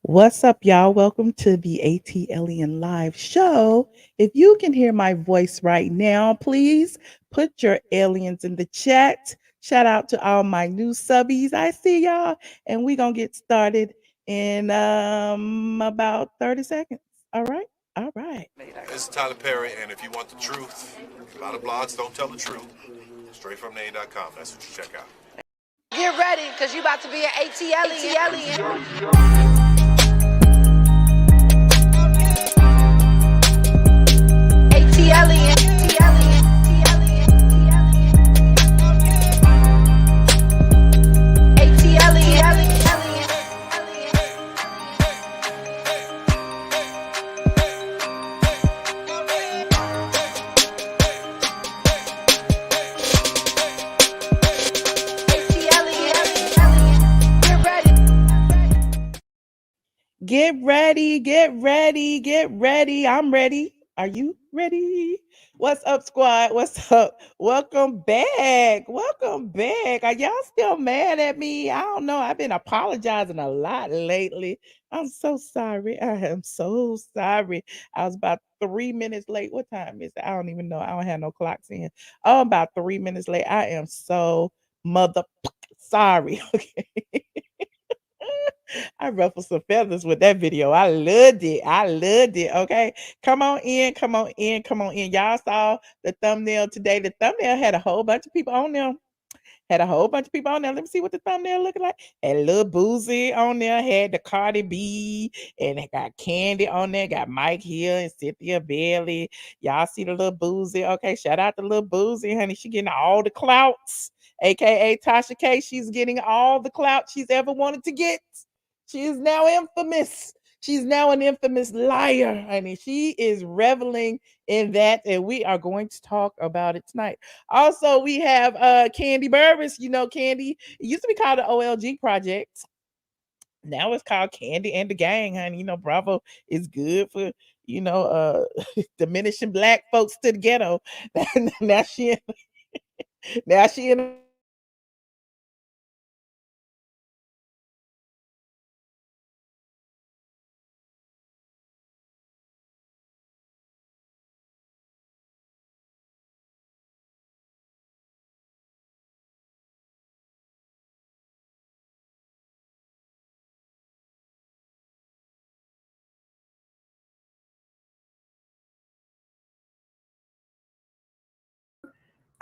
What's up, y'all? Welcome to the ATLien live show. If you can hear my voice right now, please put your aliens in the chat. Shout out to all my new subbies. I see y'all. And we're going to get started in about 30 seconds. All right? All right. This is Tyler Perry, and if you want the truth, a lot of blogs don't tell the truth. StraightFromTheA.com, that's what you check out. Get ready, because you about to be an ATLien. ATLien. Get ready, get ready, get ready. I'm ready. Are you ready? What's up, squad? What's up? Welcome back. Welcome back. Are y'all still mad at me? I don't know. I've been apologizing a lot lately. I'm so sorry. I am so sorry. I was about 3 minutes late. What time is it? I don't even know. I don't have no clocks in. Oh, about 3 minutes late. I am so mother sorry. Okay. I ruffled some feathers with that video. I loved it. I loved it. Okay. Come on in. Come on in. Come on in. Y'all saw the thumbnail today. The thumbnail had a whole bunch of people on there. Had a whole bunch of people on there. Let me see what the thumbnail looking like. Had a little Boozy on there. Had the Cardi B. And it got Kandi on there. Got Mike Hill and Cynthia Bailey. Y'all see the little Boozy. Okay. Shout out to little Boozy, honey. She getting all the clouts. AKA Tasha K. She's getting all the clout she's ever wanted to get. She is now infamous. She's now an infamous liar, honey. She is reveling in that, and we are going to talk about it tonight. Also, we have Kandi Burruss. You know, Kandi. It used to be called the OLG Project. Now it's called Kandi and the Gang, honey. You know, Bravo is good for diminishing black folks to the ghetto. now she, now she in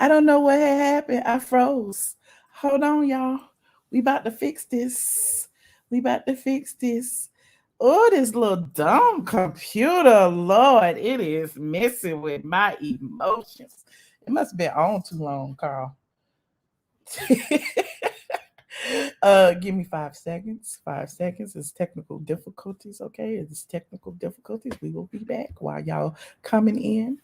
I don't know what had happened. I froze. Hold on, y'all. We about to fix this. We about to fix this. Oh, this little dumb computer, Lord, it is messing with my emotions. It must have been on too long, Carl. Give me 5 seconds. 5 seconds. It's technical difficulties, okay? It's technical difficulties. We will be back while y'all coming in.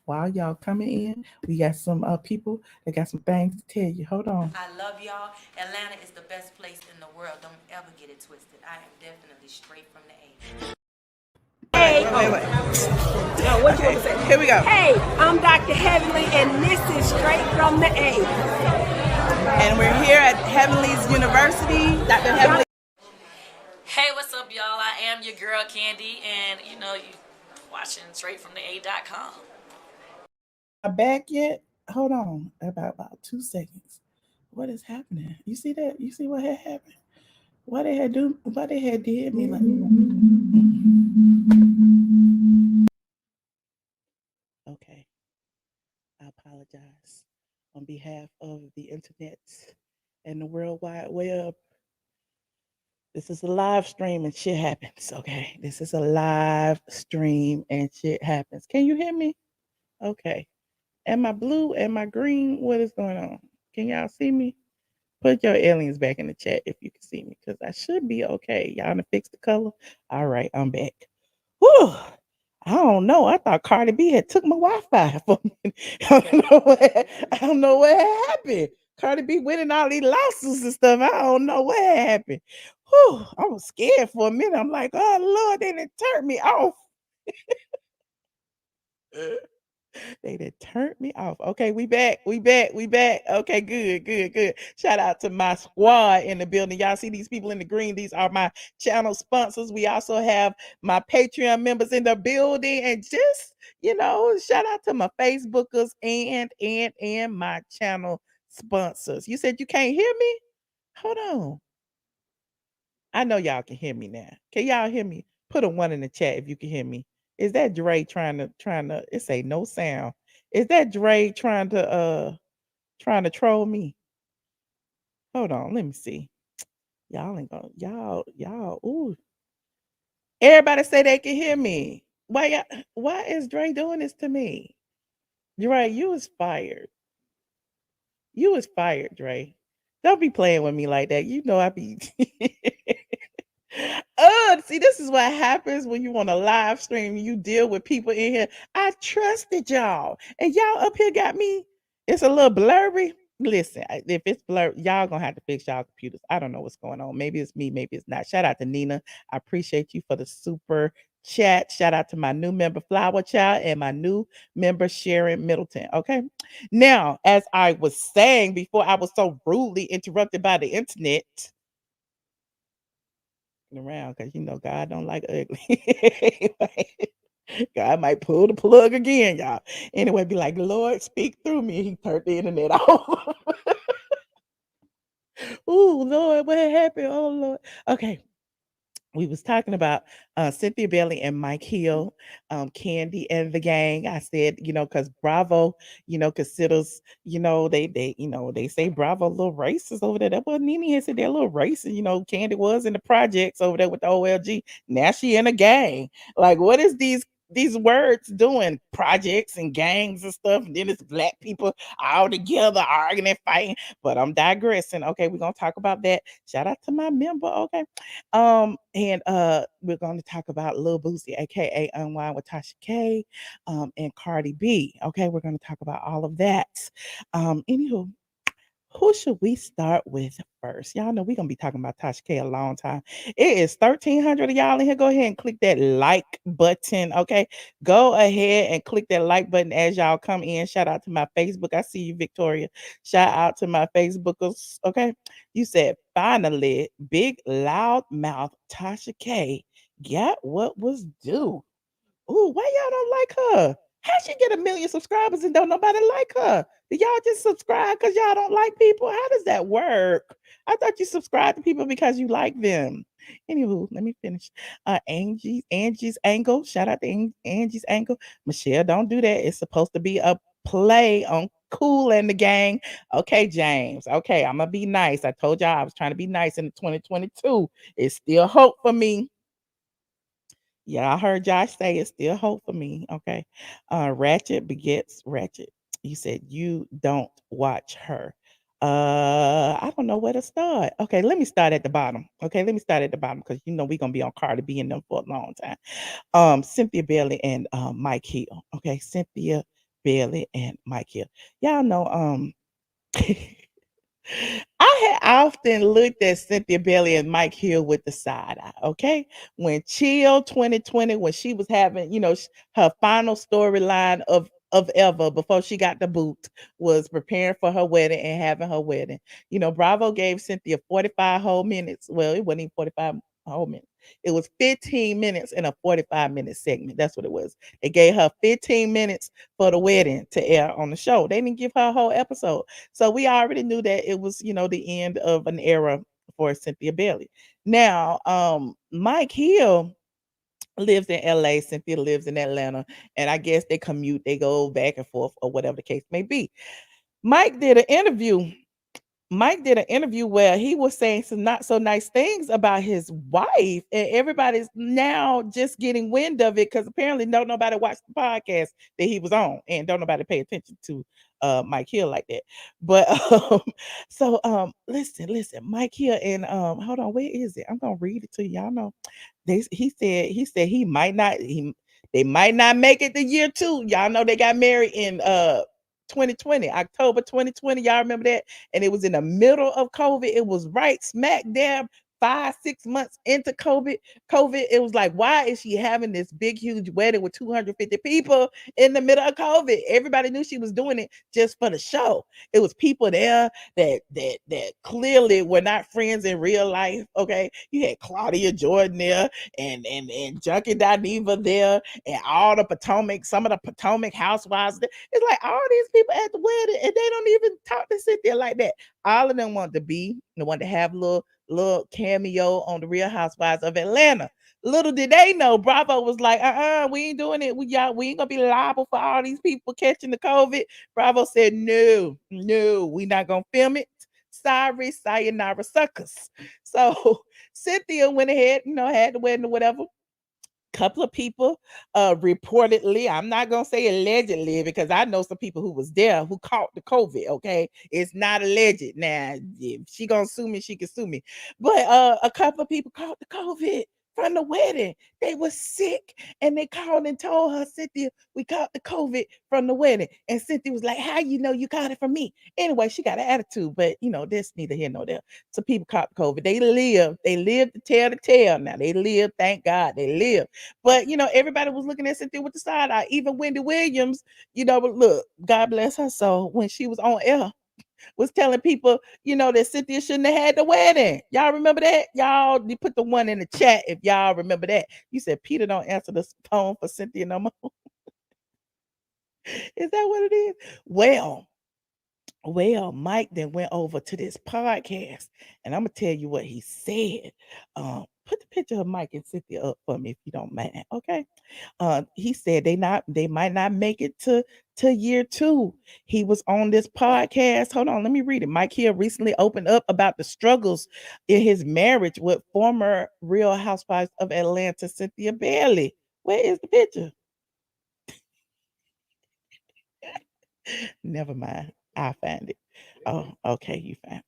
While y'all coming in, we got some people that got some things to tell you. Hold on. I love y'all. Atlanta is the best place in the world. Don't ever get it twisted. I am definitely straight from the A. Hey, Wait. no, what you want to say? Here we go. Hey, I'm Dr. Heavenly, and this is Straight from the A. And we're here at Heavenly's University. Dr. Heavenly. Hey, what's up, y'all? I am your girl, Kandi, and you watching StraightFromTheA.com. Back yet? Hold on. About 2 seconds. What is happening? You see that? You see what had happened? What they had do? What they had did me like? Okay. I apologize on behalf of the internet and the World Wide Web. This is a live stream and shit happens. Okay. This is a live stream and shit happens. Can you hear me? Okay. Am I blue? Am I green? What is going on? Can y'all see me? Put your aliens back in the chat if you can see me, because I should be okay. Y'all done fix the color? All right, I'm back. Whew. I don't know. I thought Cardi B had took my Wi-Fi for me. I don't know what happened. Cardi B winning all these lawsuits and stuff. I don't know what happened. Whew. I was scared for a minute. I'm like, oh Lord, they didn't turn me off. They done turned me off. Okay, we back. Okay, good. Shout out to my squad in the building. Y'all see these people in the green? These are my channel sponsors. We also have my Patreon members in the building, and just shout out to my Facebookers and my channel sponsors. You said you can't hear me? Hold on. I know y'all can hear me now. Can y'all hear me? Put a 1 in the chat if you can hear me. Is that Dre trying to it say no sound? Is that Dre trying to troll me? Hold on, let me see. Y'all ain't gonna y'all ooh. Everybody say they can hear me. Why is Dre doing this to me? Dre, you was fired. You was fired, Dre. Don't be playing with me like that. You know I be Oh, see, this is what happens when you want to live stream. You deal with people in here. I trusted y'all, and y'all up here got me. It's a little blurry. Listen, if it's blurry, y'all gonna have to fix y'all computers. I don't know what's going on. Maybe it's me, maybe it's not. Shout out to Nina. I appreciate you for the super chat. Shout out to my new member Flower Child and my new member Sharon Middleton. Okay. Now, as I was saying before, I was so rudely interrupted by the internet around because God don't like ugly. God might pull the plug again, y'all. Anyway, be like, Lord, speak through me. He turned the internet off. Ooh, Lord, what happened? Oh, Lord. Okay. We was talking about Cynthia Bailey and Mike Hill, Kandi and the gang. I said, because Bravo, considers, they say Bravo a little racist over there. That was Nene had said they're a little racist. Kandi was in the projects over there with the OLG. Now she in a gang. Like, what is these words doing? Projects and gangs and stuff. And then it's black people all together arguing and fighting. But I'm digressing. Okay, we're gonna talk about that. Shout out to my member. Okay. And we're going to talk about Lil Boosie, aka Unwind with Tasha K, and Cardi B. Okay, we're going to talk about all of that. Anywho, who should we start with first? Y'all know we're gonna be talking about Tasha K a long time. It is 1,300 of y'all in here. Go ahead and click that like button. Okay, go ahead and click that like button as y'all come in. Shout out to my Facebook. I see you, Victoria. Shout out to my Facebookers. Okay, you said finally, big loud mouth Tasha K got what was due. Ooh, why y'all don't like her? How she get 1 million subscribers and don't nobody like her? Do y'all just subscribe because y'all don't like people? How does that work? I thought you subscribed to people because you like them. Anywho, let me finish. Angie's Angle. Shout out to Angie's Angle. Michelle, don't do that. It's supposed to be a play on Cool and the Gang. Okay, James. Okay, I'm gonna be nice. I told y'all I was trying to be nice in 2022. It's still hope for me. Yeah, I heard Josh say it's still hope for me. Okay. Ratchet begets Ratchet. You said you don't watch her. I don't know where to start. Okay, let me start at the bottom. Okay, let me start at the bottom because we're gonna be on Cardi B and them for a long time. Cynthia Bailey and Mike Hill. Okay, Cynthia Bailey and Mike Hill. Y'all know I had often looked at Cynthia Bailey and Mike Hill with the side eye, okay? When Chill 2020, when she was having, her final storyline of ever before she got the boot was preparing for her wedding and having her wedding. Bravo gave Cynthia 45 whole minutes. Well, it wasn't even 45 whole minutes. It was 15 minutes in a 45-minute segment. That's what it was. They gave her 15 minutes for the wedding to air on the show. They didn't give her a whole episode. So we already knew that it was, the end of an era for Cynthia Bailey. Now, Mike Hill lives in LA, Cynthia lives in Atlanta, and I guess they commute, they go back and forth or whatever the case may be. Mike did an interview where he was saying some not so nice things about his wife, and everybody's now just getting wind of it because apparently nobody watched the podcast that he was on, and don't nobody pay attention to Mike Hill like that. But listen, Mike Hill and hold on, where is it? I'm gonna read it to y'all. Know he said they might not make it the year 2. Y'all know they got married in 2020, October 2020. Y'all remember that? And it was in the middle of COVID. It was right smack dab 5-6 months into COVID, it was like, why is she having this big, huge wedding with 250 people in the middle of COVID? Everybody knew she was doing it just for the show. It was people there that clearly were not friends in real life. Okay, you had Claudia Jordan there, and Junkie DINEVA there, and all the Potomac, some of the Potomac housewives there. It's like all these people at the wedding, and they don't even talk to Cynthia like that. All of them want to be, they want to have little cameo on the Real Housewives of Atlanta. Little did they know, Bravo was like, we ain't doing it. We ain't gonna be liable for all these people catching the COVID. Bravo said, no, we not gonna film it. Sorry, sayonara suckers. So Cynthia went ahead, had the wedding or whatever. Couple of people reportedly, I'm not gonna say allegedly, because I know some people who was there who caught the COVID. Okay, it's not alleged. Now if she gonna sue me, she can sue me, but a couple of people caught the COVID from the wedding. They were sick and they called and told her, Cynthia, we caught the COVID from the wedding. And Cynthia was like, how you know you caught it from me? Anyway, she got an attitude, but this neither here nor there. So people caught the COVID. They lived to tell the tale. Now they live, thank God they live. But everybody was looking at Cynthia with the side eye. Even Wendy Williams, but look, God bless her soul, when she was on air, was telling people, that Cynthia shouldn't have had the wedding. Y'all remember that? Y'all, you put the one in the chat if y'all remember that. You said Peter don't answer the phone for Cynthia no more. Is that what it is? Well, Mike then went over to this podcast, and I'm gonna tell you what he said. Put the picture of Mike and Cynthia up for me if you don't mind, okay? He said they might not make it to year 2. He was on this podcast. Hold on, let me read it. Mike Hill recently opened up about the struggles in his marriage with former Real Housewives of Atlanta, Cynthia Bailey. Where is the picture? Never mind. I'll find it. Oh, okay, you found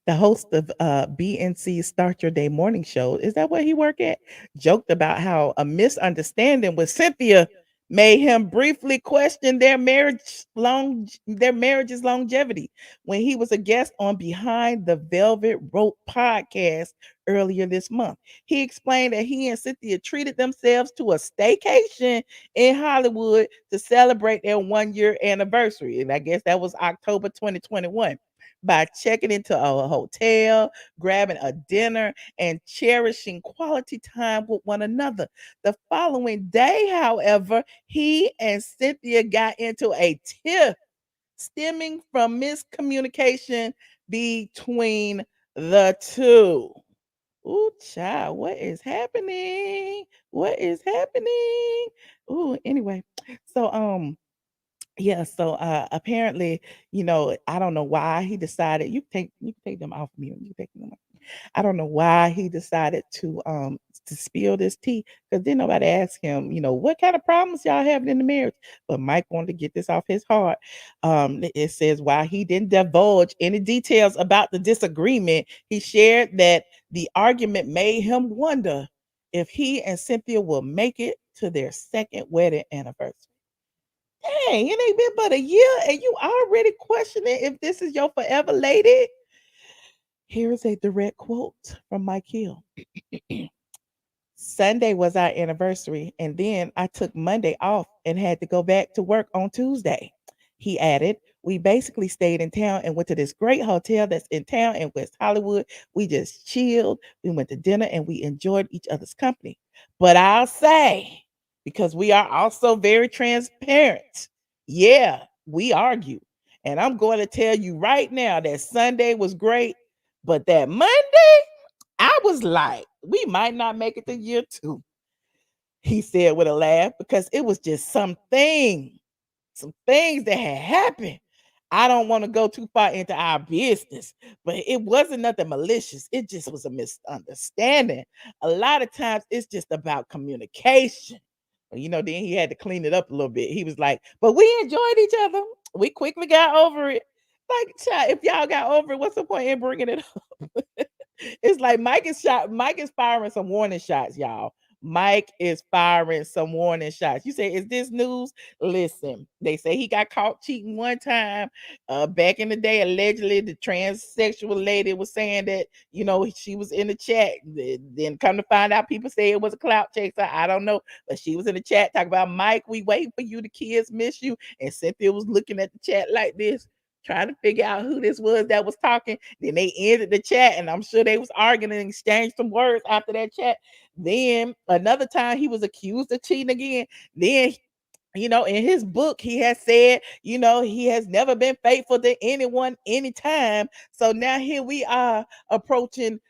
the host of BNC's Start Your Day morning show, is that where he work at? Joked about how a misunderstanding with Cynthia made him briefly question their marriage's longevity when he was a guest on Behind the Velvet Rope podcast earlier this month. He explained that he and Cynthia treated themselves to a staycation in Hollywood to celebrate their 1-year anniversary. And I guess that was October 2021, by checking into a hotel, grabbing a dinner, and cherishing quality time with one another. The following day, however, he and Cynthia got into a tiff stemming from miscommunication between the two. Ooh, child, what is happening? What is happening? Ooh, anyway. So yeah, so apparently, I don't know why he decided, you can take them off me, you take them off. I don't know why he decided to spill this tea, because then nobody asked him, what kind of problems y'all having in the marriage. But Mike wanted to get this off his heart. It says, while he didn't divulge any details about the disagreement, he shared that the argument made him wonder if he and Cynthia will make it to their second wedding anniversary. Dang, it ain't been but a year and you already questioning if this is your forever lady. Here is a direct quote from Mike Hill. Sunday was our anniversary, and then I took Monday off and had to go back to work on Tuesday. He added, we basically stayed in town and went to this great hotel that's in town in West Hollywood. We just chilled. We went to dinner and we enjoyed each other's company. But I'll say, because we are also very transparent, yeah, we argue. And I'm going to tell you right now that Sunday was great, but that Monday, I was like, we might not make it to year 2. He said with a laugh, because it was just some things that had happened. I don't want to go too far into our business, but it wasn't nothing malicious. It just was a misunderstanding. A lot of times it's just about communication. Then he had to clean it up a little bit. He was like, but we enjoyed each other. We quickly got over it. Like, child, if y'all got over it, what's the point in bringing it up? It's like Mike is firing some warning shots, y'all. Mike is firing some warning shots. You say, is this news? Listen, they say he got caught cheating one time. Back in the day, allegedly, the transsexual lady was saying that, she was in the chat. Then come to find out, people say it was a clout chaser. I don't know. But she was in the chat talking about, Mike, we waiting for you. The kids miss you. And Cynthia was looking at the chat like this, trying to figure out who this was that was talking. Then they ended the chat, and I'm sure they was arguing and exchanged some words after that chat. Then another time he was accused of cheating again. Then, in his book, he has said, he has never been faithful to anyone anytime. So now here we are approaching,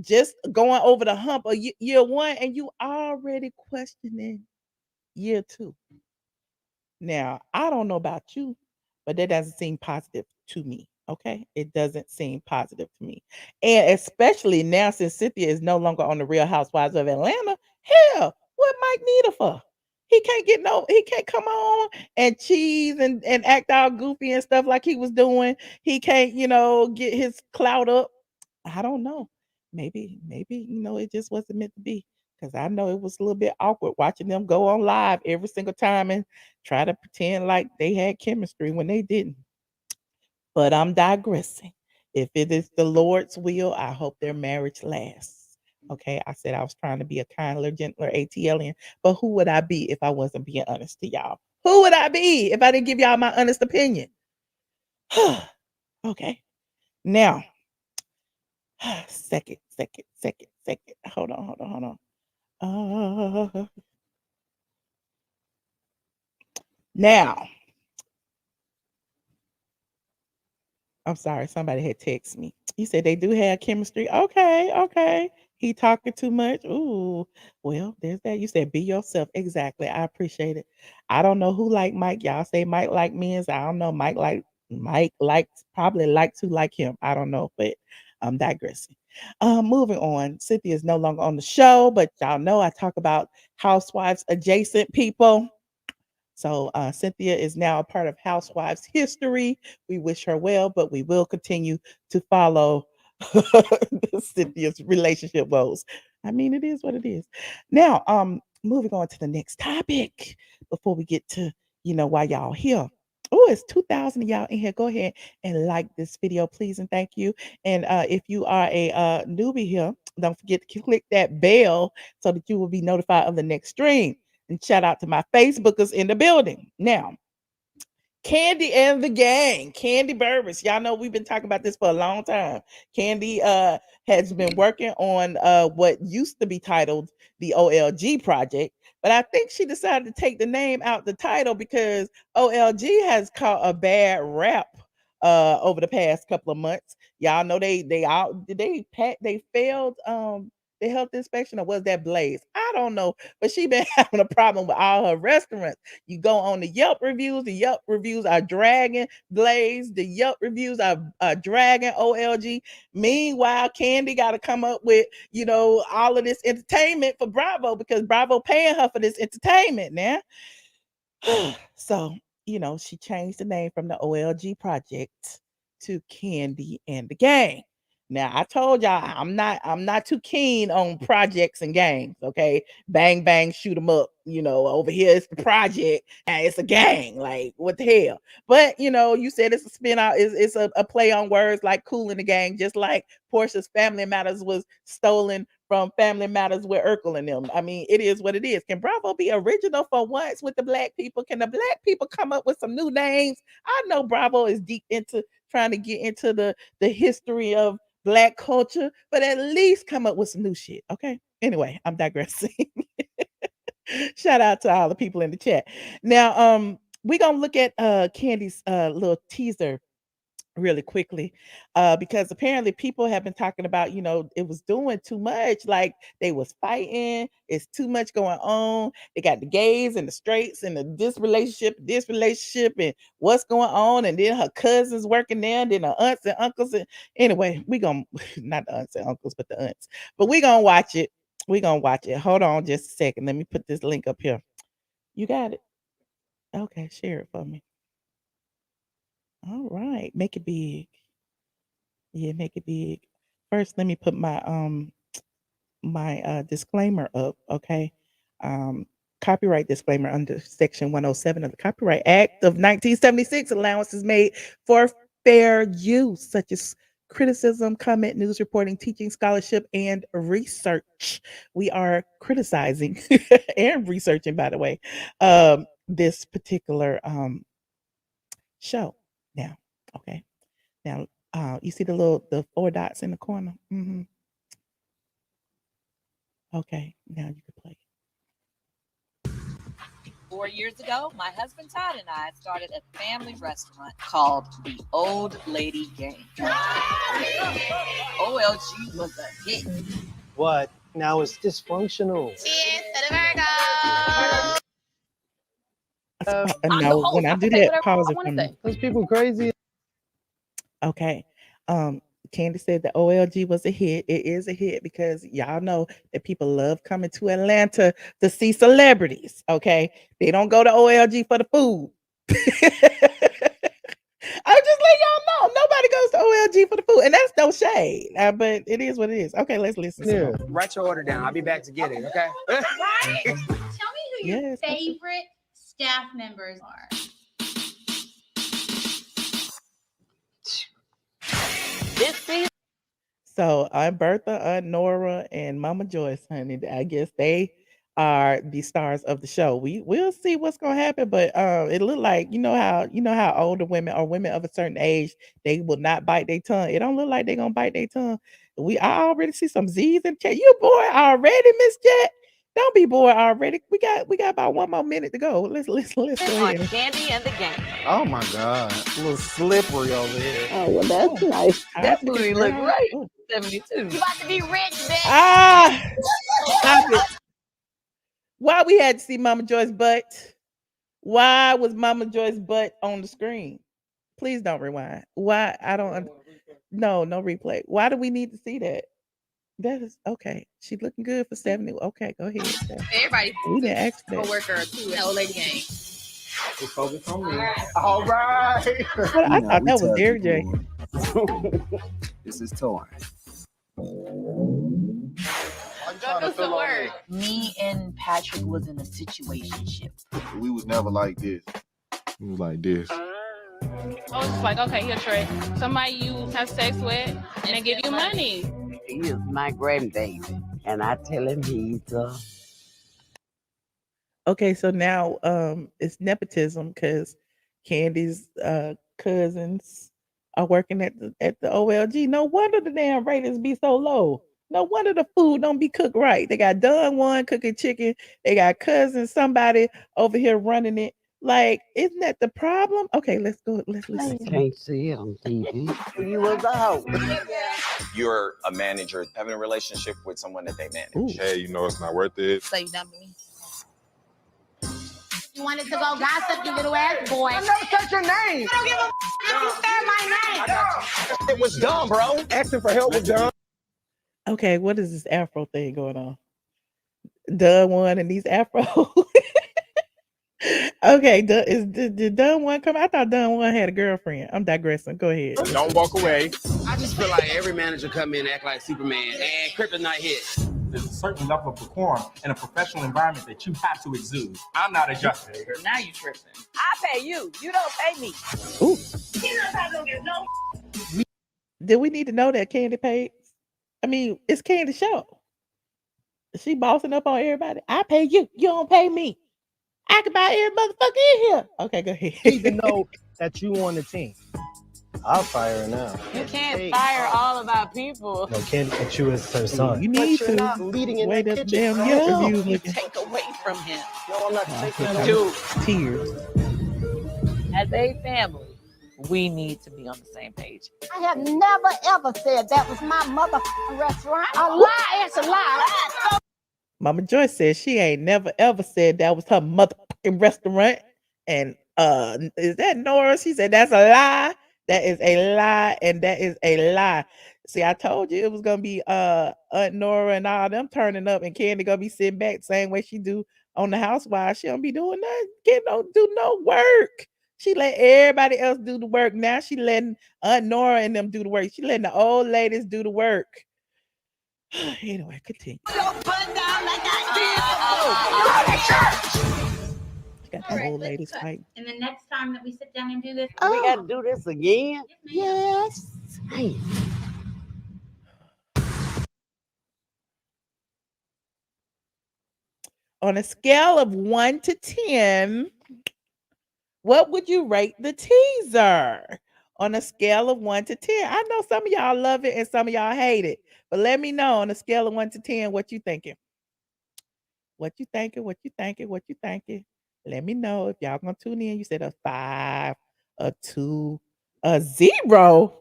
just going over the hump of year one, and you already questioning year two. Now, I don't know about you, but that doesn't seem positive to me. Okay. It doesn't seem positive to me. And especially now, since Cynthia is no longer on the Real Housewives of Atlanta, hell, what Mike need her for? He can't come on and cheese and act all goofy and stuff like he was doing. He can't, get his clout up. I don't know. Maybe, it just wasn't meant to be. Because I know it was a little bit awkward watching them go on live every single time and try to pretend like they had chemistry when they didn't. But I'm digressing. If it is the Lord's will, I hope their marriage lasts. Okay, I said I was trying to be a kinder, gentler ATLien, but who would I be if I wasn't being honest to y'all? Who would I be if I didn't give y'all my honest opinion? Okay, now, second. Hold on. Now, I'm sorry, somebody had texted me. He said they do have chemistry. Okay. He talking too much. Ooh, well, there's that. You said be yourself. Exactly. I appreciate it. I don't know who like Mike. Y'all say Mike like men's. I don't know. Mike likes probably likes who like him. I don't know, but I'm digressing. Moving on. Cynthia is no longer on the show, but y'all know I talk about housewives adjacent people. So Cynthia is now a part of Housewives history. We wish her well, but we will continue to follow Cynthia's relationship woes. I mean, it is what it is. Now, moving on to the next topic before we get to, why y'all here. Oh, it's 2,000 of y'all in here. Go ahead and like this video, please, and thank you. And if you are a newbie here, don't forget to click that bell so that you will be notified of the next stream. And shout out to my Facebookers in the building. Now, Kandi and the Gang, Kandi Burruss. Y'all know we've been talking about this for a long time. Kandi has been working on what used to be titled the OLG Project, but I think she decided to take the name out the title because OLG has caught a bad rap over the past couple of months. Y'all know they failed the health inspection, or was that Blaze? I don't know, but she been having a problem with all her restaurants. You go on the Yelp reviews are dragging Blaze. The Yelp reviews are dragging OLG. Meanwhile, Kandi got to come up with, all of this entertainment for Bravo because Bravo paying her for this entertainment now. So, she changed the name from the OLG Project to Kandi and the Gang. Now, I told y'all I'm not too keen on projects and gangs, okay? Bang bang shoot 'em up, over here it's the project and it's a gang. Like, what the hell? But, you said it's a spin-out, it's a play on words like Cool in the Gang, just like Portia's Family Matters was stolen from Family Matters with Urkel and them. I mean, it is what it is. Can Bravo be original for once with the black people? Can the black people come up with some new names? I know Bravo is deep into trying to get into the history of black culture, but at least come up with some new shit. Okay. Anyway, I'm digressing. Shout out to all the people in the chat. Now, we're gonna look at Kandi's little teaser really quickly because apparently people have been talking about, it was doing too much, like they was fighting, it's too much going on, they got the gays and the straights and this relationship and what's going on, and then her cousins working there, and then her aunts and uncles, and anyway, we gonna not the aunts and uncles but the aunts, but we gonna watch it. Hold on just a second, let me put this link up here. You got it? Okay, share it for me. All right, make it big. Yeah, make it big. First, let me put my my disclaimer up, okay? Copyright disclaimer under Section 107 of the Copyright Act of 1976. Allowances made for fair use, such as criticism, comment, news reporting, teaching, scholarship, and research. We are criticizing and researching, by the way, this particular show. Now, okay. Now, you see the 4 dots in the corner? Okay, now you can play. 4 years ago, my husband Todd and I started a family restaurant called the Old Lady Gang. OLG was a hit. What? Now it's dysfunctional. Cheers to the Virgo. Now, when I do that, pause it for me. Those people crazy. Okay. Kandi said the OLG was a hit. It is a hit because y'all know that people love coming to Atlanta to see celebrities. Okay. They don't go to OLG for the food. I'm just letting y'all know. Nobody goes to OLG for the food. And that's no shade. But it is what it is. Okay, let's listen. Yeah. Write your order down. I'll be back to get it, okay? Right? Tell me who your Yes. favorite staff members are. This season, So Aunt Bertha, Aunt Nora, and Mama Joyce, honey, I guess they are the stars of the show. We'll see what's gonna happen, but it look like you know how older women or women of a certain age, they will not bite their tongue. It don't look like they're gonna bite their tongue. I already see some Z's in chat. You bored already, Miss Jet? Don't be bored already. We got about 1 more minute to go. Let's go on ahead. Kandi and the Gang. Oh my God. A little slippery over here. Oh, well, that's nice. That booty look right. Oh. 72. You about to be rich, bitch. Ah, stop it. Why we had to see Mama Joy's butt? Why was Mama Joy's butt on the screen? Please don't rewind. Why? I don't. No replay. Why do we need to see that? That is okay. She looking good for 70. Okay, go ahead. Everybody, We didn't ask that. co-worker too at Old Lady Gang. Focus on me. All right. But I thought that was Derrick J. This is torn. Welcome to work. Me and Patrick was in a situationship. We was never like this. It was like this. I was just like, okay, here, Trey. Somebody you have sex with, and they give you money. He is my grandbaby, and I tell him he's Okay, so now it's nepotism because Kandi's cousins are working at the OLG. No wonder the damn ratings be so low. No wonder the food don't be cooked right. They got Don Juan cooking chicken. They got cousins, somebody over here running it. Like, isn't that the problem? Okay, let's go. Let's listen. can't see it on TV. You was a hoe. You're a manager having a relationship with someone that they manage. Hey, you know it's not worth it. Say nothing to me. You wanted to go gossip, you little ass boy. I never touched your name. I don't give a if you spare my name. It was dumb, bro. Asking for help was dumb. Okay, what is this Afro thing going on? Don Juan and these Afro. Okay, did Don Juan come? I thought Don Juan had a girlfriend. I'm digressing. Go ahead. Don't walk away. I just feel like every manager come in and act like Superman and Kryptonite hit. There's a certain level of decorum in a professional environment that you have to exude. I'm not adjusting. Now you tripping. I pay you. You don't pay me. Ooh. Do we need to know that Kandi paid? I mean, it's Kandi's show. Is she bossing up on everybody? I pay you. You don't pay me. I can buy every motherfucker in here. Okay, go ahead. You need to know that you on the team. I'll fire her now. You can't fire all of our people. No, can't put you as her son. You need But you're to not leading in wait that up kitchen. damn No, interview you looking take away from him. No, I'm not taking that. Dude, tears. as a family, we need to be on the same page. I have never ever said that was my motherfucking restaurant. A lie is a lie. Mama Joyce says she ain't never ever said that was her motherfucking restaurant. And is that Nora? She said that's a lie. That is a lie, and that is a lie. See, I told you it was gonna be Aunt Nora and all them turning up, and Kandi gonna be sitting back the same way she do on the Housewives. She don't be doing nothing. Kandi don't do no work. She let everybody else do the work. Now she letting Aunt Nora and them do the work. She letting the old ladies do the work. Anyway, continue. Don't put down like I Got the old ladies fighting. And the next time that we sit down and do this, We got to do this again? Yes. Hey. On a scale of 1 to 10, what would you rate the teaser? On a scale of 1 to 10. I know some of y'all love it and some of y'all hate it. But let me know on a scale of 1 to 10 what you thinking. What you thinking? What you thinking? What you thinking? Let me know if y'all gonna tune in. You said a 5, a 2, a 0.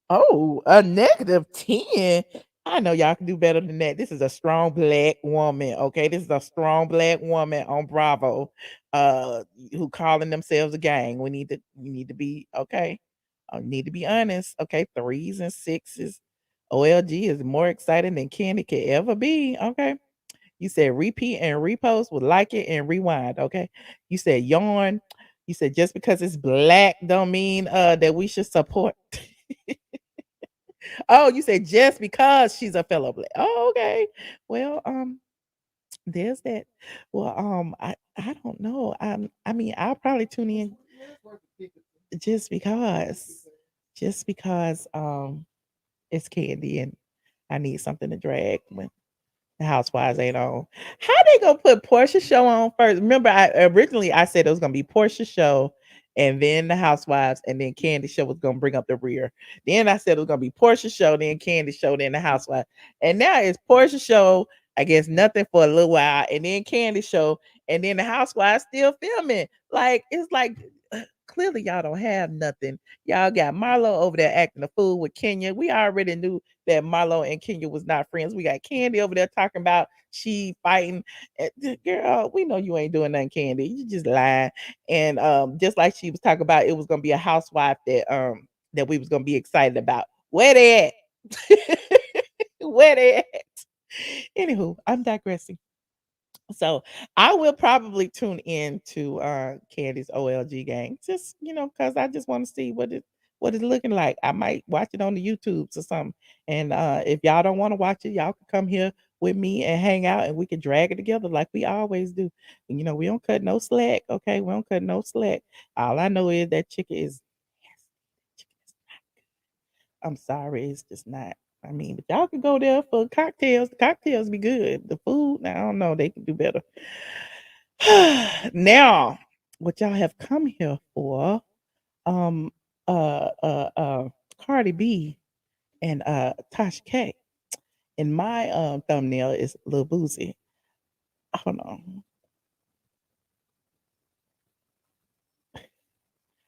Oh, a -10. I know y'all can do better than that. This is a strong black woman. Okay, this is a strong black woman on Bravo, who calling themselves a gang. We need to be okay. I need to be honest. Okay, 3s and 6s. OLG is more exciting than Candy could ever be. Okay. You said repeat and repost with like it and rewind. Okay. You said yarn. You said just because it's black don't mean that we should support. Oh, you said just because she's a fellow black. Oh, okay. Well, there's that. Well, I don't know. I mean, I'll probably tune in just because it's Candy and I need something to drag when the Housewives ain't on. How they gonna put Portia's show on first? Remember, I originally said it was gonna be Portia's show and then the Housewives, and then Candy's show was gonna bring up the rear. Then I said it was gonna be Portia's show, then Candy's show, then the Housewives. And now it's Portia's show, I guess nothing for a little while, and then Candy's show, and then the Housewives still filming. Like, it's like clearly y'all don't have nothing. Y'all got Marlo over there acting a fool with Kenya. We already knew that Marlo and Kenya was not friends. We got Kandi over there talking about she fighting. Girl, we know you ain't doing nothing, Kandi. You just lying. And just like she was talking about, it was gonna be a housewife that we was gonna be excited about. Where they at? Where they at? Anywho, I'm digressing. So I will probably tune in to Candy's OLG gang, just because I just want to see what it's looking like. I might watch it on the YouTubes or something. And if y'all don't want to watch it, y'all can come here with me and hang out, and we can drag it together like we always do. And, we don't cut no slack, okay? We don't cut no slack. All I know is that chicken is I'm sorry, it's just not. I mean, but y'all can go there for cocktails. The cocktails be good. The food, now I don't know, they can do better. Now, what y'all have come here for, Cardi B and Tasha K. And my thumbnail is Lil Boosie. Hold on.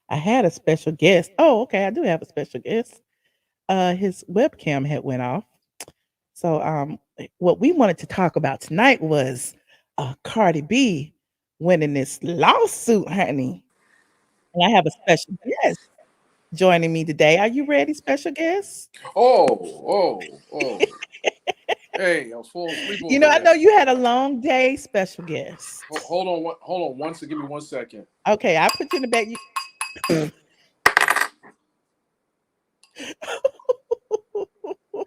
I had a special guest. Oh, okay, I do have a special guest. His webcam had went off. So what we wanted to talk about tonight was Cardi B winning this lawsuit, honey. And I have a special guest joining me today. Are you ready, special guest? Oh. Hey, I was falling asleep over I know you had a long day, special guest. Hold on. Give me 1 second. Okay, I put you in the back.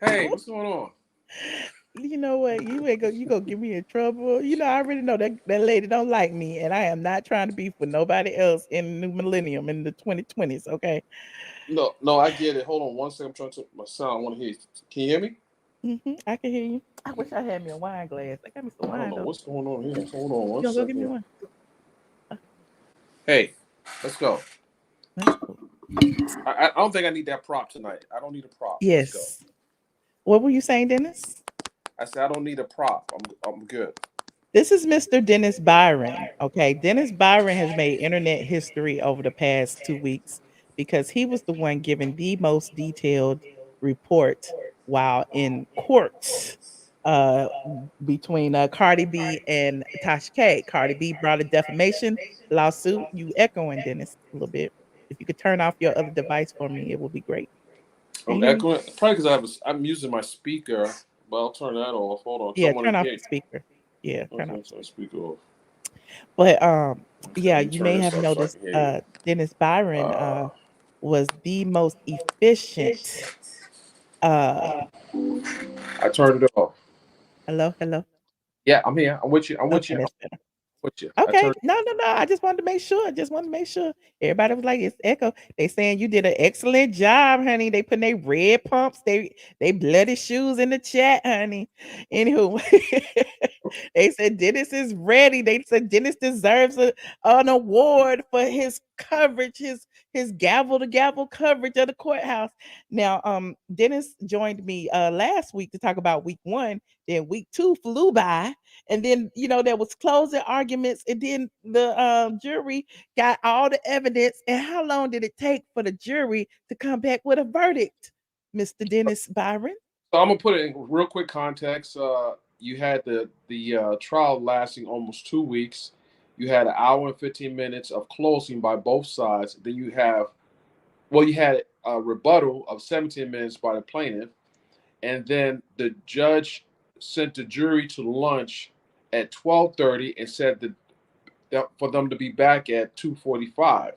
Hey, what's going on? You know what? You gonna get me in trouble. I already know that lady don't like me, and I am not trying to beef with nobody else in the new millennium in the 2020s. Okay. No, I get it. Hold on 1 second. I'm trying to my sound. I want to hear you. Can you hear me? I can hear you. I wish I had me a wine glass. I got me some wine. I don't know what's going on here. Hold on 1 second. Go second. give me one. Hey, let's go. I don't think I need that prop tonight. I don't need a prop. Yes. Let's go. What were you saying, Dennis? I said I don't need a prop. I'm good. This is Mr. Dennis Byron. Okay, Dennis Byron has made internet history over the past 2 weeks because he was the one giving the most detailed report while in court between Cardi B and Tasha K. Cardi B brought a defamation lawsuit. You echoing, Dennis, a little bit. If you could turn off your other device for me, it would be great. I'm echoing, probably because I'm using my speaker, but I'll turn that off. Hold on. Yeah, turn off the speaker. Yeah, turn off the speaker off. But yeah, you may have noticed Dennis Byron was the most efficient. I turned it off. Hello, hello. Yeah, I'm here. I'm with you. I'm with Okay, you. I'm that's better. with you. I Okay, turned. no. I just wanted to make sure. Everybody was like, "It's echo." They saying you did an excellent job, honey. They putting their red pumps, they bloody shoes in the chat, honey. Anywho, they said Dennis is ready. They said Dennis deserves an award for his coverage, his gavel to gavel coverage of the courthouse. Now, Dennis joined me last week to talk about week 1. Then week 2 flew by. And then, there was closing arguments, and then the jury got all the evidence. And how long did it take for the jury to come back with a verdict, Mr. Dennis Byron? So I'm gonna put it in real quick context. You had the trial lasting almost 2 weeks. You had an hour and 15 minutes of closing by both sides. Then you had a rebuttal of 17 minutes by the plaintiff, and then the judge sent the jury to lunch at 12:30 and said that for them to be back at 2:45.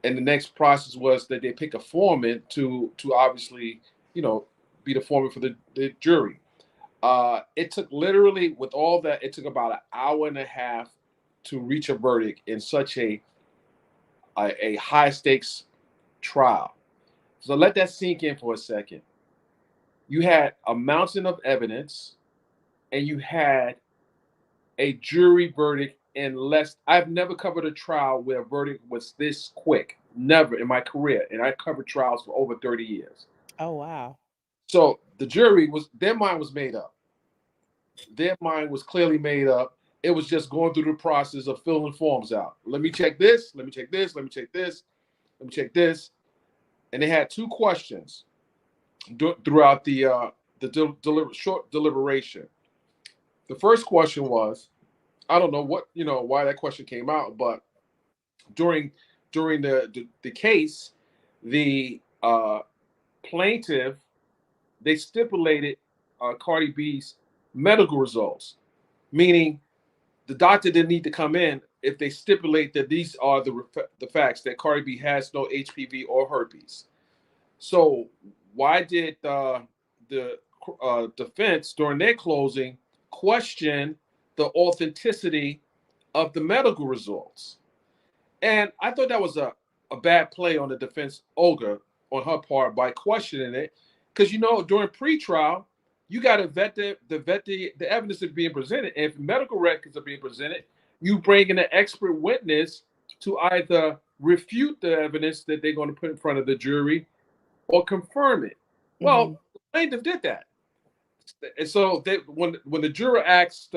And the next process was that they pick a foreman to obviously, be the foreman for the jury. It took literally, with all that, it took about an hour and a half to reach a verdict in such a high stakes trial. So let that sink in for a second. You had a mountain of evidence, and you had a jury verdict in less. I've never covered a trial where a verdict was this quick. Never in my career. And I covered trials for over 30 years. Oh, wow. So the jury their mind was made up. Their mind was clearly made up. It was just going through the process of filling forms out. Let me check this. Let me check this. Let me check this. Let me check this. And they had 2 questions throughout the short deliberation. The first question was, I don't know why that question came out, but during the case, the plaintiff, they stipulated Cardi B's medical results, meaning the doctor didn't need to come in if they stipulate that these are the facts, that Cardi B has no HPV or herpes. So why did the defense during their closing question the authenticity of the medical results? And I thought that was a bad play on the defense, Olga, on her part, by questioning it, because during pretrial, you got to vet the evidence that's being presented. And if medical records are being presented, you bring in an expert witness to either refute the evidence that they're going to put in front of the jury or confirm it. Well, the plaintiff did that. And so when the juror asked,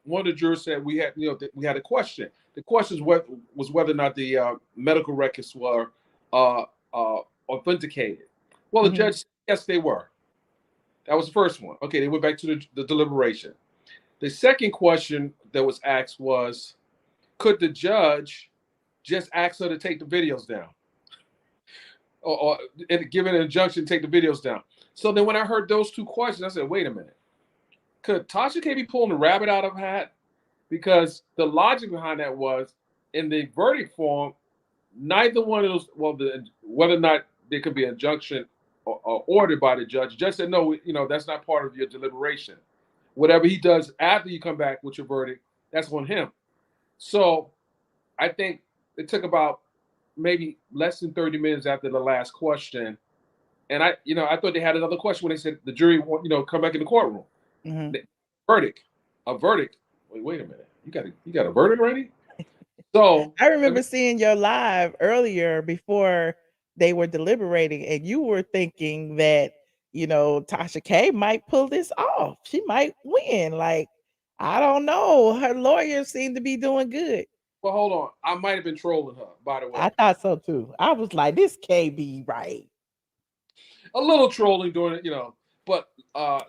one of the jurors said we had a question. The question was whether or not the medical records were authenticated. Well, the judge said yes, they were. That was the first one. Okay, they went back to the deliberation. The second question that was asked was, could the judge just ask her to take the videos down, or give an injunction to take the videos down? So then when I heard those 2 questions, I said, wait a minute. Could Tasha K be pulling the rabbit out of her hat? Because the logic behind that was, in the verdict form, neither one of those, whether or not there could be an injunction or ordered by the judge said, no, that's not part of your deliberation. Whatever he does after you come back with your verdict, that's on him. So I think it took about maybe less than 30 minutes after the last question. And I thought they had another question when they said the jury, come back in the courtroom. A verdict. Wait a minute. You got a verdict already? So I remember seeing your live earlier before they were deliberating, and you were thinking that, Tasha K might pull this off. She might win. Like, I don't know. Her lawyers seem to be doing good. Well, hold on. I might have been trolling her, by the way. I thought so too. I was like, this can't be right. A little trolling doing it, but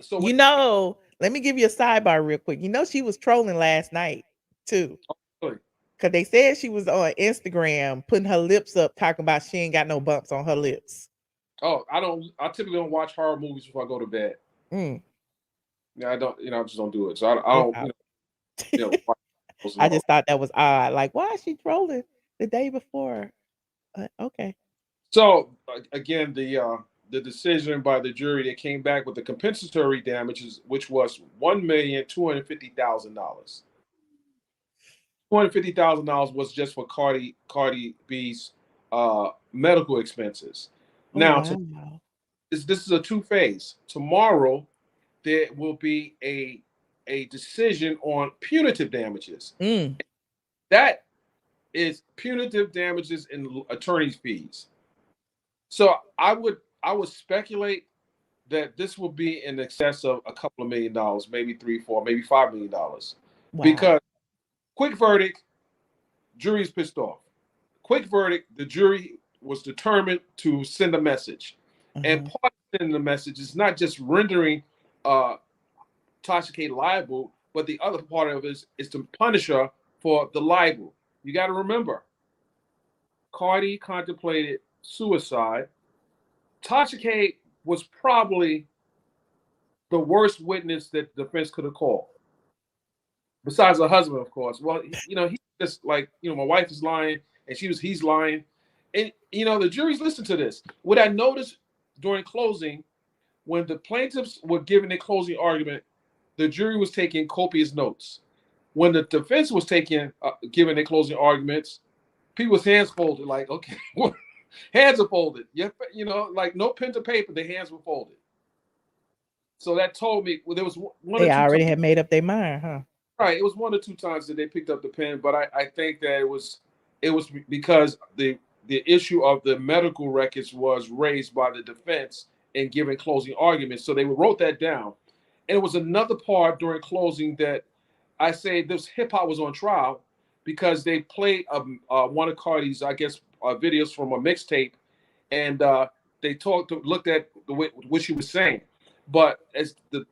so let me give you a sidebar real quick. She was trolling last night too. Really? Because they said she was on Instagram putting her lips up, talking about she ain't got no bumps on her lips. Oh, I typically don't watch horror movies before I go to bed. Yeah, I don't, I just don't do it. So I don't, I just thought that was odd. Like, why is she trolling the day before? Okay. So again, the the decision by the jury, they came back with the compensatory damages, which was $1,250,000. $250,000 was just for Cardi B's medical expenses. Oh, Now, wow. this is a two-phase. Tomorrow, there will be a decision on punitive damages. That is punitive damages and attorney's fees. So I would speculate that this will be in excess of a couple of $1 million, maybe $3, $4, maybe $5 million. Wow. Because quick verdict, jury's pissed off. Quick verdict, the jury was determined to send a message. And part of sending the message is not just rendering Tasha K liable, but the other part of it is to punish her for the libel. You got to remember, Cardi contemplated suicide. Tasha K was probably the worst witness that the defense could have called. Besides her husband, of course. Well, you know, he's just like, you know, my wife is lying and he's lying. And, you know, the jury's listened to this. What I noticed during closing, when the plaintiffs were giving their closing argument, the jury was taking copious notes. When the defense was giving their closing arguments, people's hands folded, like, okay, hands are folded. Yeah, you know, like no pen to paper, their hands were folded. So that told me, well, there was one. They already had made up their mind, huh? Right. It was 1 or 2 times that they picked up the pen, but I think that it was because the issue of the medical records was raised by the defense in giving closing arguments. So they wrote that down. And it was another part during closing that I say this hip hop was on trial because they played one of Cardi's, I guess, videos from a mixtape, and they looked at what she was saying. But as when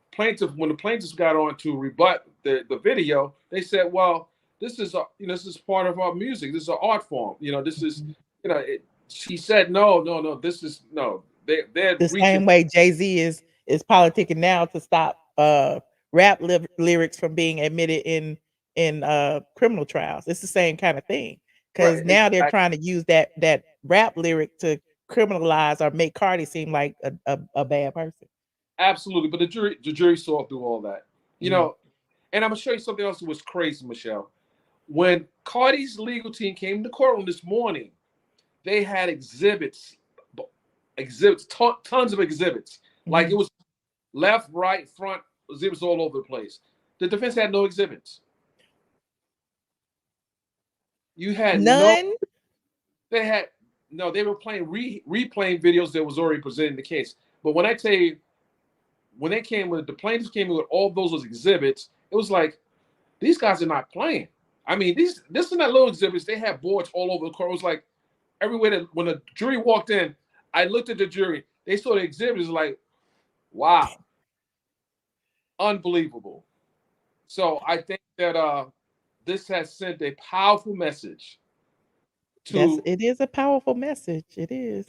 the plaintiffs got on to rebut the video, they said, "Well, this is this is part of our music. This is an art form. You know, this is She said, "No, this is no." They're the same way Jay-Z is politicking now to stop rap lyrics from being admitted in criminal trials. It's the same kind of thing because now they're trying to use that rap lyric to criminalize or make Cardi seem like a bad person. Absolutely, but the jury saw through all that, you know. And I'm gonna show you something else that was crazy, Michelle. When Cardi's legal team came to courtroom this morning, they had exhibits, tons of exhibits. Like it was left, right, front, exhibits all over the place. The defense had no exhibits. You had none. They were playing replaying videos that was already presented in the case. But when I tell you, when the plaintiffs came in with all those exhibits, it was like, these guys are not playing. I mean, this is not little exhibits. They had boards all over the court. It was like everywhere when the jury walked in, I looked at the jury. They saw the exhibits like, wow, unbelievable. So I think that this has sent a powerful message. It is a powerful message. It is.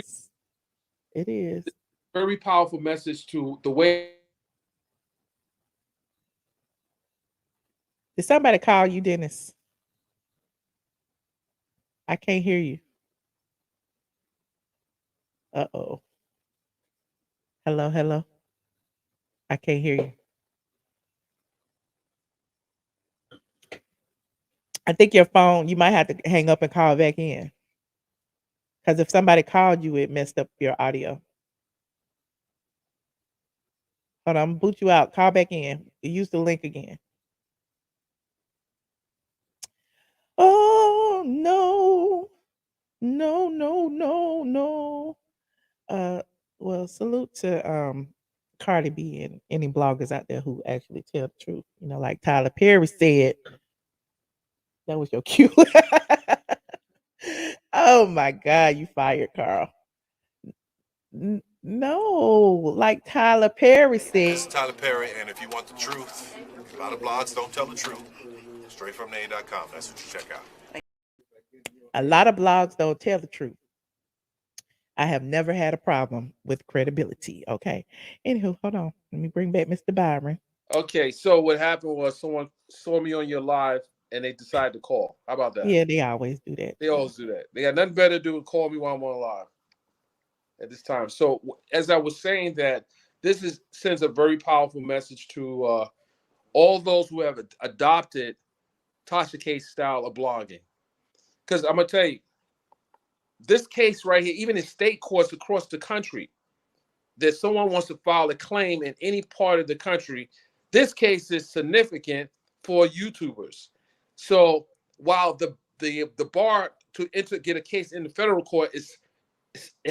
Very powerful message to the way. Did somebody call you, Dennis? I can't hear you. Uh-oh. Hello. I can't hear you. I think your phone, you might have to hang up and call back in. Because if somebody called you, it messed up your audio. Hold on, I'm gonna boot you out. Call back in. Use the link again. Oh, no. Well, salute to Cardi B and any bloggers out there who actually tell the truth. You know, like Tyler Perry said. That was your cue. Oh my God, you fired, Carl. No, like Tyler Perry said. This is Tyler Perry, and if you want the truth, a lot of blogs don't tell the truth. StoryFromNA.com. That's what you check out. A lot of blogs don't tell the truth. I have never had a problem with credibility. Okay. Anywho, hold on. Let me bring back Mr. Byron. Okay, so what happened was someone saw me on your live and they decided to call. How about that? Yeah, they always do that. They always do that. They got nothing better to do than call me while I'm on live. at this time. So as I was saying that this sends a very powerful message to all those who have adopted Tasha K's style of blogging. Because I'm going to tell you, this case right here, even in state courts across the country, that someone wants to file a claim in any part of the country, this case is significant for YouTubers. So while the bar to get a case in the federal court it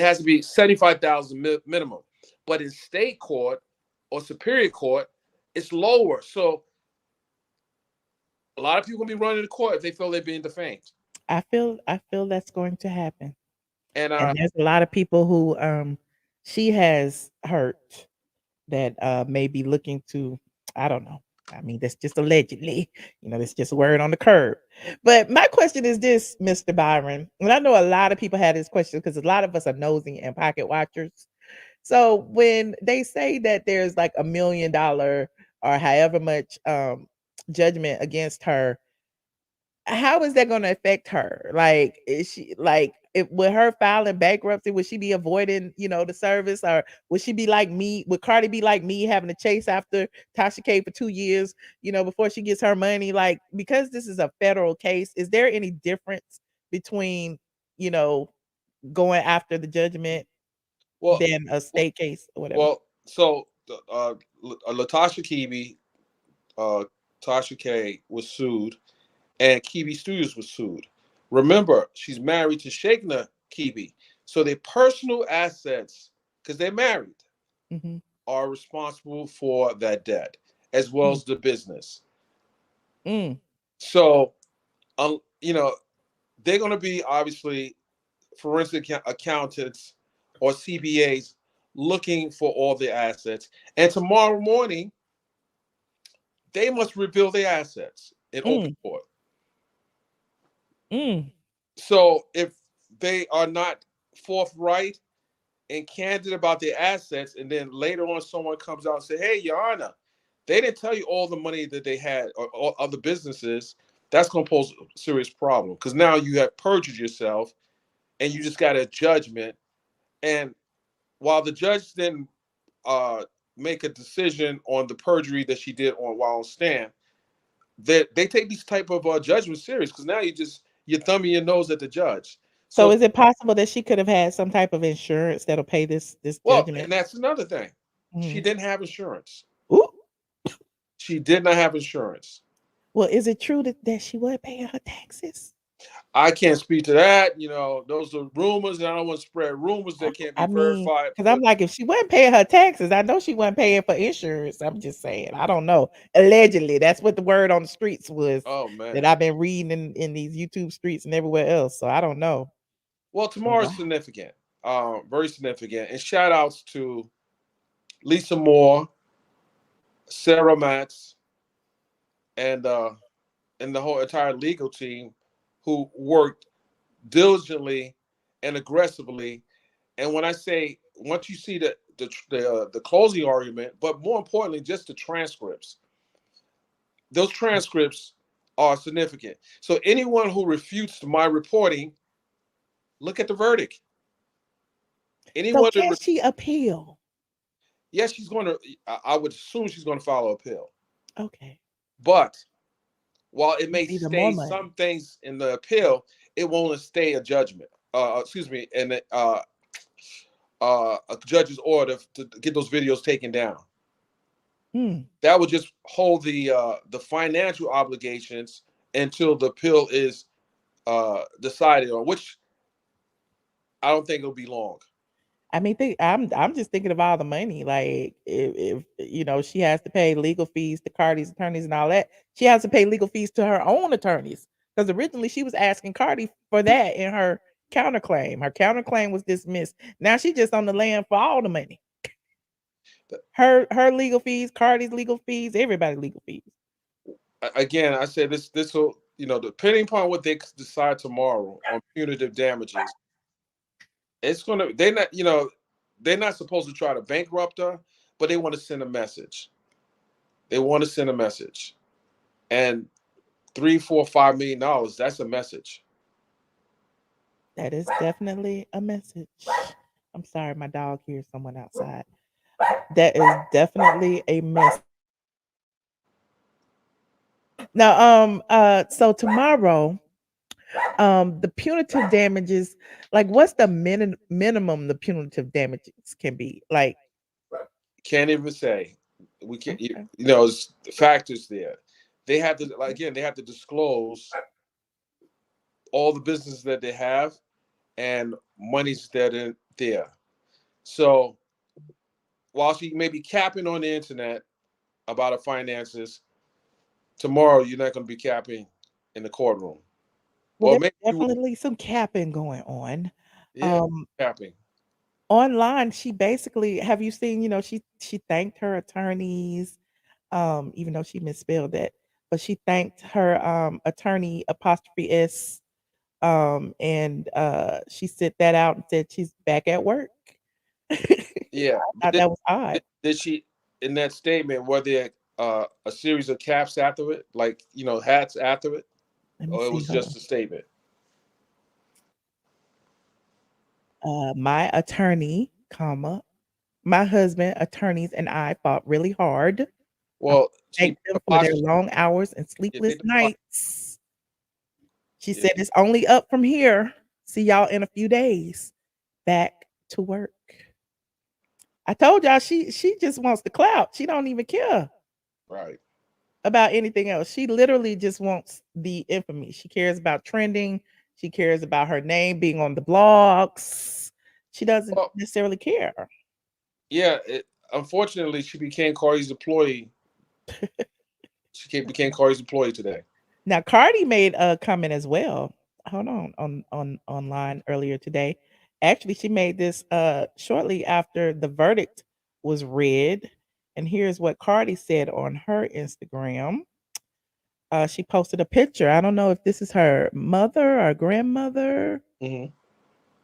has to be $75,000 minimum, but in state court or superior court, it's lower. So a lot of people will be running to court if they feel they're being defamed. I feel that's going to happen. And there's a lot of people who she has hurt that may be looking to, I don't know. I mean, that's just allegedly, that's just a word on the curb. But my question is this, Mr. Byron, and I know a lot of people had this question because a lot of us are nosy and pocket watchers. So when they say that there's like $1 million or however much judgment against her, how is that going to affect her? Like, is she with her filing bankruptcy, would she be avoiding, the service, or would she be like me? Would Cardi be like me, having to chase after Tasha K for 2 years, before she gets her money? Like, because this is a federal case, is there any difference between, going after the judgment than a state case or whatever? Well, so Latasha Kibi, Tasha K was sued, and Kibi Studios was sued. Remember, she's married to Shayna Kibi. So their personal assets, because they're married, are responsible for that debt, as well as the business. So, they're going to be, obviously, forensic accountants or CBAs looking for all the assets. And tomorrow morning, they must reveal their assets in open court. So if they are not forthright and candid about their assets, and then later on someone comes out and say, hey, Your Honor, they didn't tell you all the money that they had or all other businesses, that's going to pose a serious problem, because now you have perjured yourself and you just got a judgment. And while the judge didn't make a decision on the perjury that she did while on stand, they take these type of judgments serious, because now you're thumbing your nose at the judge. So is it possible that she could have had some type of insurance that'll pay this judgment? And that's another thing. She didn't have insurance. Ooh. She did not have insurance. Well, is it true that she was paying her taxes? I can't speak to that. Those are rumors, and I don't want to spread rumors that can't be verified. Because I'm like, if she wasn't paying her taxes, I know she wasn't paying for insurance. I'm just saying, I don't know. Allegedly, that's what the word on the streets was. Oh man, that I've been reading in these YouTube streets and everywhere else. So I don't know. Well, tomorrow's significant, very significant, and shout outs to Lisa Moore, Sarah Matz, and the whole entire legal team, who worked diligently and aggressively. And when I say, once you see the closing argument, but more importantly, just the transcripts, those transcripts are significant. So anyone who refutes my reporting, look at the verdict. Anyone so can she appeal? Yes, she's going to. I would assume she's going to file an appeal. Okay. But while it may stay some things in the appeal, it won't stay a judgment. And a judge's order to get those videos taken down. That would just hold the financial obligations until the appeal is decided on, which I don't think it'll be long. I mean, I'm just thinking of all the money. Like, if she has to pay legal fees to Cardi's attorneys and all that, she has to pay legal fees to her own attorneys, because originally she was asking Cardi for that in her counterclaim. Her counterclaim was dismissed. Now she's just on the land for all the money. Her legal fees, Cardi's legal fees, everybody's legal fees. Again, I said this will, depending upon what they decide tomorrow on punitive damages, it's gonna. They're not supposed to try to bankrupt her, but they want to send a message. They want to send a message, and $3, $4, $5 million. That's a message. That is definitely a message. I'm sorry, my dog hears someone outside. That is definitely a mess. Now, so tomorrow, the punitive damages, like, what's the minimum the punitive damages can be? Like, Can't even say. We can't. okay. You know, it's the factors there. They have to, like, again. They have to disclose all the businesses that they have and monies that are there. So while she may be capping on the internet about her finances, tomorrow you're not going to be capping in the courtroom. Well, Or there's maybe you will. definitely some capping going on. Yeah, capping. Online, she basically, have you seen, she thanked her attorneys, even though she misspelled that, but she thanked her attorney apostrophe S, and she sent that out and said she's back at work. Yeah. I thought that was odd. Did she, in that statement, were there a series of caps after it, like, hats after it, Let me or it see. was Hold just a statement? on. My attorney, comma, my husband, attorneys, and I fought really hard. Well, Thank them for their long hours and sleepless nights. She said it's only up from here. See y'all in a few days. Back to work. I told y'all she just wants the clout. She don't even care Right. about anything else. She literally just wants the infamy. She cares about trending. She cares about her name being on the blogs. She doesn't necessarily care. Yeah. Unfortunately, she became Cardi's employee. She became Cardi's employee today. Now, Cardi made a comment as well. Hold on online earlier today. Actually, she made this shortly after the verdict was read. And here's what Cardi said on her Instagram. She posted a picture. I don't know if this is her mother or grandmother. Mm-hmm.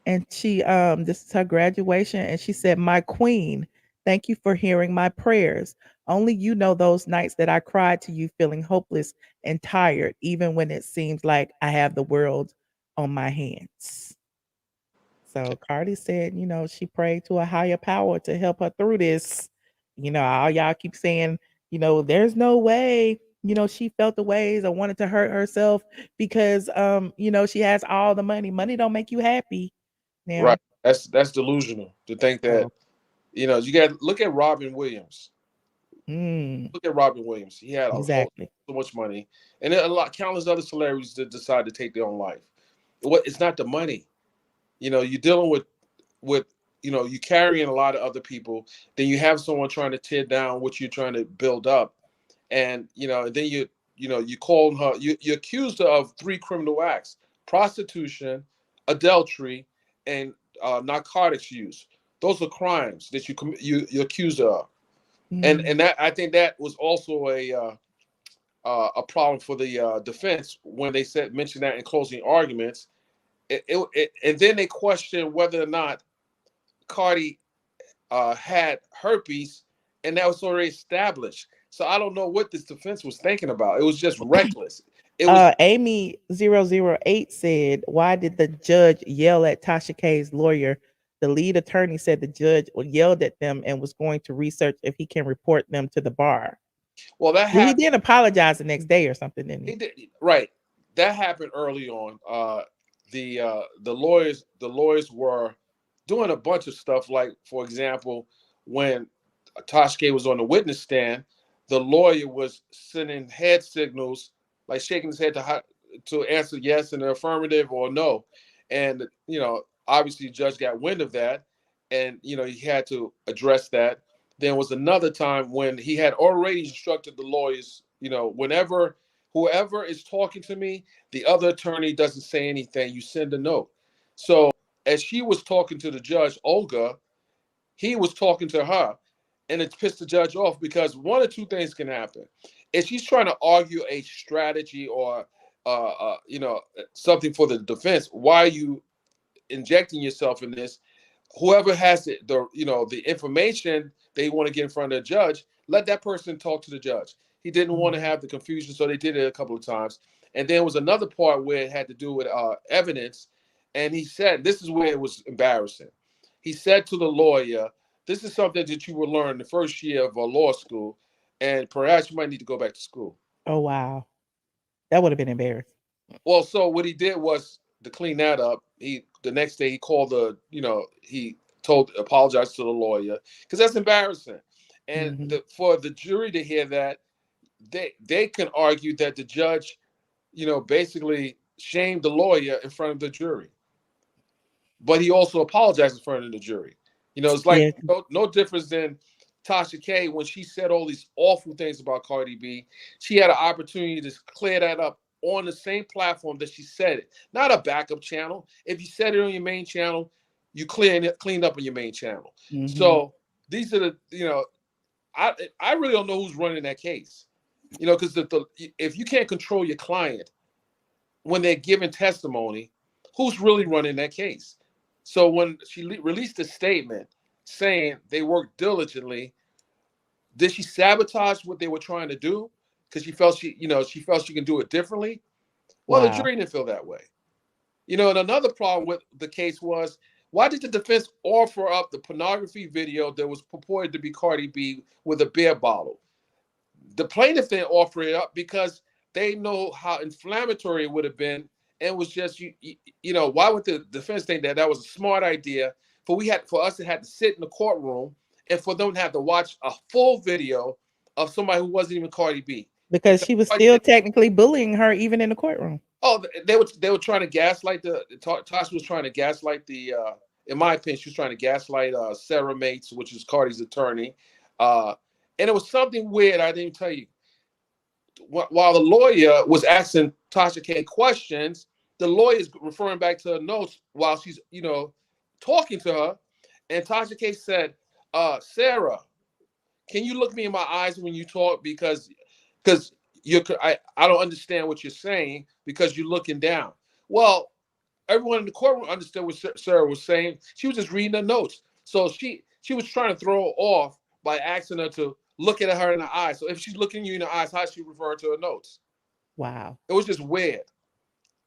And she this is her graduation, and she said, "My queen, thank you for hearing my prayers. Only you know those nights that I cried to you feeling hopeless and tired, even when it seems like I have the world on my hands." So Cardi said, she prayed to a higher power to help her through this. All y'all keep saying, there's no way, she felt the ways or wanted to hurt herself because she has all the money. Money don't make you happy. Now, Right. That's delusional to think that. You got to look at Robin Williams. Look at Robin Williams. He had so much money, and countless other celebrities that decide to take their own life. It's not the money. You're dealing with you carrying a lot of other people. Then you have someone trying to tear down what you're trying to build up, and then you call her. You accused her of 3 criminal acts: prostitution, adultery, and narcotics use. Those are crimes that you accuse her of. And that, I think that was also a problem for the defense when they mentioned that in closing arguments. And then they questioned whether or not Cardi had herpes, and that was already established. So I don't know what this defense was thinking about. It was just reckless. It was Amy 008 said, "Why did the judge yell at Tasha K's lawyer?" The lead attorney said the judge yelled at them and was going to research if he can report them to the bar. Well, that happened. He did apologize the next day or something, didn't he? He did, right. That happened early on. The lawyers were doing a bunch of stuff. Like, for example, when Tasha K was on the witness stand, the lawyer was sending head signals, like shaking his head to answer yes in the affirmative or no. And obviously the judge got wind of that, and he had to address that. There was another time when he had already instructed the lawyers, whenever whoever is talking to me, the other attorney doesn't say anything, you send a note. So as she was talking to the judge, Olga, he was talking to her, and it pissed the judge off because one or two things can happen. If she's trying to argue a strategy or something for the defense, why are you injecting yourself in this? Whoever has the information they want to get in front of the judge, let that person talk to the judge. He didn't want to have the confusion, so they did it a couple of times. And then was another part where it had to do with evidence, and he said this is where it was embarrassing. he said to the lawyer, "This is something that you will learn the first year of law school, and perhaps you might need to go back to school." Oh wow, that would have been embarrassing. Well, so what he did was to clean that up. The next day he called he apologized to the lawyer because that's embarrassing, and for the jury to hear that, they can argue that the judge, basically shamed the lawyer in front of the jury, but he also apologized in front of the jury. It's like no difference than Tasha K when she said all these awful things about Cardi B. She had an opportunity to clear that up on the same platform that she said it, not a backup channel. If you said it on your main channel, you cleaned up on your main channel. So these are the, I really don't know who's running that case, because if you can't control your client when they're giving testimony, who's really running that case? So when she released a statement saying they worked diligently, did she sabotage what they were trying to do because she felt she can do it differently? Well, the jury didn't feel that way. And another problem with the case was, why did the defense offer up the pornography video that was purported to be Cardi B with a beer bottle? The plaintiff didn't offer it up because they know how inflammatory it would have been, and was just why would the defense think that was a smart idea for us to have to sit in the courtroom and for them to have to watch a full video of somebody who wasn't even Cardi B, because she was still technically bullying her even in the courtroom. Oh, they were trying to gaslight Tasha was trying to gaslight in my opinion, she was trying to gaslight Sarah Mates, which is Cardi's attorney, and it was something weird. I didn't tell you. While the lawyer was asking Tasha K questions, the lawyer is referring back to her notes while she's talking to her, and Tasha K said, "Sarah, can you look me in my eyes when you talk because I don't understand what you're saying because you're looking down." Well, everyone in the courtroom understood what Sarah was saying. She was just reading her notes. So she was trying to throw her off by asking her to look at her in the eyes. So if she's looking you in the eyes, how's she referring to her notes? Wow. It was just weird.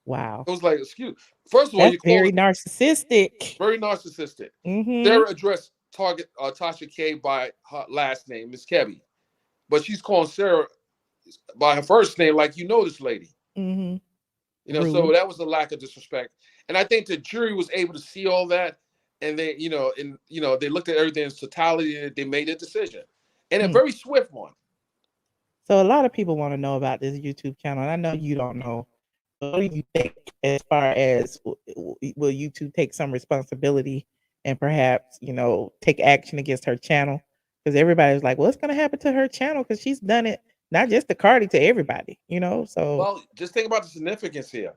Wow. It was like, first of all, that's very narcissistic. Very narcissistic. Sarah addressed Tasha K by her last name, Miss Kebby. But she's calling Sarah by her first name, like this lady. So that was a lack of disrespect. And I think the jury was able to see all that, and they, they looked at everything in totality, and they made a decision, and a very swift one. So a lot of people want to know about this YouTube channel, and I know you don't know. What do you think as far as will YouTube take some responsibility and perhaps, take action against her channel? Because everybody's like, what's going to happen to her channel? Because she's done it not just to Cardi, to everybody, so. Well, just think about the significance here.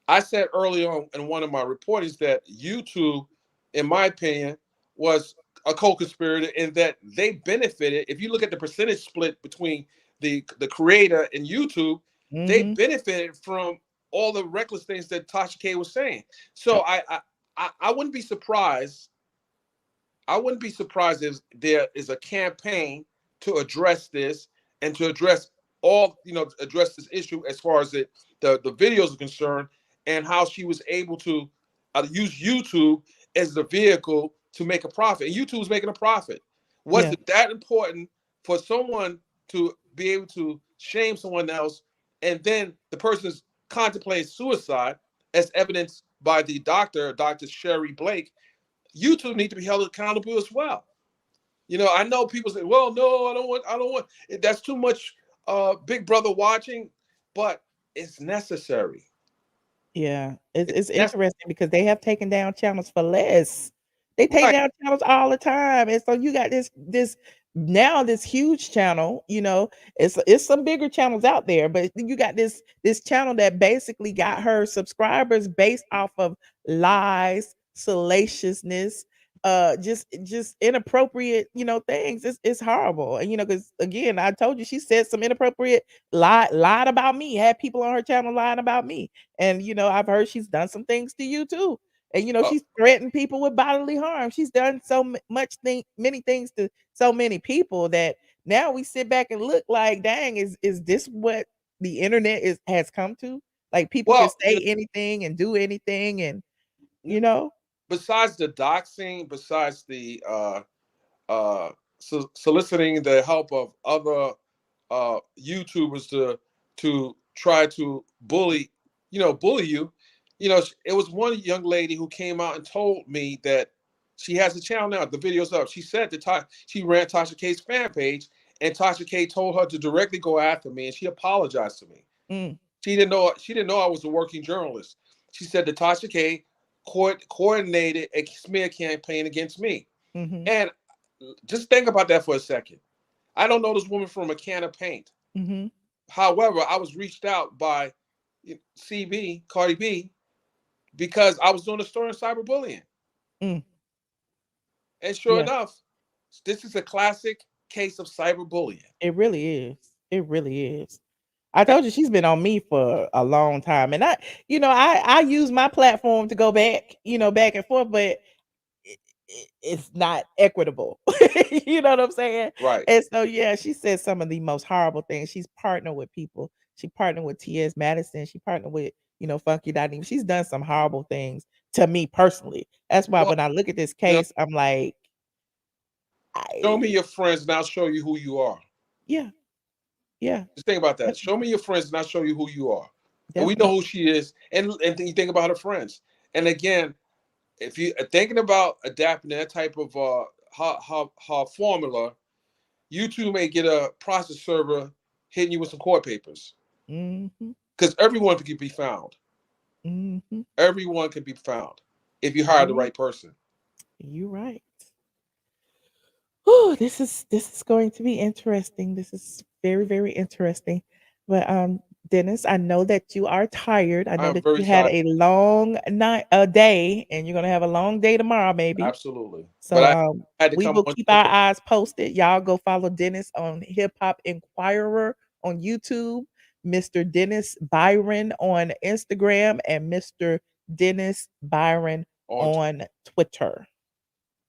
I said early on in one of my reportings that YouTube, in my opinion, was a co-conspirator in that they benefited. If you look at the percentage split between the creator and YouTube, they benefited from all the reckless things that Tasha K was saying. So I wouldn't be surprised. I wouldn't be surprised if there is a campaign to address this and to address address this issue as far as the videos are concerned, and how she was able to use YouTube as the vehicle to make a profit. And YouTube was making a profit. Was it that important for someone to be able to shame someone else, and then the person's contemplating suicide, as evidenced by the Dr. Sherry Blake? YouTube need to be held accountable as well. I know people say, well, no, I don't want, that's too much Big Brother watching, but it's necessary. Yeah, it's interesting because they have taken down channels for less. They take down channels all the time, and so you got this huge channel. It's some bigger channels out there, but you got this channel that basically got her subscribers based off of lies, salaciousness, just inappropriate, things. It's horrible, and because again, I told you she said some inappropriate lied about me, had people on her channel lying about me, and I've heard she's done some things to you too, and she's threatened people with bodily harm. She's done so many things to so many people that now we sit back and look like, dang, is this what the internet has come to? Like people can say anything and do anything, and besides the doxing, besides the soliciting the help of other YouTubers to try to bully you, it was one young lady who came out and told me that she has a channel now. The video's up. She said that she ran Tasha K's fan page, and Tasha K told her to directly go after me, and she apologized to me. She didn't know I was a working journalist. She said that Tasha K coordinated a smear campaign against me. And just think about that for a second. I don't know this woman from a can of paint. However, I was reached out by CB, Cardi B, because I was doing a story on cyberbullying. And sure enough, this is a classic case of cyberbullying. It really is. It really is. I told you she's been on me for a long time, and I use my platform to go back, back and forth, but it's not equitable. You know what I'm saying? Right. And so she said some of the most horrible things. She's partnered with people. She partnered with T.S. Madison. She partnered with Funky DINEVA. She's done some horrible things to me personally. That's why when I look at this case, I'm like, show me your friends and I'll show you who you are. Yeah. Just think about that. Show me your friends and I'll show you who you are. And we know who she is. And you think about her friends. And again, if you are thinking about adapting that type of her formula, you too may get a process server hitting you with some court papers. Because everyone can be found. Everyone can be found if you hire the right person. You're right. Oh, this is going to be interesting. This is very, very interesting. But Dennis, I know that you are tired. I know I'm that very you had tired. a long day, and you're gonna have a long day tomorrow, maybe. Absolutely. So But I had to we come will on. keep our eyes posted. Y'all go follow Dennis on HipHopEnquirer on YouTube, Mr. Dennis Byron on Instagram, and Mr. Dennis Byron on Twitter.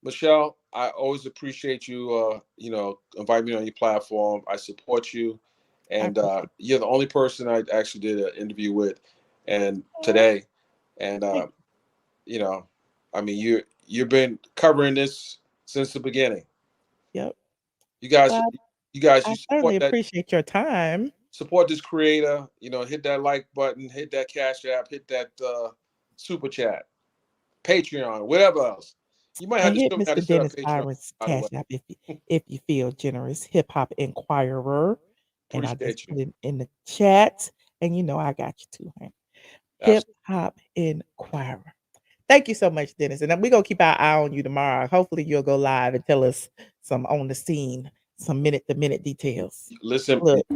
Michelle, I always appreciate you, inviting me on your platform. I support you. And you're the only person I actually did an interview with today. And, you've been covering this since the beginning. Yep. You guys, I you certainly support appreciate your time. Support this creator. Hit that like button, hit that Cash App, hit that super chat, Patreon, whatever else. You might have And to hit show me how to Mr. set up Dennis Patreon. Byron's By the Cash way, App if you feel generous. HipHopEnquirer. And I appreciate just you. put it in the chat. And I got you too, man. HipHopEnquirer. Thank you so much, Dennis. And then we're gonna keep our eye on you tomorrow. Hopefully you'll go live and tell us some on the scene, some minute-to-minute details. Listen, Look.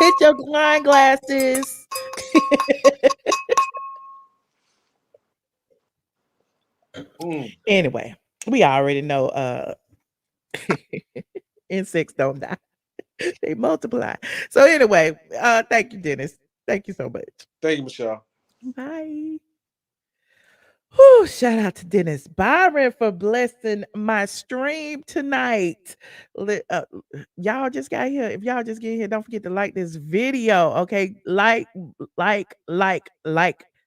Hit your wine glasses. Anyway, we already know insects don't die. They multiply. So anyway, thank you, Dennis. Thank you so much. Thank you, Michelle. Bye. Whew, shout out to Dennis Byron for blessing my stream tonight. Y'all just got here. If y'all just get here, don't forget to like this video. Okay, like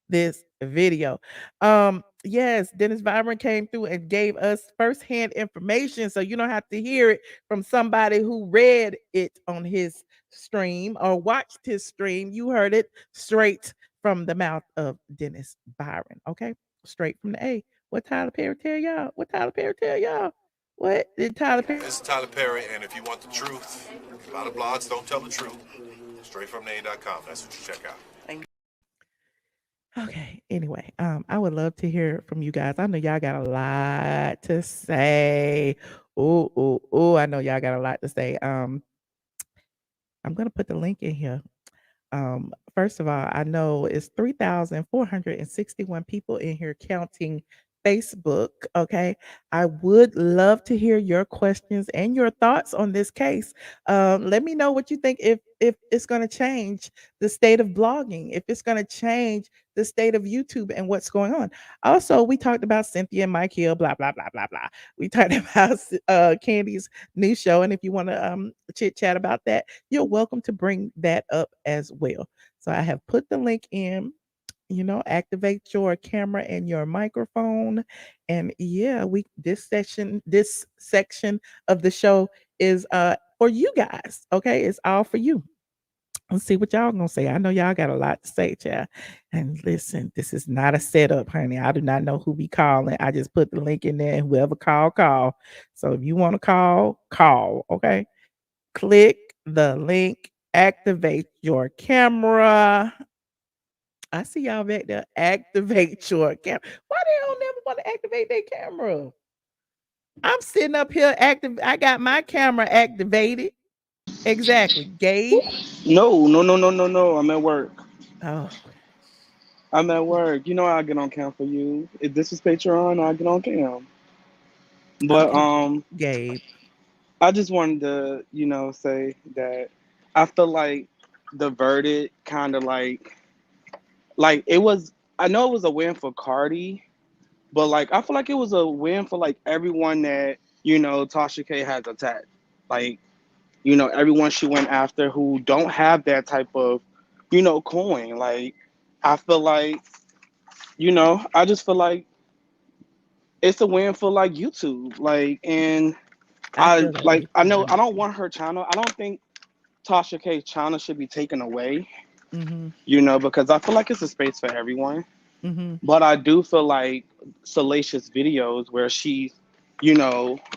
this video. Yes, Dennis Byron came through and gave us firsthand information, so you don't have to hear it from somebody who read it on his stream or watched his stream. You heard it straight from the mouth of Dennis Byron. Okay. Straight from the A. What Tyler Perry tell y'all? What Tyler Perry tell y'all? What did Tyler Perry? This is Tyler Perry, and if you want the truth, a lot of blogs don't tell the truth. StraightFromTheA.com. That's what you check out. Okay. Anyway, I would love to hear from you guys. I know y'all got a lot to say. I know y'all got a lot to say. I'm gonna put the link in here. First of all, I know it's 3,461 people in here counting Facebook. Okay. I would love to hear your questions and your thoughts on this case. Let me know what you think if it's going to change the state of blogging, if it's going to change the state of YouTube and what's going on. Also, we talked about Cynthia and Mike Hill, blah blah blah blah blah. We talked about Kandi's new show, and if you want to chit chat about that, you're welcome to bring that up as well. So I have put the link in. Activate your camera and your microphone, and yeah, this section of the show is for you guys. Okay, it's all for you. Let's see what y'all gonna say. I know y'all got a lot to say, child. And listen, this is not a setup, honey. I do not know who be calling. I just put the link in there. Whoever call. So if you want to call. Okay. Click the link. Activate your camera. I see y'all back there. Activate your camera. Why they don't never want to activate their camera? I'm sitting up here active. I got my camera activated. Exactly. Gabe. No. I'm at work. Oh. I'm at work. You know I'll get on cam for you. If this is Patreon, I'll get on cam. But okay. Gabe. I just wanted to, say that I feel like the verdict kind of like it was, I know it was a win for Cardi, but like I feel like it was a win for like everyone that, Tasha K has attacked. Like, everyone she went after who don't have that type of, coin. Like, I feel like, I just feel like it's a win for like YouTube. Like, and I know I don't want her channel. I don't think Tasha K's channel should be taken away. Mm-hmm. Because I feel like it's a space for everyone. Mm-hmm. But I do feel like salacious videos where she,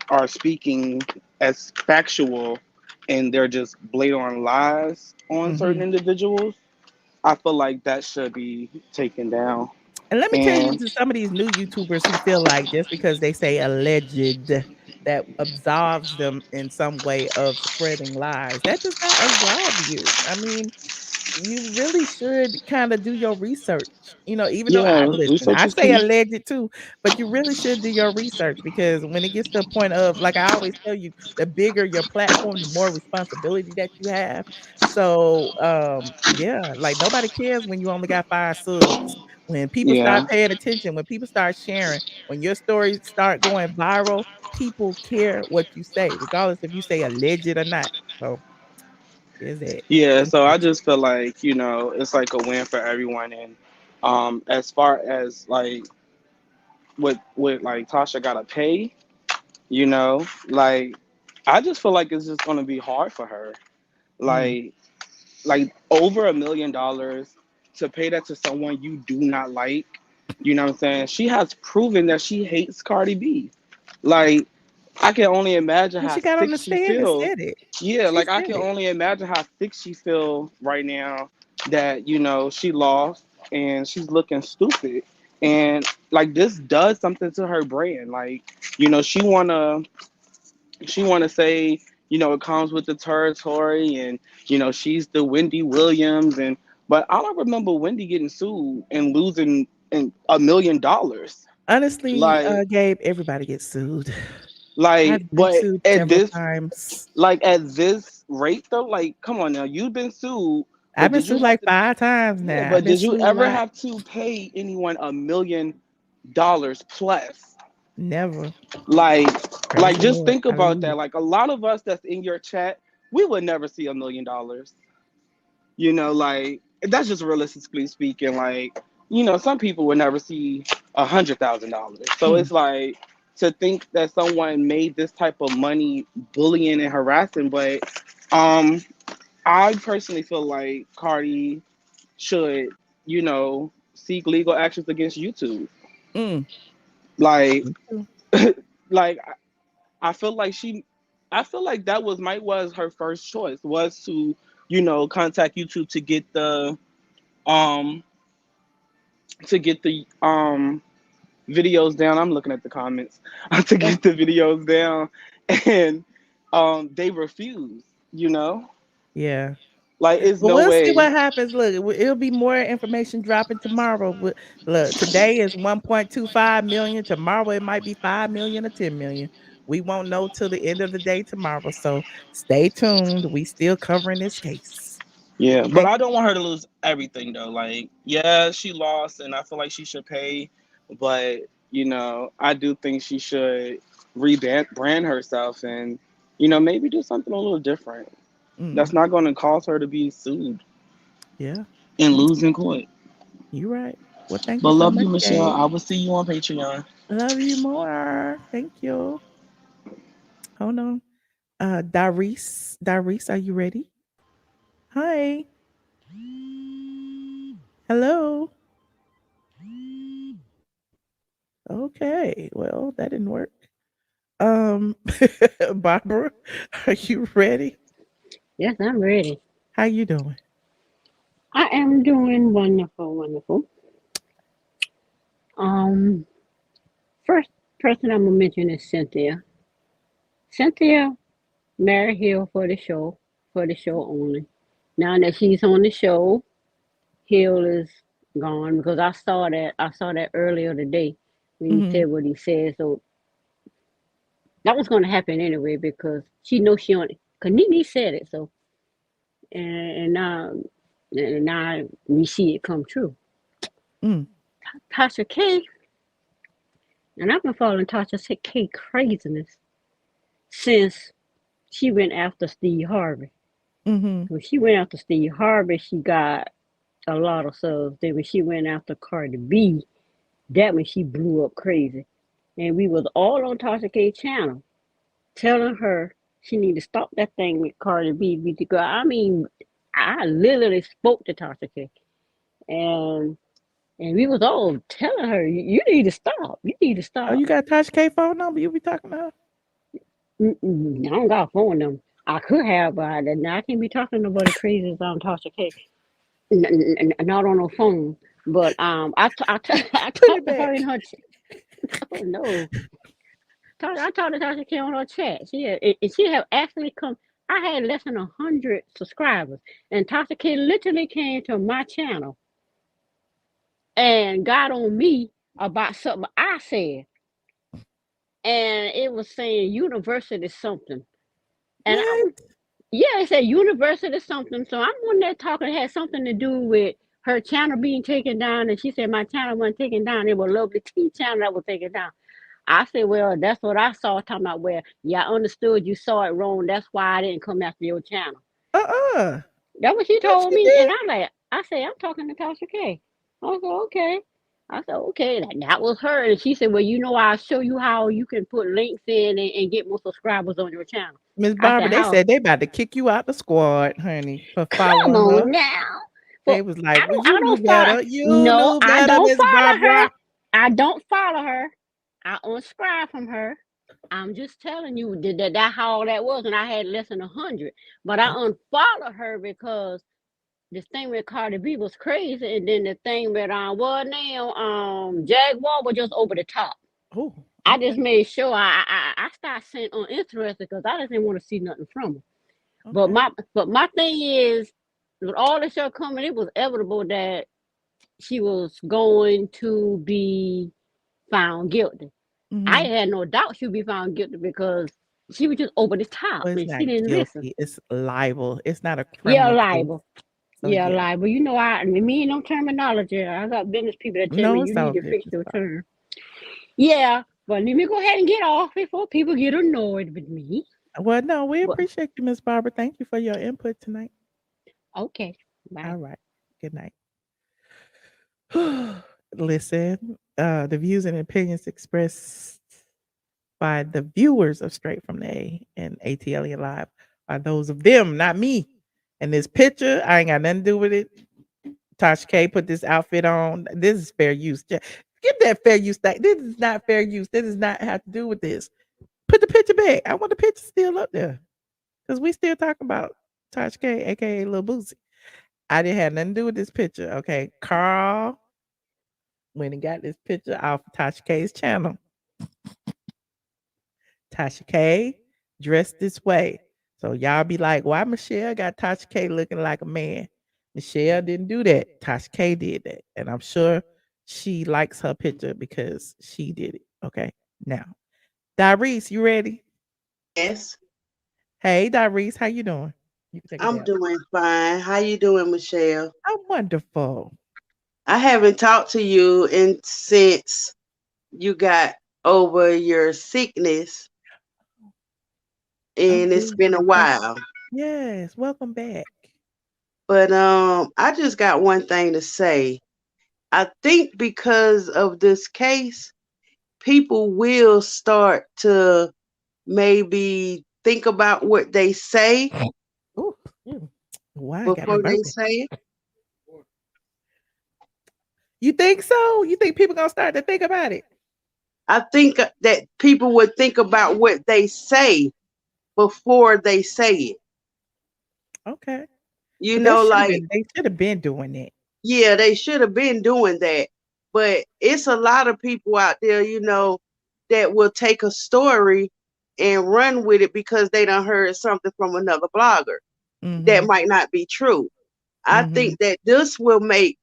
are speaking as factual and they're just blatant lies on certain individuals. I feel like that should be taken down. And let me tell you to some of these new YouTubers who feel like just because they say alleged, that absolves them in some way of spreading lies. That does not absolve you. I mean, you really should kind of do your research. Even though I say alleged too, but you really should do your research, because when it gets to a point of, like I always tell you, the bigger your platform, the more responsibility that you have. So yeah, like nobody cares when you only got 5 subs. When people start paying attention, when people start sharing, when your stories start going viral, people care what you say, regardless if you say alleged or not. So is it? Yeah, so I just feel like, it's like a win for everyone. And as far as like what like Tasha gotta pay, like I just feel like it's just gonna be hard for her. Like over $1 million to pay that to someone you do not like. You know what I'm saying? She has proven that she hates Cardi B. Like, I can only imagine how sick she feels. Yeah, like I can only imagine how sick she feels right now that, she lost and she's looking stupid. And like this does something to her brand. Like, she wanna say, it comes with the territory and, she's the Wendy Williams but I don't remember Wendy getting sued and losing $1 million. Honestly, Gabe, everybody gets sued. Like, but sued at this times. Like at this rate though, like come on now, you've been sued. I've been sued like 5 times now. Yeah, but did you ever have to pay anyone $1 million plus? Never. Like just think about that. Like a lot of us that's in your chat, we would never see $1 million. Like that's just realistically speaking. Like, some people would never see $100,000. So it's like, to think that someone made this type of money bullying and harassing, but I personally feel like Cardi should, seek legal actions against YouTube. Like, like I feel like that was her first choice, was to, contact YouTube to get the videos down. I'm looking at the comments to get the videos down, and they refuse. Yeah. Like it's no we'll way. See what happens. Look, it'll be more information dropping tomorrow. Look, today is 1.25 million. Tomorrow it might be 5 million or 10 million. We won't know till the end of the day tomorrow. So stay tuned. We still covering this case. Yeah, but I don't want her to lose everything though. Like, yeah, she lost, and I feel like she should pay. But you know, I do think she should rebrand herself, and you know, maybe do something a little different. That's not going to cause her to be sued. Yeah. And lose in court. You're right. Well, thank But you so love much, you, Michelle. Gabe. I will see you on Patreon. Love you more. Thank you. Hold on. Darice, are you ready? Hi. Hello. Okay. Well, that didn't work. Barbara, are you ready? Yes, I'm ready. How you doing? I am doing wonderful, wonderful. First person I'm gonna mention is Cynthia. Cynthia married Hill for the show only. Now that she's on the show, Hill is gone because I saw that earlier today when he said what he said. So that was gonna happen anyway because she knows she on it. Cause Nene said it, so and now we see it come true. Tasha K, and I've been following Tasha K craziness since she went after Steve Harvey. When she went after Steve Harvey, she got a lot of subs. Then when she went after Cardi B, that when she blew up crazy. And we was all on Tasha K channel telling her she need to stop that thing with Cardi B. Because I mean, I literally spoke to Tasha K. And we was all telling her, you need to stop. You need to stop. Oh, you got Tasha K phone number? You be talking to her? I don't got a phone number. I could have, but I can't be talking about the crazies on Tasha K. Not on her phone. But I talked to her in her chat. Oh no. I talked to Tasha K on her chat. She have actually come. I had less than 100 subscribers, and Tasha K literally came to my channel and got on me about something I said. And it was saying university something. And it said university something. So I'm one that talking had something to do with her channel being taken down. And she said my channel wasn't taken down. It was Lovely T channel that was taken down. I said, well, that's what I saw talking about where, yeah, I understood you saw it wrong. That's why I didn't come after your channel. That's what she told me. And I said, I'm talking to Tasha K. I said, okay. That was her. And she said, well, I'll show you how you can put links in and get more subscribers on your channel. Miss Barbara, they said they about to kick you out the squad, honey, for following Come her. on now. They was like, well, I you knew better. You knew better, I don't Miss follow Barbara. her. I don't follow her. I unsubscribe from her. I'm just telling you that how that was, and I had less than 100. But I unfollowed her because this thing with Cardi B was crazy, and then the thing with Jaguar was just over the top. Oh, I just made sure I started saying uninterested because I just didn't want to see nothing from her. But my thing is, with all the show coming, it was inevitable that she was going to be found guilty. I had no doubt she'd be found guilty because she was just over the top. Well, And it's she not didn't listen. guilty. It's libel. It's not a criminal libel. case. So, Libel. Me and no terminology. I got business people that tell me you need to fix your term. Yeah, but let me go ahead and get off before people get annoyed with me. Well, no, we appreciate you, Miss Barbara. Thank you for your input tonight. Okay. Bye. All right. Good night. Listen, the views and opinions expressed by the viewers of Straight from the A and ATLien Live are those of them, not me. And this picture, I ain't got nothing to do with it. Tasha K put this outfit on. This is fair use. Get that fair use thing. This is not fair use. This does not have to do with this. Put the picture back. I want the picture still up there. Because we still talking about Tasha K, aka Lil Boosie. I didn't have nothing to do with this picture. Okay. Carl went and got this picture off of Tasha K's channel. Tasha K dressed this way. So y'all be like, why Michelle got Tasha K looking like a man? Michelle didn't do that. Tasha K did that. And I'm sure she likes her picture because she did it. Okay. Now, Darice, you ready? Yes. Hey, Darice, how you doing? You can take a I'm dab. doing fine. How you doing, Michelle? I'm wonderful. I haven't talked to you since you got over your sickness, I'm and it's good. been a Thank while. Yes, welcome back. But I just got one thing to say. I think because of this case, people will start to maybe think about what they say Ooh, why got me before they burping? say it. You think so? You think people gonna start to think about it? I think that people would think about what they say before they say it. Okay. You But know, like, they should have been doing it. yeah, they should have been doing that. But it's a lot of people out there, that will take a story and run with it because they done heard something from another blogger that Mm-hmm. might not be true. I Mm-hmm. think that this will make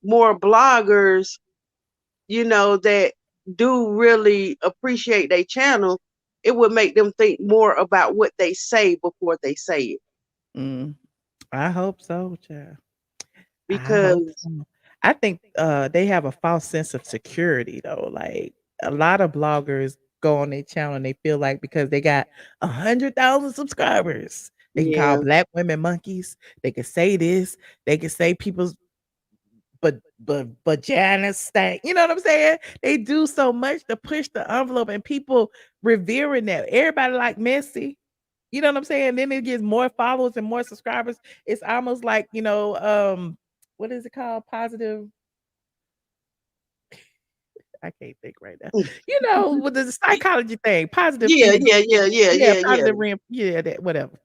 more bloggers, that do really appreciate their channel. It would make them think more about what they say before they say it. I hope so, child. I hope Because so. I think they have a false sense of security though. Like a lot of bloggers go on their channel and they feel like because they got 100,000 subscribers, they can call yeah, black women monkeys. They can say this. They can say people's but vaginas stank. You know what I'm saying? They do so much to push the envelope, and people revering that. Everybody like messy. You know what I'm saying? Then it gets more followers and more subscribers. It's almost like, what is it called? Positive. I can't think right now. With the psychology thing, positive yeah, thinking. yeah, yeah, yeah, Yeah, yeah, yeah. positive yeah, that whatever.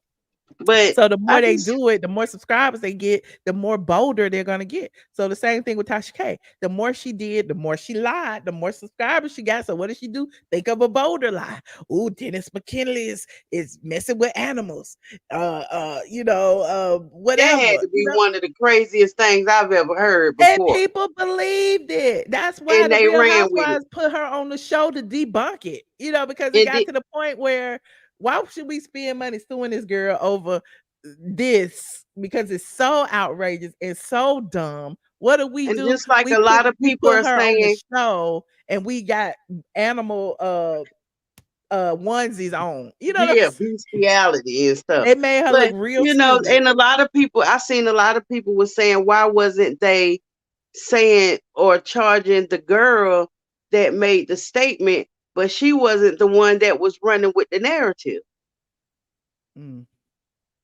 But So the more I they just do it, the more subscribers they get, the more bolder they're gonna get. So the same thing with Tasha K. The more she did, the more she lied, the more subscribers she got. So what does she do? Think of a bolder lie. Ooh, Dennis McKinley is messing with animals. that had Whatever. to be one of the craziest things I've ever heard And before. people believed it. That's why And the they Real ran with it. Housewives put her on the show to debunk it. Because it And got to the point where why should we spend money suing this girl over this? Because it's so outrageous and so dumb. What do we and do? just like We a lot of we people put are her on the saying, show and we got animal onesies on. You know what I'm yeah, saying? bestiality and stuff. They made her look But real stupid. and a lot of people, I seen a lot of people was saying, why wasn't they saying or charging the girl that made the statement, but she wasn't the one that was running with the narrative. Mm,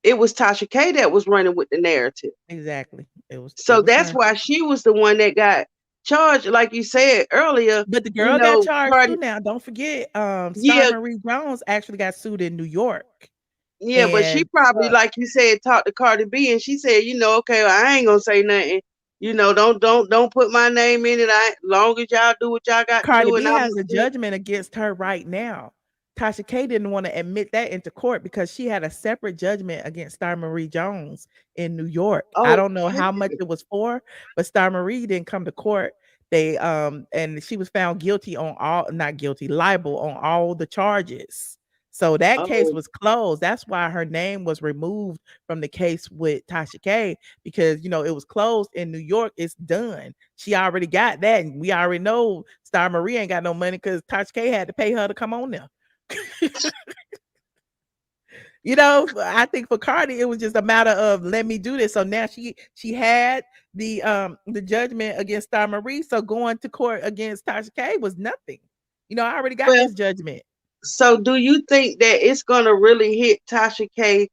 It was Tasha K that was running with the narrative. exactly. It So was that's her. why she was the one that got charged, like you said earlier. But the girl got charged Cardi, too now. Don't forget, Star yeah, Marie Jones actually got sued in New York. yeah, but she And probably, like you said, talked to Cardi B, and she said, okay, well, I ain't gonna say nothing. Don't put my name in it. Long as y'all do what y'all got to Cardi do, and B I'm has a judgment against her right now. Tasha K didn't want to admit that into court because she had a separate judgment against Star Marie Jones in New York. I oh, don't know how much it was for, but Star Marie didn't come to court. They and she was found guilty on libel on all the charges. So that case oh, was closed. That's why her name was removed from the case with Tasha K because it was closed in New York. It's done. She already got that, and we already know Star Marie ain't got no money because Tasha K had to pay her to come on there. I think for Cardi, it was just a matter of let me do this. So now she had the judgment against Star Marie. So going to court against Tasha K was nothing. I already got well, this judgment. so do you think that it's gonna really hit Tasha K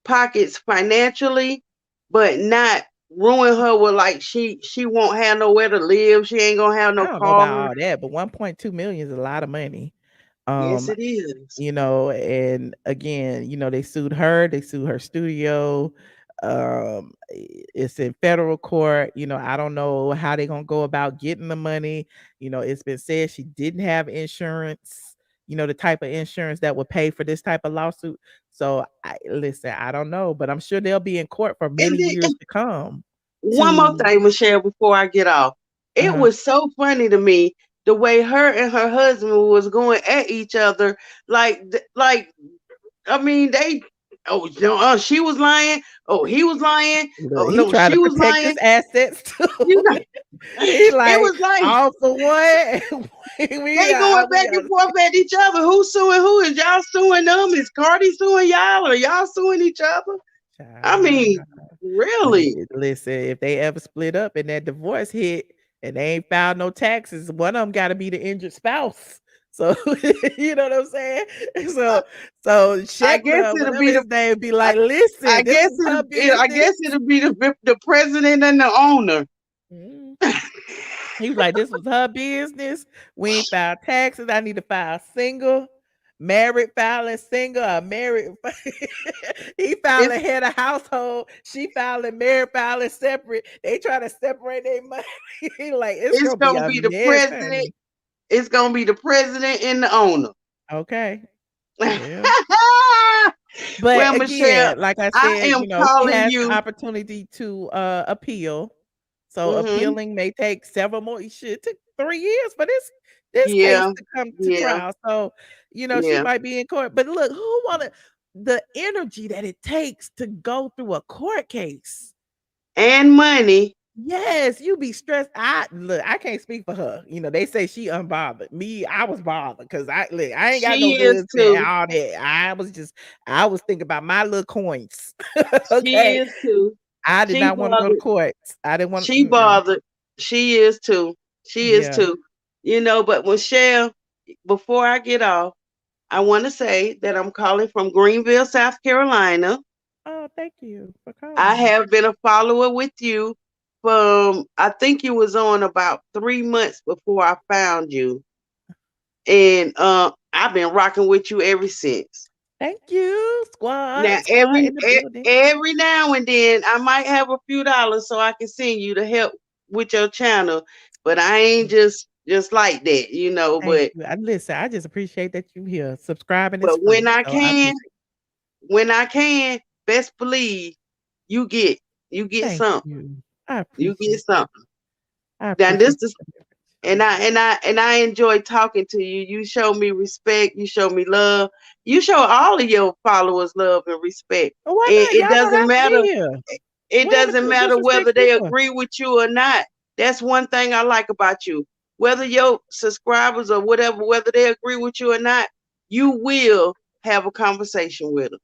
pockets financially, but not ruin her with, like, she won't have nowhere to live, she ain't gonna have I no don't know car? about all that, but 1.2 million is a lot of money. Yes, it is. And again, they sued her studio. It's in federal court. I don't know how they're gonna go about getting the money. It's been said she didn't have insurance, the type of insurance that would pay for this type of lawsuit. So listen, I don't know, but I'm sure they'll be in court for many And then, years to come. one more thing, Michelle, before I get off. It was so funny to me the way her and her husband was going at each other. Like, I mean, Oh no, she was lying. Oh, he was lying. Look, Oh he no, trying she to was protect lying. his assets too. You know, He it like was like all for one. they going back and forth at each other. Who's suing who? Is y'all suing them? Is Cardi suing y'all? Or y'all suing each other? I mean, really? Listen, if they ever split up and that divorce hit and they ain't filed no taxes, one of them got to be the injured spouse. So you know what I'm saying? So I guess Scheffler, it'll whatever be his name, be like, listen, I this guess is her I guess business. it'll be the president and the owner. He was like, this was her business. We ain't filed taxes. I need to file single, married filing single, or married. He filing head of household. She filing married filing separate. They try to separate their money. Like it's Gonna gonna be be a the mess, president. honey. It's gonna be the president and the owner. Okay. Yeah. But Well, again, Michelle, like I I said, am you know, she calling has the you. opportunity to appeal. So Mhm. appealing may take several more. It took 3 years for this case Yeah, to come to yeah, trial. So, you know, she yeah. might be in court. But look, who wanted the energy that it takes to go through a court case? And money. Yes, you be stressed. I can't speak for her. You know, they say she unbothered. Me, I was bothered because I ain't got no She is goods and too. all that. I was thinking about my little coins. She Okay. is too. I did She not want to go to bothered. court. I didn't want She bothered. She is too. She is Yeah. too. You know, but Michelle, before I get off, I want to say that I'm calling from Greenville, South Carolina. Oh, thank you for calling. I have been a follower with you from, I think you was on about 3 months before I found you. And I've been rocking with you ever since. Thank you, squad. Now Squad in the building. every now and then I might have a few dollars so I can send you to help with your channel, but I ain't just like that, you know. Thank But you. Listen, I just appreciate that you here. Subscribing is but free. So I appreciate when I can, best believe you get Thank something. you. I You appreciate get something. I Now appreciate this is and I enjoy talking to you. You show me respect. You show me love. You show all of your followers love and respect. Why And not? it Y'all don't doesn't have to matter. be here. It What happened doesn't to matter whether disrespect they you for? agree with you or not. That's one thing I like about you. Whether your subscribers or whatever, whether they agree with you or not, you will have a conversation with them.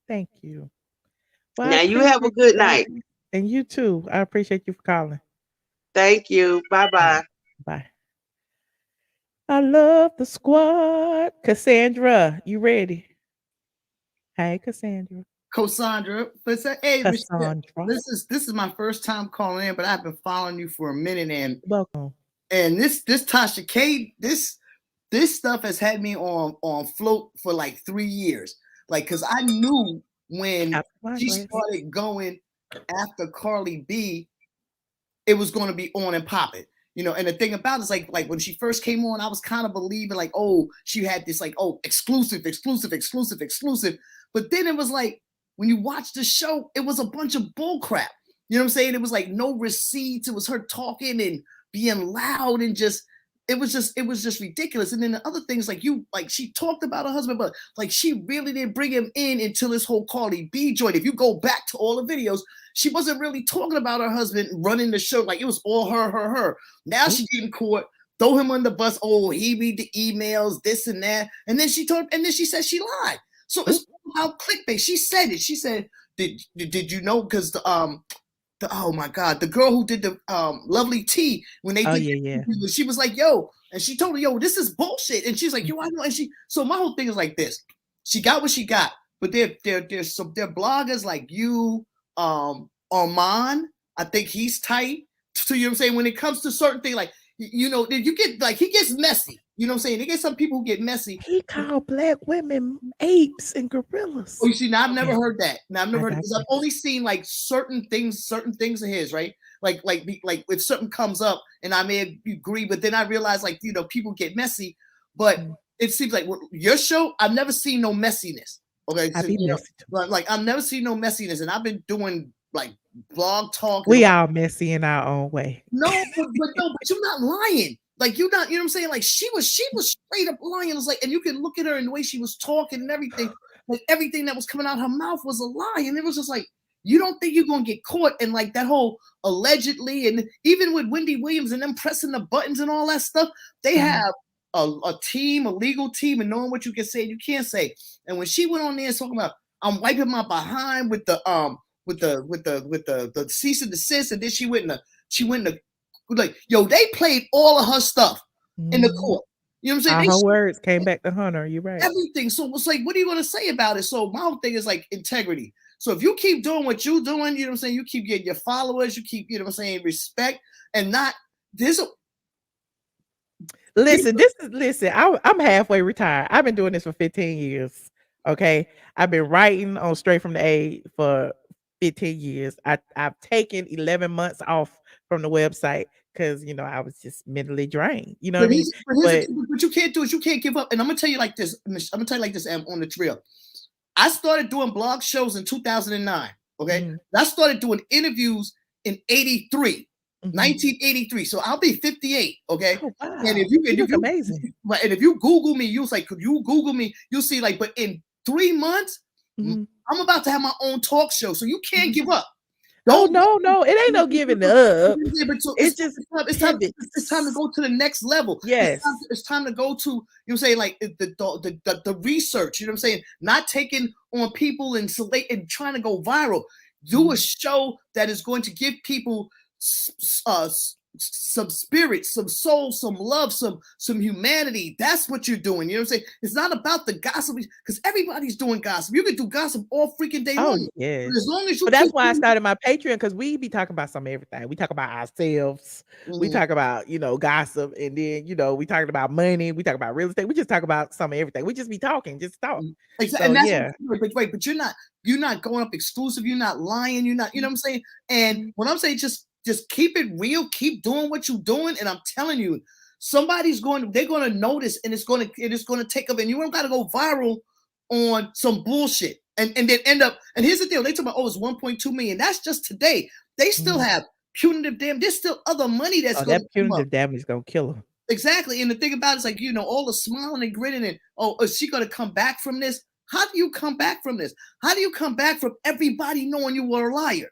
Thank you. Well, I Now you have a appreciate you good guys. night. And you too. I appreciate you for calling. Thank you. Bye-bye. Bye. I love the squad. Cassandra, you ready? Hey, Cassandra. Hey, Michelle, Cassandra. this is my first time calling in, but I've been following you for a minute, and welcome. And this Tasha K, this stuff has had me on float for like 3 years, like because I knew when she started going after Cardi B, it was going to be on and popping. You know, and the thing about it is like when she first came on, I was kind of believing like, oh, she had this like, oh, exclusive. But then it was like, when you watch the show, it was a bunch of bull crap. You know what I'm saying? It was like no receipts. It was her talking and being loud and just, it was just ridiculous. And then the other things like she talked about her husband, but like she really didn't bring him in until this whole Cardi B joint. If you go back to all the videos, she wasn't really talking about her husband running the show. Like it was all her. Now she getting caught, throw him on the bus. Oh, he read the emails, this and that. And then she said she lied. So it's how clickbait. She said it. She said, did you know? Because oh my God, the girl who did the Lovely Tea when they she was like, yo, and she told her, yo, this is bullshit. And she's like, yo, I know. And so my whole thing is like this. She got what she got, but they're bloggers like you, Armand, I think he's tight. So you know what I'm saying? When it comes to certain things, like, you know, you get like, he gets messy. You know what I'm saying? They get some people who get messy. He called black women apes and gorillas. Oh, you see, now I've never heard that. Now I've never heard it because I've only seen like certain things of his, right? Like if something comes up and I may agree, but then I realize like, you know, people get messy, but it seems like your show, I've never seen no messiness. Okay. So, you know, like I've never seen no messiness, and I've been doing like blog talk. We all messy in our own way. No, but you're not lying. Like you're not, you know what I'm saying? Like she was straight up lying. It was like, and you can look at her and the way she was talking and everything. like everything that was coming out of her mouth was a lie, and it was just like, you don't think you're gonna get caught in like that whole allegedly, and even with Wendy Williams and them pressing the buttons and all that stuff, they have a team, a legal team, and knowing what you can say and you can't say. And when she went on there and talking about, I'm wiping my behind with the cease and desist, and then she went in like, yo, they played all of her stuff in the court. You know what I'm saying? All her words came back to Hunter. You're right. Everything. So it's like, what are you gonna say about it? So my whole thing is like integrity. So if you keep doing what you're doing, you know what I'm saying, you keep getting your followers, you keep, you know what I'm saying, respect, and not this. Listen, I'm halfway retired. I've been doing this for 15 years. Okay. I've been writing on Straight from the A for 15 years. I've taken 11 months off from the website because, you know, I was just mentally drained. You know what I mean? But what you can't do is you can't give up. And I'm gonna tell you like this. I'm gonna tell you like this on the trail. I started doing blog shows in 2009. Okay. I started doing interviews in 1983. So I'll be 58. Okay. Oh, wow. And if you amazing. Right, and if you Google me, you'll Google me, you'll see like, but in 3 months, I'm about to have my own talk show. So you can't give up. No, it ain't no giving up. It's time to go to the next level. Yes, it's time to go to, you know what I'm saying, like the research. You know what I'm saying, not taking on people and trying to go viral. Do a show that is going to give people some spirit, some soul, some love, some humanity. That's what you're doing. You know what I'm saying? It's not about the gossip, because everybody's doing gossip. You can do gossip all freaking day long. Yes. But as long as you but that's why I started my Patreon, because we be talking about some everything. We talk about ourselves. We talk about, you know, gossip, and then, you know, we talking about money. We talk about real estate. We just talk about some of everything. We just be talking, just talk. Exactly. So, yeah. But you're not going up exclusive. You're not lying. You're not, you know what I'm saying? And when I'm saying just keep it real, keep doing what you're doing, and I'm telling you, they're gonna notice, and it's gonna take up, and you don't gotta go viral on some bullshit and then end up. And here's the deal: they talk about, it's 1.2 million. That's just today. They still have punitive damage. There's still other money that's that punitive damage is gonna kill them. Exactly. And the thing about it is, like, you know, all the smiling and grinning and, is she gonna come back from this? How do you come back from this? How do you come back from everybody knowing you were a liar?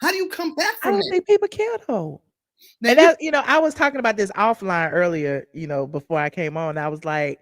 How do you come back from I don't think people care though. And that, you know, I was talking about this offline earlier, you know, before I came on. I was like,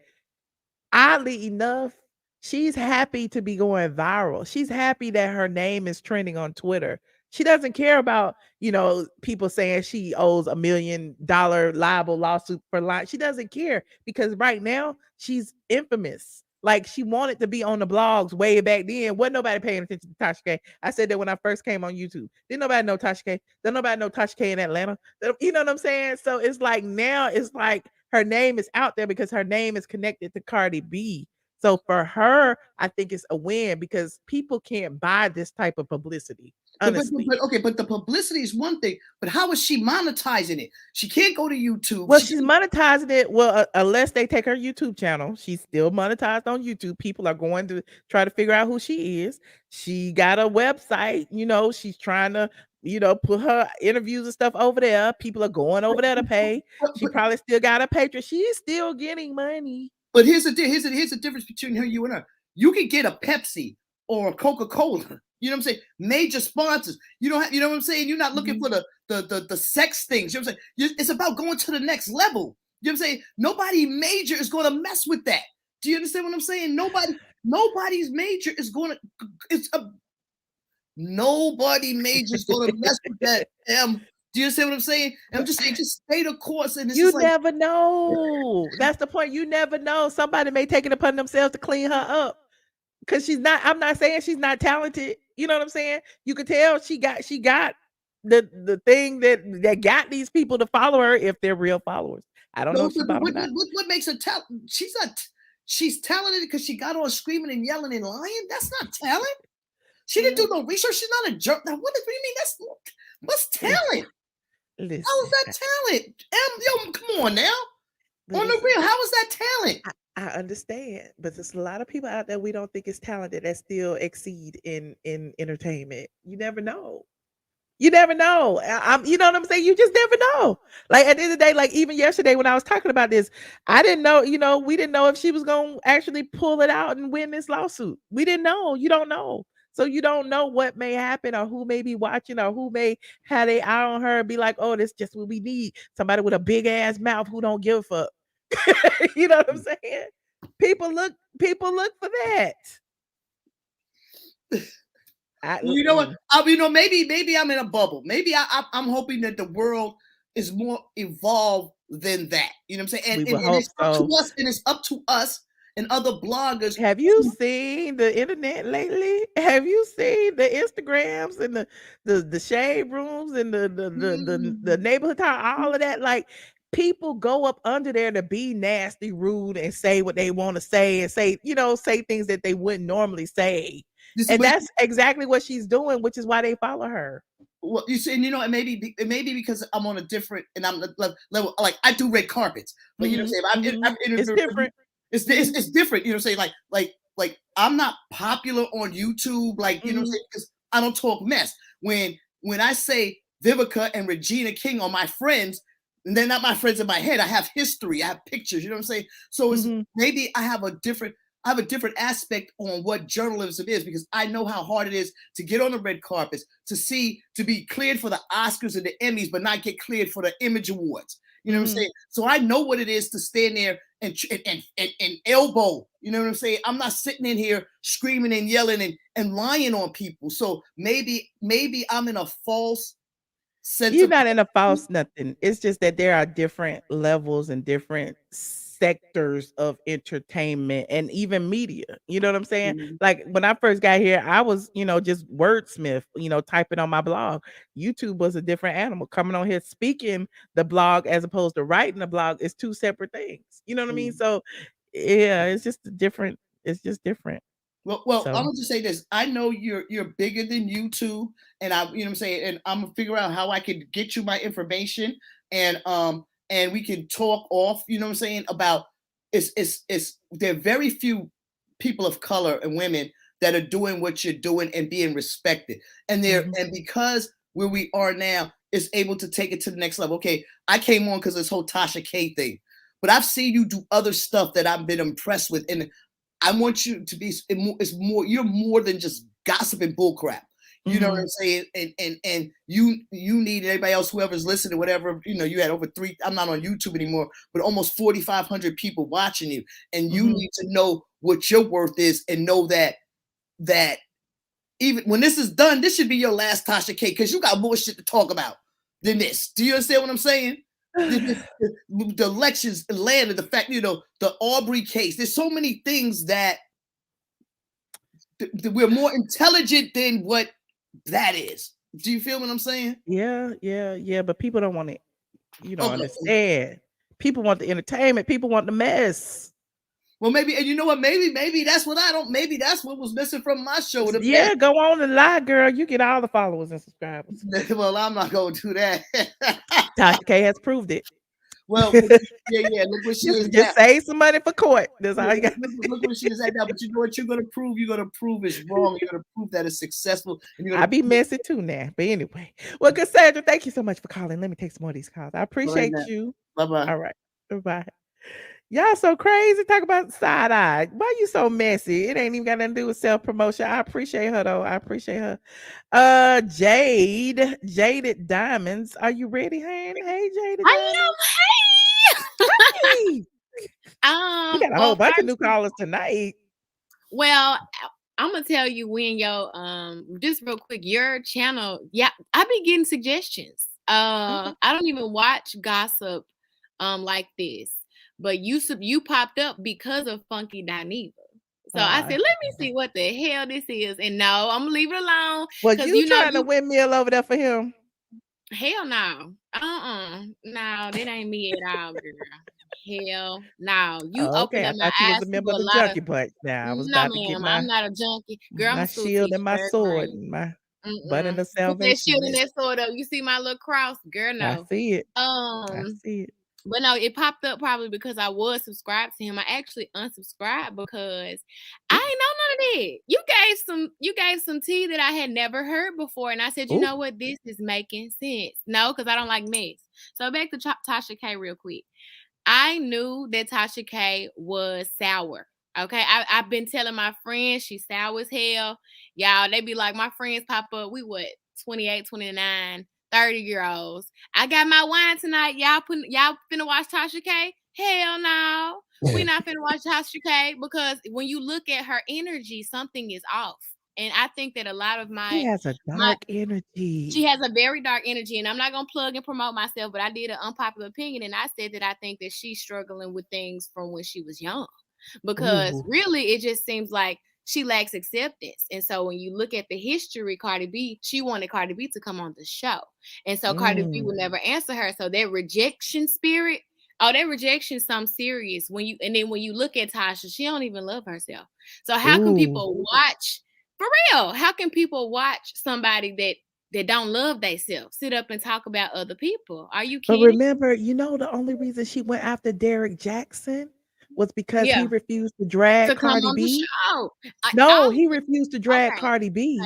oddly enough, she's happy to be going viral. She's happy that her name is trending on Twitter. She doesn't care about, you know, people saying she owes $1 million libel lawsuit for lying. She doesn't care, because right now she's infamous. Like, she wanted to be on the blogs way back then. Wasn't nobody paying attention to Tasha K. I said that when I first came on YouTube. Didn't nobody know Tasha K. Didn't nobody know Tasha K in Atlanta. You know what I'm saying? So it's like, now it's like her name is out there because her name is connected to Cardi B. So for her, I think it's a win, because people can't buy this type of publicity. Honestly. But the publicity is one thing, but how is she monetizing it? She can't go to YouTube. Well, she's monetizing it. Well, unless they take her YouTube channel, she's still monetized on YouTube. People are going to try to figure out who she is. She got a website, you know, she's trying to, you know, put her interviews and stuff over there. People are going over there to pay. She probably still got a Patreon. She's still getting money. But here's the difference between her, you and her. You can get a Pepsi or a Coca-Cola. You know what I'm saying? Major sponsors. You don't have, you know what I'm saying? You're not looking for the sex things. You know what I'm saying? It's about going to the next level. You know what I'm saying? Nobody major is going to mess with that. Do you understand what I'm saying? Nobody's major is going to. Nobody major is going to mess with that. Do you understand what I'm saying? And I'm just saying, just stay the course. And it's you just never know. That's the point. You never know. Somebody may take it upon themselves to clean her up. Because she's not, I'm not saying she's not talented. You know what I'm saying? You could tell she got the thing that got these people to follow her, if they're real followers. I don't know if she's what makes her talent? She's talented because she got on screaming and yelling and lying. That's not talent. She didn't do no research. She's not a jerk. Now, what do you mean? What's talent? Listen, how is that talent? Yo, come on now. On the real, how is that talent? I understand, but there's a lot of people out there we don't think is talented that still exceed in entertainment. You never know. You never know. You know what I'm saying? You just never know. Like at the end of the day, like even yesterday when I was talking about this, I didn't know, we didn't know if she was going to actually pull it out and win this lawsuit. We didn't know. You don't know. So you don't know what may happen or who may be watching or who may have their eye on her and be like, oh, this is just what we need. Somebody with a big ass mouth who don't give a fuck. You know what I'm saying? People look for that. You know what? Maybe I'm in a bubble. Maybe I'm hoping that the world is more evolved than that. You know what I'm saying? And it's up to us, and it's up to us and other bloggers. Have you seen the internet lately? Have you seen the Instagrams and the shade rooms and the neighborhood talk, all of that? Like people go up under there to be nasty, rude, and say what they want to say and say things that they wouldn't normally say. And that's exactly what she's doing, which is why they follow her. Well, you see, and maybe because I'm on a different, and I'm level. Like I do red carpets, but you know what I'm saying. It's different. It's different. You know what I'm saying? Like I'm not popular on YouTube. Like you know what I'm saying, because I don't talk mess. When I say Vivica and Regina King are my friends, and they're not my friends in my head. I have history. I have pictures. You know what I'm saying? So it's maybe I have a different aspect on what journalism is, because I know how hard it is to get on the red carpets, to be cleared for the Oscars and the Emmys, but not get cleared for the Image Awards. You know what I'm saying? So I know what it is to stand there and elbow. You know what I'm saying? I'm not sitting in here screaming and yelling and lying on people. So maybe I'm in a false sense. You're not in a false nothing. It's just that there are different levels and different sectors of entertainment and even media. You know what I'm saying? Like when I first got here, I was, just wordsmith, typing on my blog. YouTube was a different animal. Coming on here speaking the blog as opposed to writing the blog is two separate things. You know what I mean? So yeah, it's just different. It's just different. Well, I'm gonna just say this. I know you're bigger than YouTube, and you know what I'm saying, and I'm gonna figure out how I can get you my information, and we can talk off, you know what I'm saying, about there are very few people of color and women that are doing what you're doing and being respected. And and because where we are now is able to take it to the next level. Okay, I came on because this whole Tasha K thing, but I've seen you do other stuff that I've been impressed with. And I want you to be, you're more than just gossiping bullcrap. You know what I'm saying? And you need everybody else, whoever's listening, whatever, you had over I'm not on YouTube anymore, but almost 4,500 people watching you. And you need to know what your worth is and know that even when this is done, this should be your last Tasha K, because you got more shit to talk about than this. Do you understand what I'm saying? The elections, Atlanta, the fact, the Aubrey case. There's so many things that we're more intelligent than what that is. Do you feel what I'm saying? Yeah. But people don't want it. You don't understand. People want the entertainment. People want the mess. Well, maybe, and you know what? Maybe that's what maybe that's what was missing from my show. Go on and lie, girl. You get all the followers and subscribers. Well, I'm not going to do that. Tasha K has proved it. Well, yeah. Look what she is. Just save some money for court. That's all you got. Look what she is at now. But you know what you're going to prove? You're going to prove it's wrong. You're going to prove that it's successful. I be messy too now. But anyway, well, Cassandra, thank you so much for calling. Let me take some more of these calls. I appreciate you. Bye-bye. All right. Bye-bye. Y'all so crazy. Talk about side eye. Why you so messy? It ain't even got nothing to do with self-promotion. I appreciate her though. I appreciate her. Jaded Diamonds. Are you ready, honey? Hey, Jaded. I know. Hey. We got a whole bunch of new callers tonight. Well, I'm gonna tell you when just real quick, your channel. Yeah, I be getting suggestions. I don't even watch gossip like this. But you popped up because of Funky DINEVA. So I said, let me see what the hell this is. And no, I'm gonna leave it alone. Was you trying to windmill over there for him? Hell no. No, that ain't me at all, girl. Hell no. You open up my eyes. You was a member of the Junkie Bunch. Now I was about to get I'm not a junkie. Girl, I'm my shield and my sword and my button of salvation. Put that shield and that sword up. You see my little cross? Girl, no. I see it. I see it. But no, it popped up probably because I was subscribed to him. I actually unsubscribed because I ain't know of it. You gave some tea that I had never heard before, and I said, you know what, this is making sense. No, because I don't like mess. So back to Tasha K real quick. I knew that Tasha K was sour. Okay, I've been telling my friends she's sour as hell. Y'all, they be like, my friends pop up. We what, 28, 29, 30-year-olds. I got my wine tonight. Y'all finna watch Tasha K? Hell no. We not finna watch Tasha K because when you look at her energy, something is off. And I think that a lot of She has a dark energy. She has a very dark energy, and I'm not gonna plug and promote myself, but I did an unpopular opinion, and I said that I think that she's struggling with things from when she was young, because really it just seems like she lacks acceptance. And so when you look at the history, Cardi B, she wanted Cardi B to come on the show, and so Cardi B would never answer her. So that rejection spirit. Oh, that rejection something serious. When you look at Tasha, she don't even love herself. So how can people watch? For real, how can people watch somebody that don't love themselves sit up and talk about other people? Are you kidding? But remember, the only reason she went after Derek Jackson was because he refused to drag Cardi B. No, he refused to drag Cardi B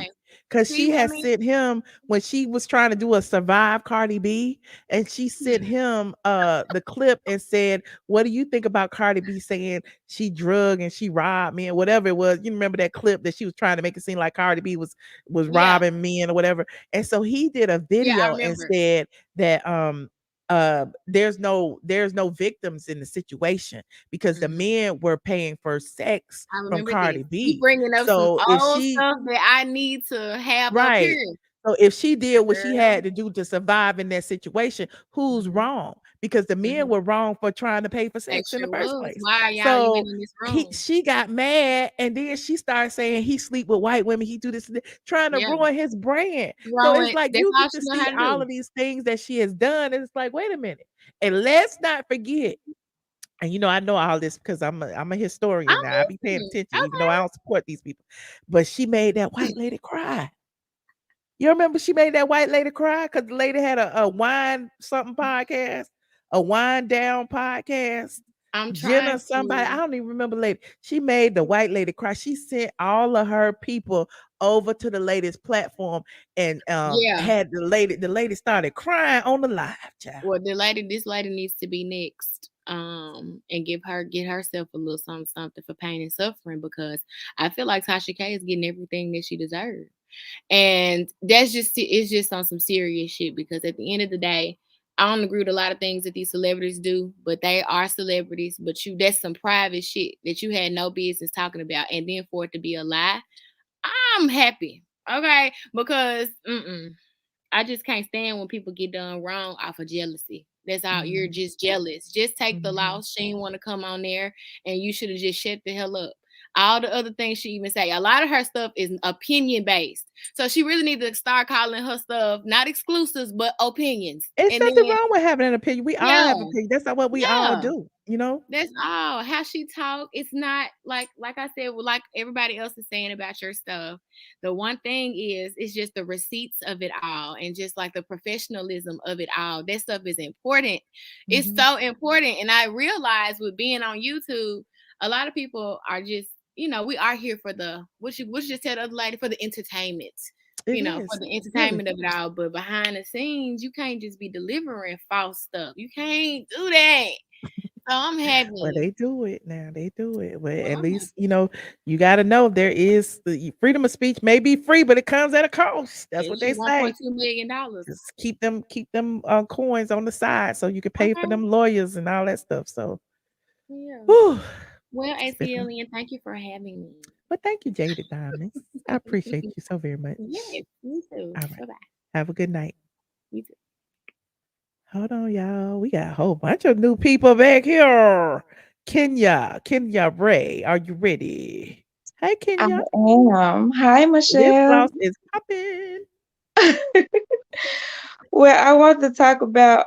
because she had sent him when she was trying to do a Survive Cardi B, and she sent him the clip and said, "What do you think about Cardi B saying she drugged and she robbed me and whatever it was?" You remember that clip that she was trying to make it seem like Cardi B was robbing men or whatever. And so he did a video and said that there's no victims in the situation because the men were paying for sex from Cardi B. You bringing up some old stuff that I need to have up here. So if she did what she had to do to survive in that situation, who's wrong? Because the men were wrong for trying to pay for sex in the first place. Why are y'all even in this room? She got mad, and then she started saying he sleep with white women, he do this, trying to ruin his brand. So it's like you get to see all of these things that she has done, and it's like, wait a minute. And let's not forget, and I know all this because I'm a historian now. I be paying attention, even though I don't support these people. But she made that white lady cry. You remember she made that white lady cry because the lady had a wine something podcast, a wine down podcast. Jenna somebody, I don't even remember the lady. She made the white lady cry. She sent all of her people over to the lady's platform and had the lady started crying on the live chat. Well, this lady needs to be next. And get herself a little something for pain and suffering, because I feel like Tasha K is getting everything that she deserves. And it's just on some serious shit, because at the end of the day, I don't agree with a lot of things that these celebrities do, but they are celebrities. But that's some private shit that you had no business talking about, and then for it to be a lie, I'm happy, okay? Because I just can't stand when people get done wrong off of jealousy. That's all. You're just jealous. Just take the loss. She didn't want to come on there, and you should have just shut the hell up. All the other things she even say, a lot of her stuff is opinion based. So she really needs to start calling her stuff not exclusives, but opinions. It's nothing wrong with having an opinion. We all have opinions. That's not what we all do. That's all. How she talk. It's not like I said, like everybody else is saying about your stuff. The one thing it's just the receipts of it all, and just like the professionalism of it all. That stuff is important. It's so important. And I realized with being on YouTube, a lot of people are just, we are here for what you just tell the other lady, for the entertainment. For the entertainment of it all. But behind the scenes, you can't just be delivering false stuff. You can't do that. So I'm happy. Well, they do it now. They do it. But at least, you got to know there is the freedom of speech may be free, but it comes at a cost. That's what they say. $1.2 million. Just keep them coins on the side so you can pay for them lawyers and all that stuff. So, well, ATLien, thank you for having me. Well, thank you, Jaded Diamonds. I appreciate you so very much. Yes, me too. All right. Bye-bye. Have a good night. You too. Hold on, y'all. We got a whole bunch of new people back here. Kenya Ray, are you ready? Hey, Kenya. I am. Hi, Michelle. This is popping. Well, I want to talk about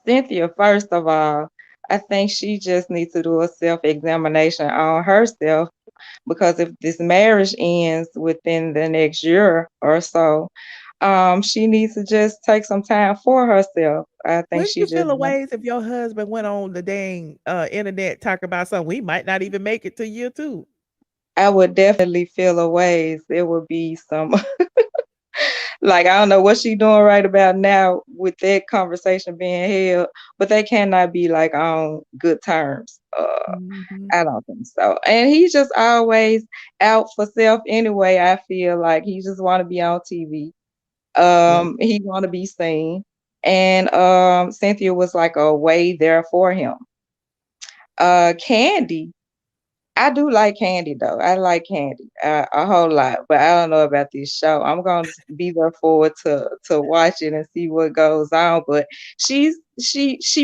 Cynthia first of all. I think she just needs to do a self-examination on herself, because if this marriage ends within the next year or so, she needs to just take some time for herself. I think Wouldn't you feel a ways if your husband went on the dang internet talking about something we might not even make it to year 2? I would definitely feel a ways. There would be some like I don't know what she doing right about now with that conversation being held, but they cannot be like on good terms. I don't think so. And he's just always out for self anyway. I feel like he just want to be on TV. He want to be seen. And Cynthia was like a way there for him. Kandi, I do like Kandi though. I like Kandi a whole lot, but I don't know about this show. I'm gonna be there forward to watch it and see what goes on. But she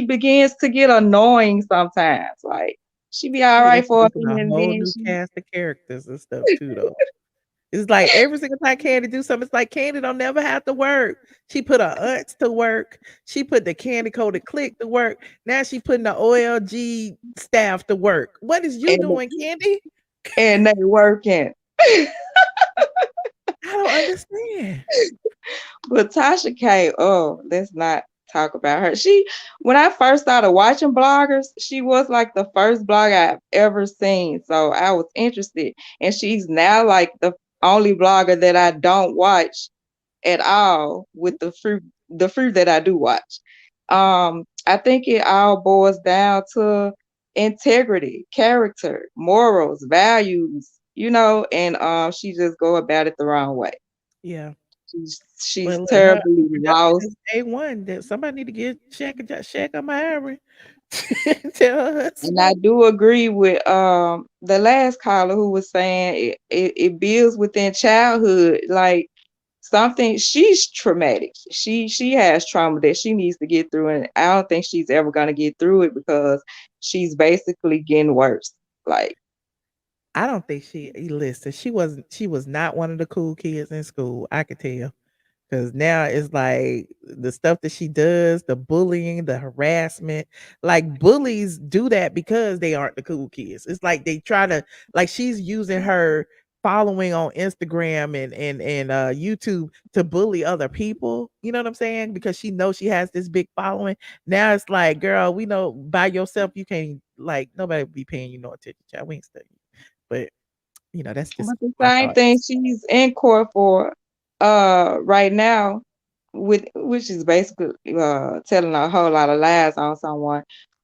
begins to get annoying sometimes. Like she be all She right for a introducing a minute, and whole then new she cast of characters and stuff too, though. It's like every single time Kandi do something, it's like Kandi don't never have to work. She put her aunts to work. She put the Kandi Coded Click to work. Now she putting the OLG staff to work. What is you doing, Kandi? and they working. I don't understand. But Tasha K, oh, let's not talk about her. When I first started watching bloggers, she was like the first blogger I've ever seen. So I was interested. And she's now like the only blogger that I don't watch at all with the fruit that I do watch. I think it all boils down to integrity, character, morals, values, and she just go about it the wrong way. Yeah. She's Well, look, her terribly lost. A1 that somebody need to get Shaq on my Harry. Tell her husband. And I do agree with the last caller who was saying it builds within childhood, like something. She's traumatic. She has trauma that she needs to get through, and I don't think she's ever gonna get through it because she's basically getting worse. Like I don't think listen, she was not one of the cool kids in school. I could tell. Because now it's like the stuff that she does, the bullying, the harassment, like bullies do that because they aren't the cool kids. It's like they try to, like she's using her following on Instagram and YouTube to bully other people. You know what I'm saying? Because she knows she has this big following. Now it's like, girl, we know by yourself you can't, like, nobody will be paying you no attention, child. We ain't studying. But that's just but the my same thoughts. thing she's in court for right now, which is basically telling a whole lot of lies on someone.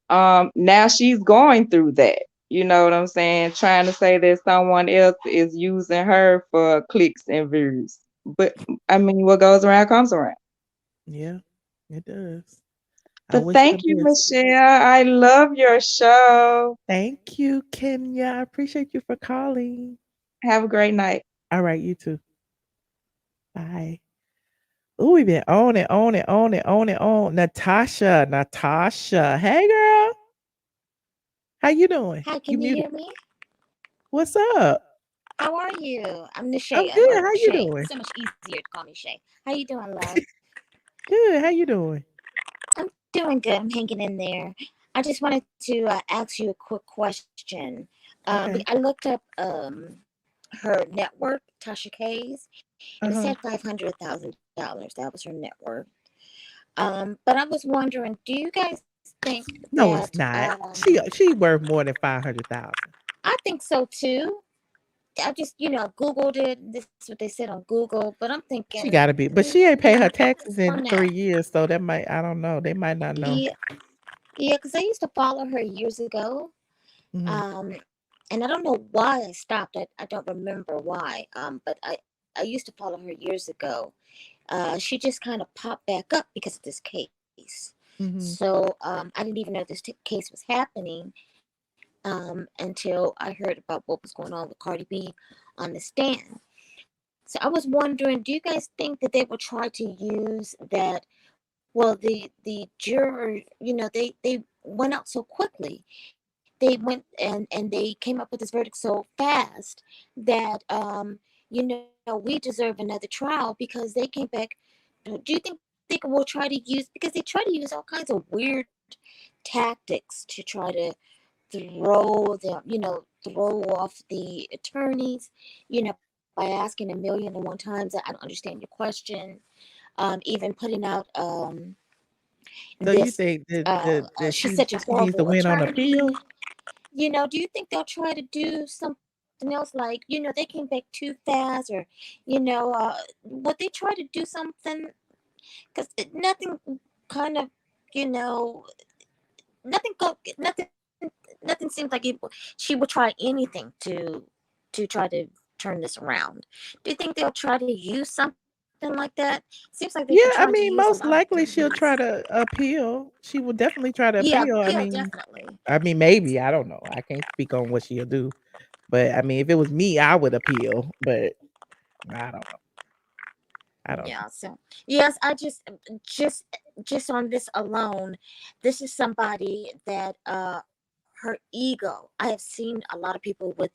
Now she's going through that. You know what I'm saying? Trying to say that someone else is using her for clicks and views. But I mean, what goes around comes around. Yeah, it does. I But wish her thank you, best. Michelle. I love your show. Thank you, Kenya. I appreciate you for calling. Have a great night. All right, you too. Bye. Oh, we've been on it, on it, on it, on it, on. Natasha. Hey, girl. How you doing? Hi, can you hear me? What's up? How are you? I'm Nishay. I'm good. How you doing? So much easier to call me Shay. How you doing, love? Good. How you doing? I'm doing good. I'm hanging in there. I just wanted to ask you a quick question. Okay. I looked up her net worth, Tasha K's, and it said $500,000. That was her net worth. But I was wondering, do you guys think No, that it's not. She worth more than 500,000. I think so too. I just, Googled it. This is what they said on Google, but I'm thinking She gotta be, but she ain't paid her taxes in 3 years, so that might, I don't know. They might not know. Yeah, because I used to follow her years ago. Mhm. And I don't know why I stopped. I don't remember why. But I used to follow her years ago. She just kind of popped back up because of this case. Mhm. So I didn't even know this case was happening until I heard about what was going on with Cardi B on the stand. So I was wondering, do you guys think that they will try to use that? Well, the juror, they went out so quickly. They went and they came up with this verdict so fast that we deserve another trial because they came back. Do you think they will try to use, because they try to use all kinds of weird tactics to try to throw off the attorneys, by asking 1,000,001 times that I don't understand your question. Even putting out So you think that she's she such a needs to horrible win on attorney. appeal? Do you think they'll try to do something something else, like, they came back too fast, or, would they try to do something? Because nothing kind of, you know, nothing seems like she would try anything to try to turn this around. Do you think they'll try to use something like that? Seems like they've Yeah, been I trying to mean, use a most lot of likely she'll things. try to appeal. She will definitely try to Yeah, appeal. appeal definitely. I mean, maybe I don't know. I can't speak on what she'll do, but I mean, if it was me, I would appeal. But I don't know. I don't know. Yeah, so yes, I just on this alone, this is somebody that her ego. I have seen a lot of people with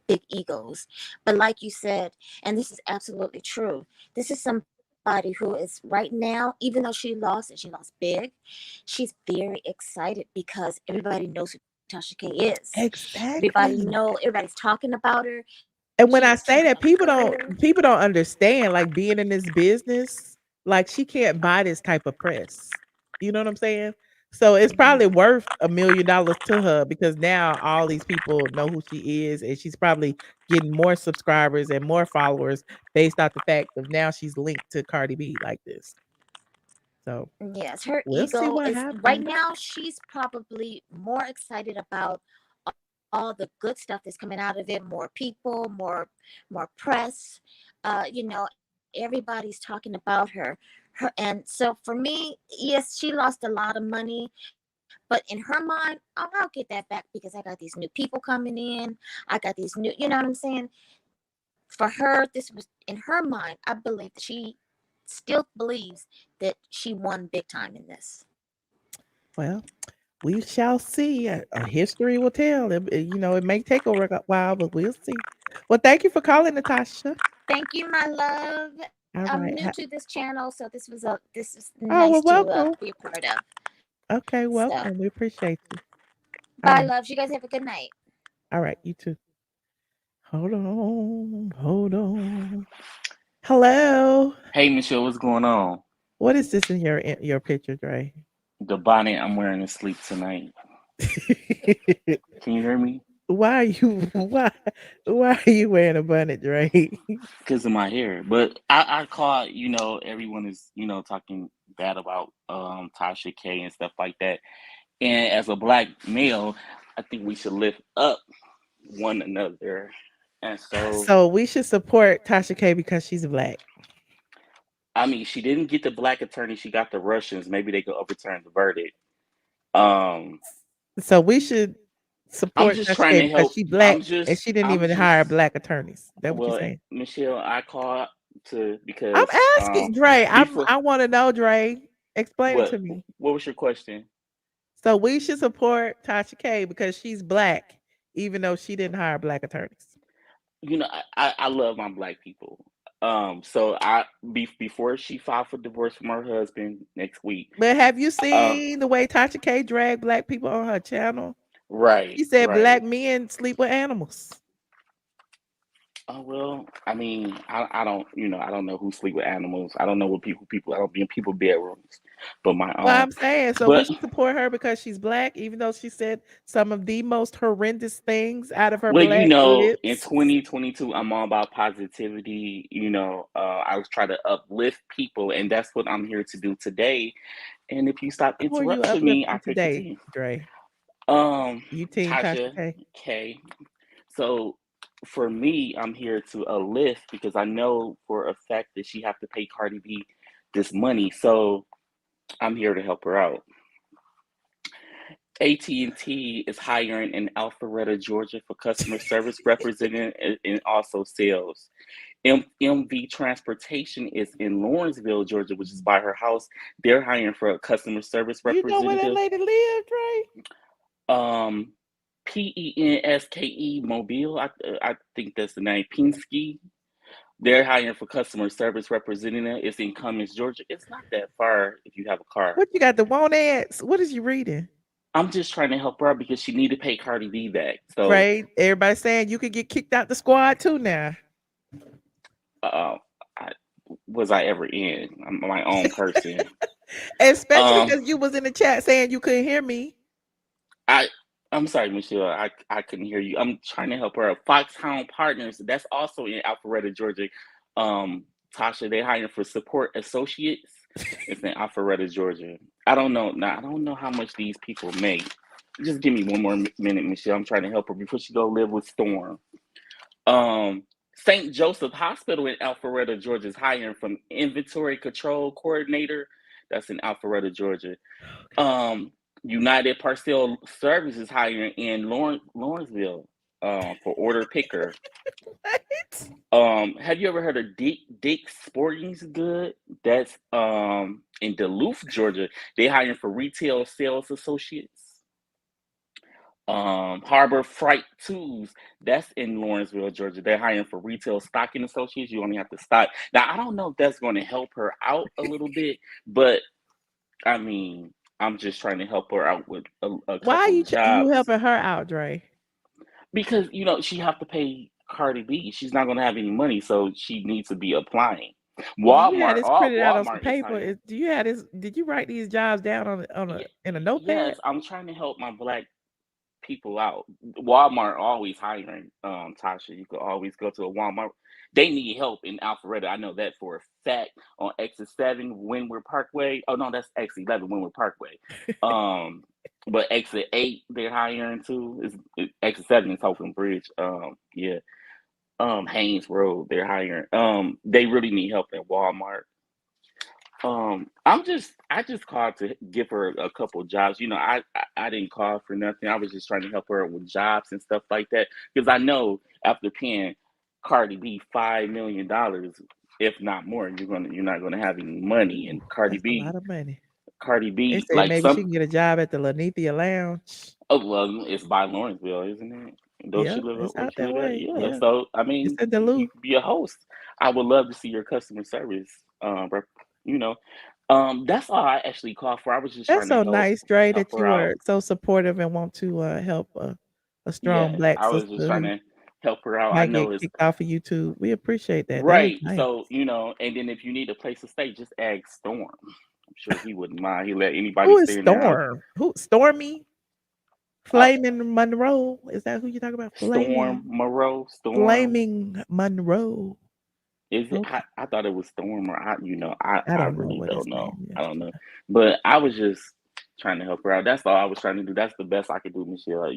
big egos, but like you said, and this is absolutely true, this is somebody who is right now, even though she lost and she lost big, she's very excited because everybody knows who Tasha K is. Exactly. Everybody's talking about her. And when She I has say that, a career. people don't understand, like, being in this business, like, she can't buy this type of press. You know what I'm saying? So it's probably worth $1 million to her because now all these people know who she is, and she's probably getting more subscribers and more followers based off the fact of now she's linked to Cardi B like this. So Yes, her we'll see ego what is right happens. now. She's probably more excited about all the good stuff that's coming out of it. More people, more press. Everybody's talking about her. And so for me, yes, she lost a lot of money, but in her mind, I'll get that back because I got these new people coming in. I got these new, you know what I'm saying? For her, this was in her mind. I believe that she still believes that she won big time in this. Well, we shall see. History will tell. It may take a while, but we'll see. Well, thank you for calling, Natasha. Thank you, my love. All I'm right. new to this channel, so this is Oh, nice well, to welcome. be a part of. Okay, So, welcome. We appreciate you. All bye, right. loves. You guys have a good night. All right, you too. Hold on. Hello. Hey Michelle, what's going on? What is this in your picture, Dre? The bonnet I'm wearing to sleep tonight. Can you hear me? Why are you wearing a bonnet, Dre? Because of my hair. But I caught, everyone is, talking bad about Tasha K and stuff like that. And as a black male, I think we should lift up one another. And So we should support Tasha K because she's black. I mean, she didn't get the black attorney, she got the Russians. Maybe they could overturn the verdict. So we should support just Tasha trying K to because help. she's black and she didn't I'm even just hire black attorneys. That what you're well, saying? Michelle, I called because I'm asking, Dre. before I want to know, Dre. Explain it what to me. what was your question? So we should support Tasha K because she's black, even though she didn't hire black attorneys. I love my black people. So before she filed for divorce from her husband next week. But have you seen the way Tasha K dragged black people on her channel? Right. She said right. black men sleep with animals. Oh well, I mean, I don't, I don't know who sleep with animals. I don't know what people. I don't be in people bedrooms, but my own. Well, I'm saying, so we But should support her because she's black, even though she said some of the most horrendous things out of her well, black in lips. 2022, I'm all about positivity. I was trying to uplift people, and that's what I'm here to do today. And if you stop Who are you interrupting me, I uplifting could today, continue. Dre? You team Tasha Tasha K? K. So for me, I'm here to uplift because I know for a fact that she have to pay Cardi B this money. So I'm here to help her out. AT&T is hiring in Alpharetta, Georgia for customer service representative and also sales. MV Transportation is in Lawrenceville, Georgia, which is by her house. They're hiring for a customer service You know where that representative. lady lived, Dre? PENSKE Mobile, I think that's the name. Penske. They're hiring for customer service representative. It's in Cummins, Georgia. It's not that far if you have a car. What you got, the want ads? What is you reading? I'm just trying to help her out because she need to pay Cardi B back. So Dre, everybody's saying you could get kicked out the squad too now. Was I ever in? I'm my own person. Especially because you was in the chat saying you couldn't hear me. I'm sorry, Michelle. I couldn't hear you. I'm trying to help her out. Foxhound Partners. That's also in Alpharetta, Georgia. Tasha, they hiring for support associates. It's in Alpharetta, Georgia. I don't know. Now I don't know how much these people make. Just give me one more minute, Michelle. I'm trying to help her before she go live with Storm. St. Joseph Hospital in Alpharetta, Georgia is hiring from inventory control coordinator. That's in Alpharetta, Georgia. United Parcel Service is hiring in Lawrenceville for order picker. Have you ever heard of Dick's Sporting's Good? That's in Duluth, Georgia. They hiring for retail sales associates. Harbor Freight Tools, that's in Lawrenceville, Georgia. They're hiring for retail stocking associates. You only have to stock. Now, I don't know if that's going to help her out a little bit, but I mean, I'm just trying to help her out with a Why are couple you jobs. helping her out, Dre? Because, she have to pay Cardi B. She's not going to have any money, so she needs to be applying. Do you have this printed out on some Walmart is paper? hiring. Do you have this? Did you write these jobs down in a notepad? Yes, I'm trying to help my Black people out. Walmart always hiring, Tasha. You could always go to a Walmart. They need help in Alpharetta. I know that for a fact. On exit 7 Windward Parkway. Oh no, that's exit 11 Windward Parkway. But exit 8 they're hiring too. Exit 7 is Hopeland Bridge. Haynes Road they're hiring. They really need help at Walmart. I just called to give her a couple jobs. I didn't call for nothing. I was just trying to help her with jobs and stuff like that. Because I know after paying Cardi B $5 million, if not more, you're not gonna have any money. And Cardi That's B, a lot of money. Cardi B, They said like maybe she can get a job at the Lanithia Lounge. Oh well, it's by Lawrenceville, isn't it? Don't Yeah, she live it's where out she that live at? way. Yeah. Yeah. So I It's mean, in you Duluth. could be a host. I would love to see your customer service. That's all I actually called for. I was just That's trying to so nice, Dre, help that her you out. are so supportive and want to help a strong Yeah, Black I was sister just trying who to help her out. I might get know it's kicked off of YouTube. We appreciate that. That is right. nice. So and then if you need a place to stay, just ask Storm. I'm sure he wouldn't mind. He let anybody Who is stay in their house. Storm? Who? Stormy? Flaming Monroe? Is that who you talking about? Storm Moreau. Storm. Flaming Monroe. Is it? Okay. I thought it was Storm, or I I don't know really what his don't know. name is. I don't know, but I was just trying to help her out. That's all I was trying to do. That's the best I could do, Michelle.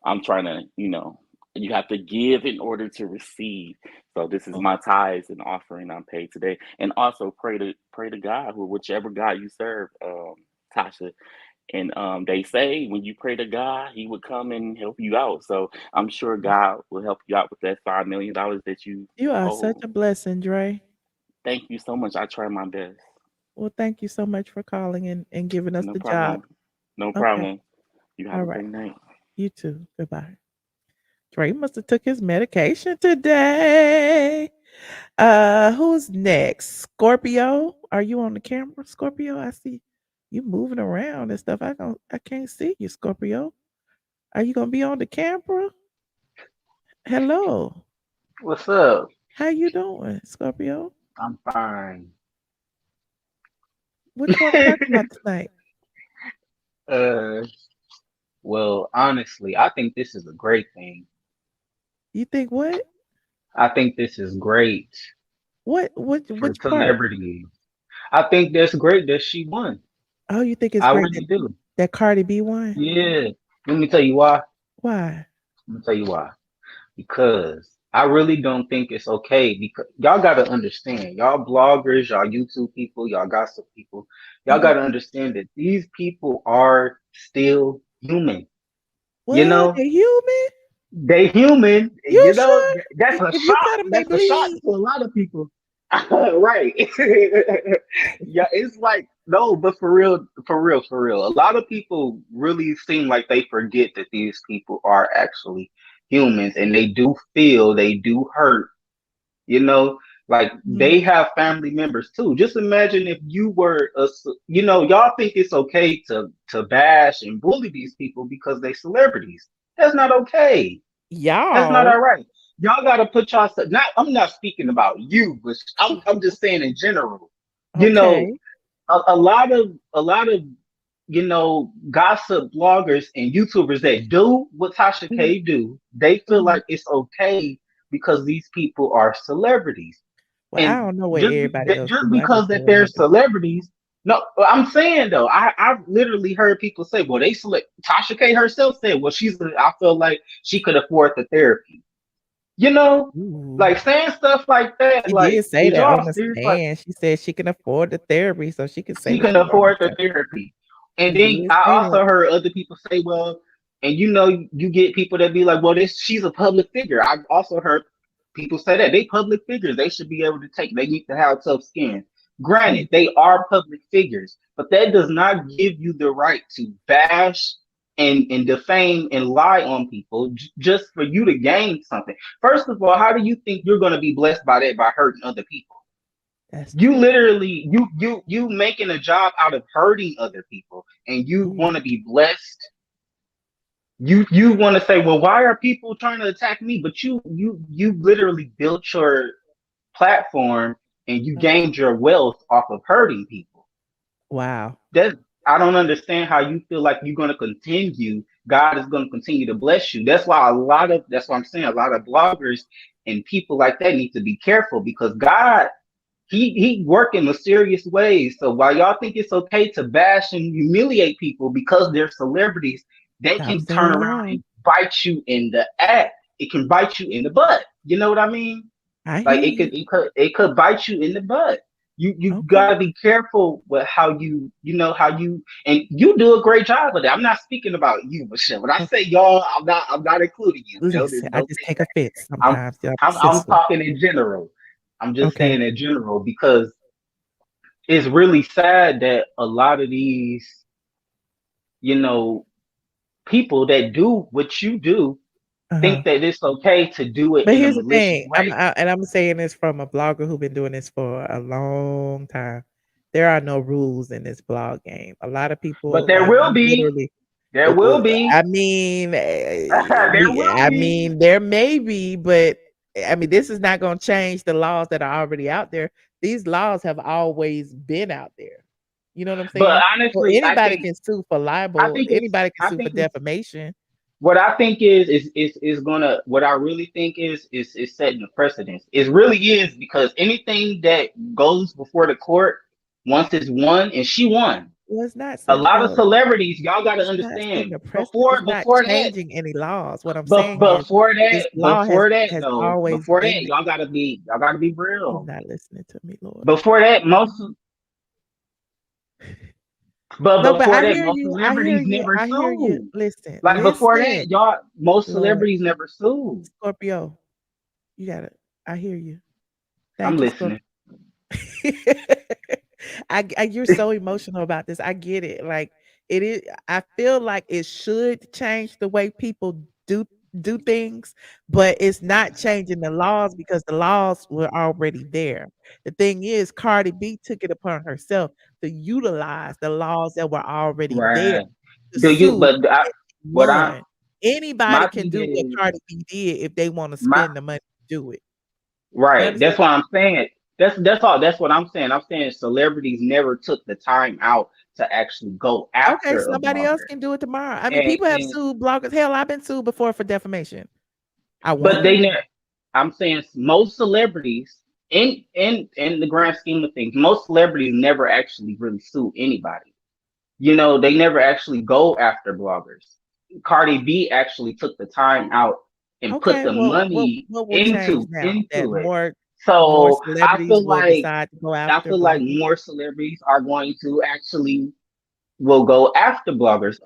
I'm trying to, you have to give in order to receive. So this is my tithes and offering I'm paid today, and also pray to God, whichever God you serve, Tasha. And they say when you pray to God, He would come and help you out. So I'm sure God will help you out with that $5 million that you are hold. such a blessing, Dre. Thank you so much. I try my best. Well, thank you so much for calling and giving us No the problem. job. No Okay. problem. You have All a right. great night. You too. Goodbye. Dre must have took his medication today. Who's next? Scorpio? Are you on the camera, Scorpio? I see you moving around and stuff. I can't see you, Scorpio. Are you gonna be on the camera? Hello. What's up? How you doing, Scorpio? I'm fine. What you want to talk about tonight? Well, honestly, I think this is a great thing. You think what? I think this is great What? for Which part? celebrities. I think that's great that she won. Oh, you think it's I great really do. that Cardi B won? Yeah. Let me tell you why. Why? Let me tell you why. Because I really don't think it's okay, because y'all gotta understand, y'all bloggers, y'all YouTube people, y'all gossip people, y'all gotta understand that these people are still human. What? You know, They human? they human. You sure? That's a If you shock. cut them, they That's a shock bleed. to a lot of people. Right. Yeah, it's like, no, but for real. A lot of people really seem like they forget that these people are actually humans, and they do feel, they do hurt, like they have family members too. Just imagine if you were y'all think it's okay to bash and bully these people because they celebrities. That's not okay. That's not Y'all. all right. Y'all gotta put y'all I'm not speaking about you, but I'm just saying in general. Okay. A lot of gossip bloggers and YouTubers that do what Tasha Mhm. K do, they feel Mhm. like it's okay because these people are celebrities. Well, I And don't know what everybody else just do. I because just that know what they're I do. celebrities, no, I'm saying though, I've literally heard people say, well, they select Tasha K herself said, well, I feel like she could afford the therapy. Ooh. Like saying stuff like that, She like, did say is that y'all on the serious? Like, stand. She said she can afford the therapy, so she can say she what can she wants afford to the say. therapy. She And then did I say that. also heard other people say, well, and you get people that be like, well, she's a public figure. I've also heard people say that they public figures. They should be able to they need to have tough skin. Mm. Granted, they are public figures, but that does not give you the right to bash and defame and lie on people just for you to gain something. First of all, how do you think you're going to be blessed by that by hurting other people? That's You true. literally you making a job out of hurting other people, and you Ooh. want to be blessed. You want to say, well, why are people trying to attack me? But you literally built your platform and you gained your wealth off of hurting people. Wow. That I don't understand how you feel like you're going to continue. God is going to continue to bless you. That's why that's what I'm saying. A lot of bloggers and people like that need to be careful because God, he work in mysterious ways. So while y'all think it's okay to bash and humiliate people because they're celebrities, they Stop can saying turn it around wrong. and bite you in the ass. It can bite you in the butt. You know what I mean? I Like hear you. it could bite you in the butt. You Okay. gotta be careful with how how you and you do a great job with it. I'm not speaking about you, Michelle. When I Okay. say y'all, I'm not including you. No, Listen, I no just take kickback. offense I'm sometimes. Yeah, I'm sister. talking in general. I'm just Okay. saying in general because it's really sad that a lot of these, you know, people that do what you do Uh-huh. think that it's okay to do it But in a here's the malicious thing. way. And I'm saying this from a blogger who been doing this for a long time. There are no rules in this blog game. A lot of But people there like will you be. literally. There will I be. mean, There will I be. mean, there may be, but I mean, this is not going to change the laws that are already out there. These laws have always been out there. You know what I'm But saying? So honestly, anybody can sue for I libel. think it's Anybody can I sue for think it's defamation. what I think is gonna what I really think is setting a precedence. It really is because anything that goes before the court once it's won and she won. Well, it's not A setting lot of well, celebrities, y'all got to it's not setting understand a precedent. It's not before that, changing any laws. What I'm but saying is this law before that has though, always before that, been there. y'all gotta be He's real. not listening to me, Lord. Before that, No, but before I that, hear most you. I hear celebrities you. never I hear you. sued. Listen, Like before that, listen, most Lord. celebrities never sued. Scorpio, you got it. I hear you. I'm Thank you, listening. Scorpio. You're so emotional about this. I get it. Like it is. I feel like it should change the way people do do things, but it's not changing the laws because the laws were already there. The thing is, Cardi B took it upon herself to utilize the laws that were already there Right. to Do you? sue But and what I won. Anybody my can thing do what is Cardi B did if they want to my spend the money to do it. You right. understand? That's what I'm saying. That's all. That's what I'm saying. I'm saying celebrities never took the time out to actually go Okay, after a somebody else blogger. can do it tomorrow. I mean, And people have and sued bloggers. Hell, I've been sued before for defamation. I but they won. never. I'm saying most celebrities in the grand scheme of things, most celebrities never actually really sue anybody. They never actually go after bloggers. Cardi B actually took the time out and put Okay, the well, money what will change now that into it. more So celebrities will decide to go I after feel like bloggers? more celebrities are going to actually will go after bloggers. Okay.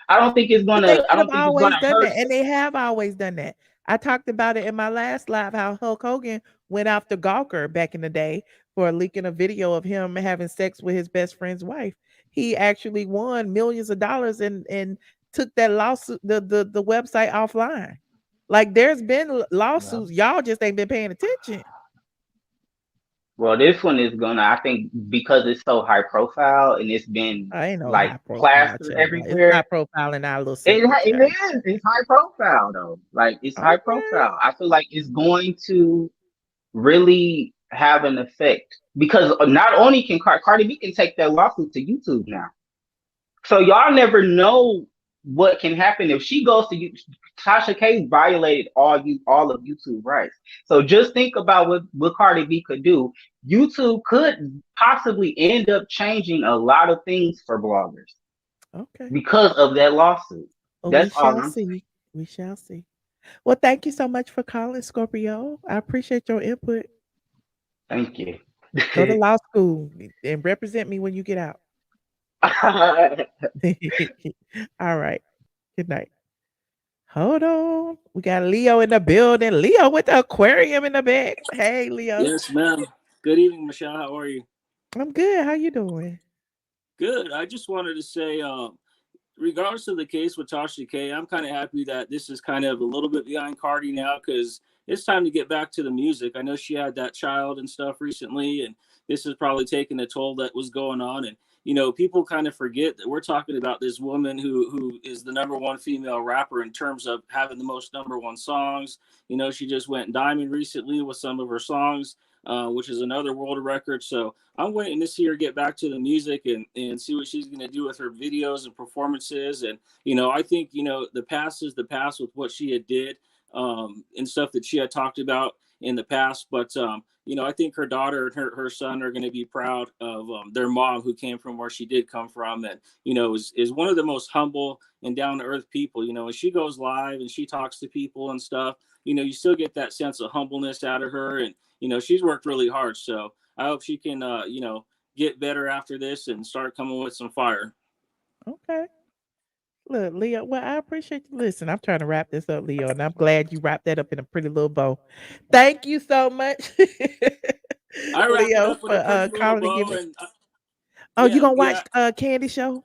I don't think it's But they gonna I could don't have think it's gonna always done hurt. that, and they have always done that. I talked about it in my last live how Hulk Hogan went after Gawker back in the day for leaking a video of him having sex with his best friend's wife. He actually won millions of dollars and took that lawsuit the website offline. Like there's been lawsuits, y'all just ain't been paying attention. Well, this one is gonna, I think, because it's so high profile and it's been I ain't no like high profile, plastered child. It's high everywhere. profile in our little sector, It child. is. It's high profile though. Like it's high Okay. profile. I feel like it's going to really have an effect because not only can Cardi B can take that lawsuit to YouTube now. So y'all never know what can happen if she goes to you. Tasha K violated all of YouTube rights. So just think about what Cardi B could do. YouTube could possibly end up changing a lot of things for bloggers Okay. because of that lawsuit. Well, we That's all shall I'm saying. see. We shall see. Well, thank you so much for calling, Scorpio. I appreciate your input. Thank you. Go to law school and represent me when you get out. All right. Good night. Hold on. We got Leo in the building. Leo with the aquarium in the back. Hey, Leo. Yes, ma'am. Good evening, Michelle. How are you? I'm good. How you doing? Good. I just wanted to say, regardless of the case with Tasha K, I'm kind of happy that this is kind of a little bit behind Cardi now because it's time to get back to the music. I know she had that child and stuff recently, and this is probably taking a toll that was going on. And, you know, people kind of forget that we're talking about this woman who is the #1 female rapper in terms of having the most #1 songs. You know, she just went diamond recently with some of her songs, which is another world record. So I'm waiting to see her get back to the music and see what she's going to do with her videos and performances. And, you know, I think, you know, the past is the past with what she had did and stuff that she had talked about in the past. But, you know, I think her daughter and her son are going to be proud of their mom, who came from where she did come from. And, you know, is one of the most humble and down to earth people. You know, when she goes live and she talks to people and stuff, you know, you still get that sense of humbleness out of her. And, you know, she's worked really hard. So I hope she can, you know, get better after this and start coming with some fire. Okay. Look, Leo, well, I appreciate you. Listen, I'm trying to wrap this up, Leo, and I'm glad you wrapped that up in a pretty little bow. Thank you so much, I wrapped it Leo, up with a for pretty little calling to bow. give me. And Oh, you yeah, gonna watch yeah. Candy Show?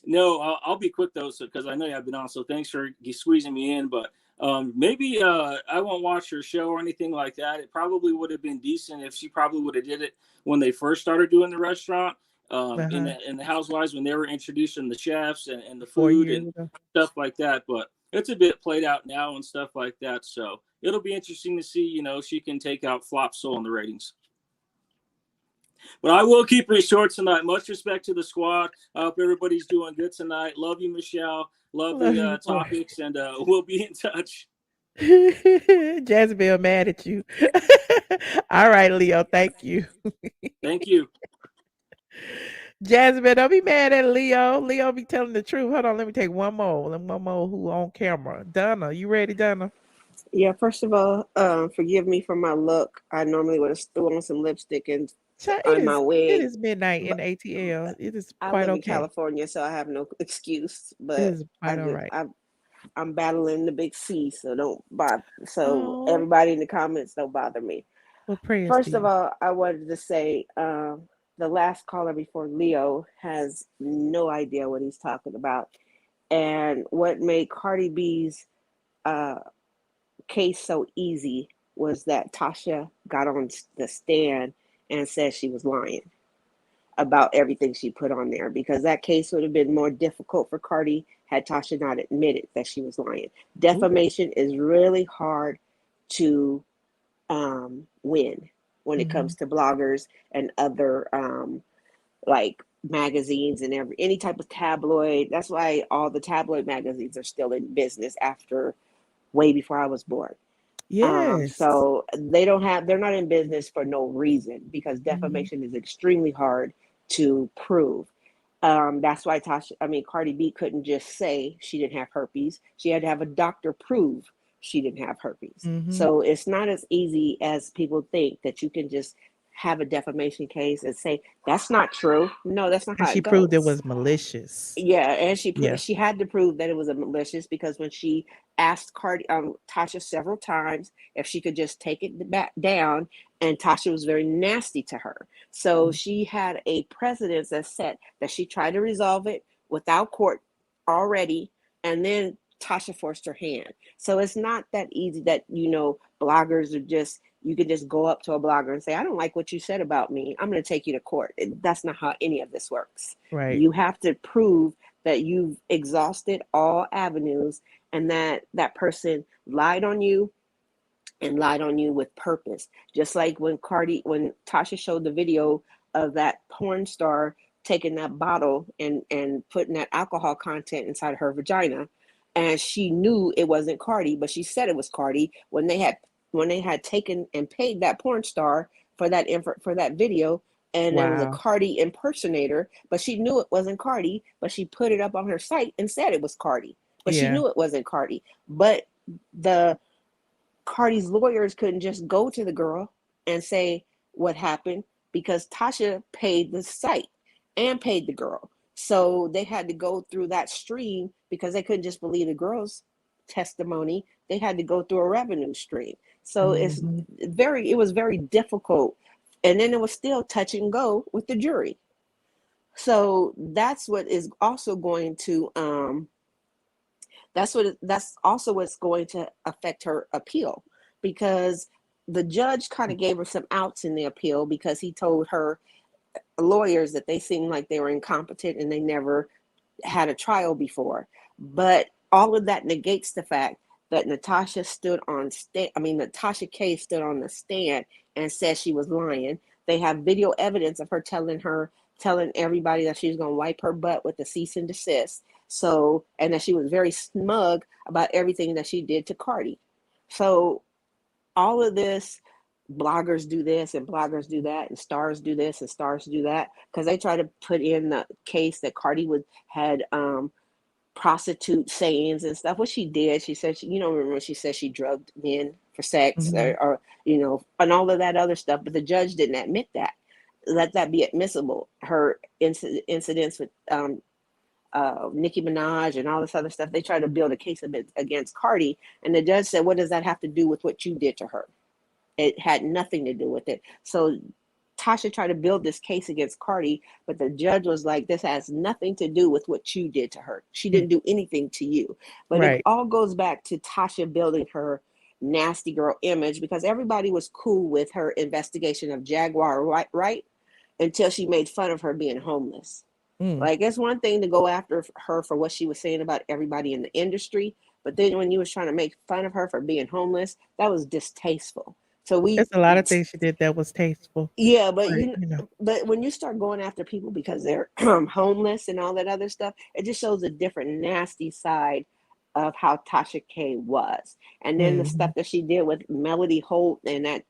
No, I'll be quick though, because I know you have been on. So thanks for squeezing me in. But maybe I won't watch her show or anything like that. It probably would have been decent if she probably would have did it when they first started doing the restaurant. In the Housewives, when they were introducing the chefs and the 4 food years and ago. stuff like that. But it's a bit played out now and stuff like that. So it'll be interesting to see, you know, if she can take out Flop Soul in the ratings. But I will keep it short tonight. Much respect to the squad. I hope everybody's doing good tonight. Love you, Michelle. Love the topics, and we'll be in touch. Jezebel mad at you. All right, Leo. Thank you. Thank you. Jezebel, don't be mad at Leo. Leo be telling the truth. Hold on, let me take one more. One more who on camera. Donna, you ready, Donna? Yeah, first of all, forgive me for my look. I normally would have threw on some lipstick and on my wig. It is midnight in ATL. It is I quite live in okay. California, so I have no excuse. But It is quite all right. I'm battling the big C, so don't bother. So everybody in the comments, don't bother me. Well, prayers First to of you. all, I wanted to say the last caller before Leo has no idea what he's talking about. And what made Cardi B's case so easy was that Tasha got on the stand and said she was lying about everything she put on there, because that case would have been more difficult for Cardi had Tasha not admitted that she was lying. Defamation is really hard to win when it comes to bloggers and other like magazines and any type of tabloid. That's why all the tabloid magazines are still in business after way before I was born. Yes. So they're not in business for no reason, because defamation is extremely hard to prove. That's why Cardi B couldn't just say she didn't have herpes. She had to have a doctor prove she didn't have herpes. So it's not as easy as people think that you can just have a defamation case and say that's not true. No, that's not how She it goes. proved it was malicious. Yeah, and she had to prove that it was a malicious, because when she asked Tasha several times if she could just take it back down, and Tasha was very nasty to her. So she had a precedent that said that she tried to resolve it without court already, and then Tasha forced her hand. So it's not that easy that, bloggers are just, you can just go up to a blogger and say, I don't like what you said about me, I'm going to take you to court. That's not how any of this works. Right. You have to prove that you've exhausted all avenues and that that person lied on you and lied on you with purpose. Just like when Tasha showed the video of that porn star taking that bottle and putting that alcohol content inside her vagina, and she knew it wasn't Cardi, but she said it was Cardi when they had taken and paid that porn star for that video, and it was a Wow. Cardi impersonator, but she knew it wasn't Cardi, but she put it up on her site and said it was Cardi, but she Yeah. knew it wasn't Cardi. But the Cardi's lawyers couldn't just go to the girl and say what happened because Tasha paid the site and paid the girl. So they had to go through that stream because they couldn't just believe the girl's testimony. They had to go through a revenue stream. So Mhm. it was very difficult. And then it was still touch and go with the jury. So that's what is also going to that's also what's going to affect her appeal, because the judge kind of gave her some outs in the appeal because he told her lawyers that they seemed like they were incompetent and they never had a trial before. But all of that negates the fact that Tasha K stood on the stand and said she was lying. They have video evidence of her telling everybody that she was going to wipe her butt with a cease and desist. So, and that she was very smug about everything that she did to Cardi. So all of this, bloggers do this and bloggers do that, and stars do this and stars do that, because they try to put in the case that Cardi had prostitute sayings and stuff. What she did, she said, remember she said she drugged men for sex, or and all of that other stuff, but the judge didn't admit that. Let that be admissible. Her incidents with Nicki Minaj and all this other stuff, they tried to build a case against Cardi, and the judge said, what does that have to do with what you did to her? It had nothing to do with it. So Tasha tried to build this case against Cardi, but the judge was like, this has nothing to do with what you did to her. She didn't do anything to you. But It all goes back to Tasha building her nasty girl image, because everybody was cool with her investigation of Jaguar, right? Until she made fun of her being homeless. Like, it's one thing to go after her for what she was saying about everybody in the industry, but then when you was trying to make fun of her for being homeless, that was distasteful. So There's a lot of things she did that was tasteful. Yeah, but but when you start going after people because they're homeless and all that other stuff, it just shows a different nasty side of how Tasha K was. And then the stuff that she did with Melody Holt and that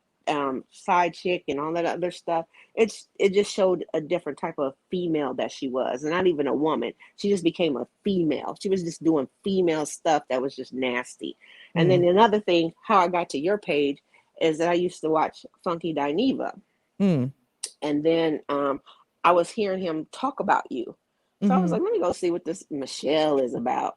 side chick and all that other stuff, it just showed a different type of female that she was, and not even a woman. She just became a female. She was just doing female stuff that was just nasty. And then another thing, how I got to your page, is that I used to watch Funky DINEVA. And then I was hearing him talk about you. So I was like, let me go see what this Michelle is about.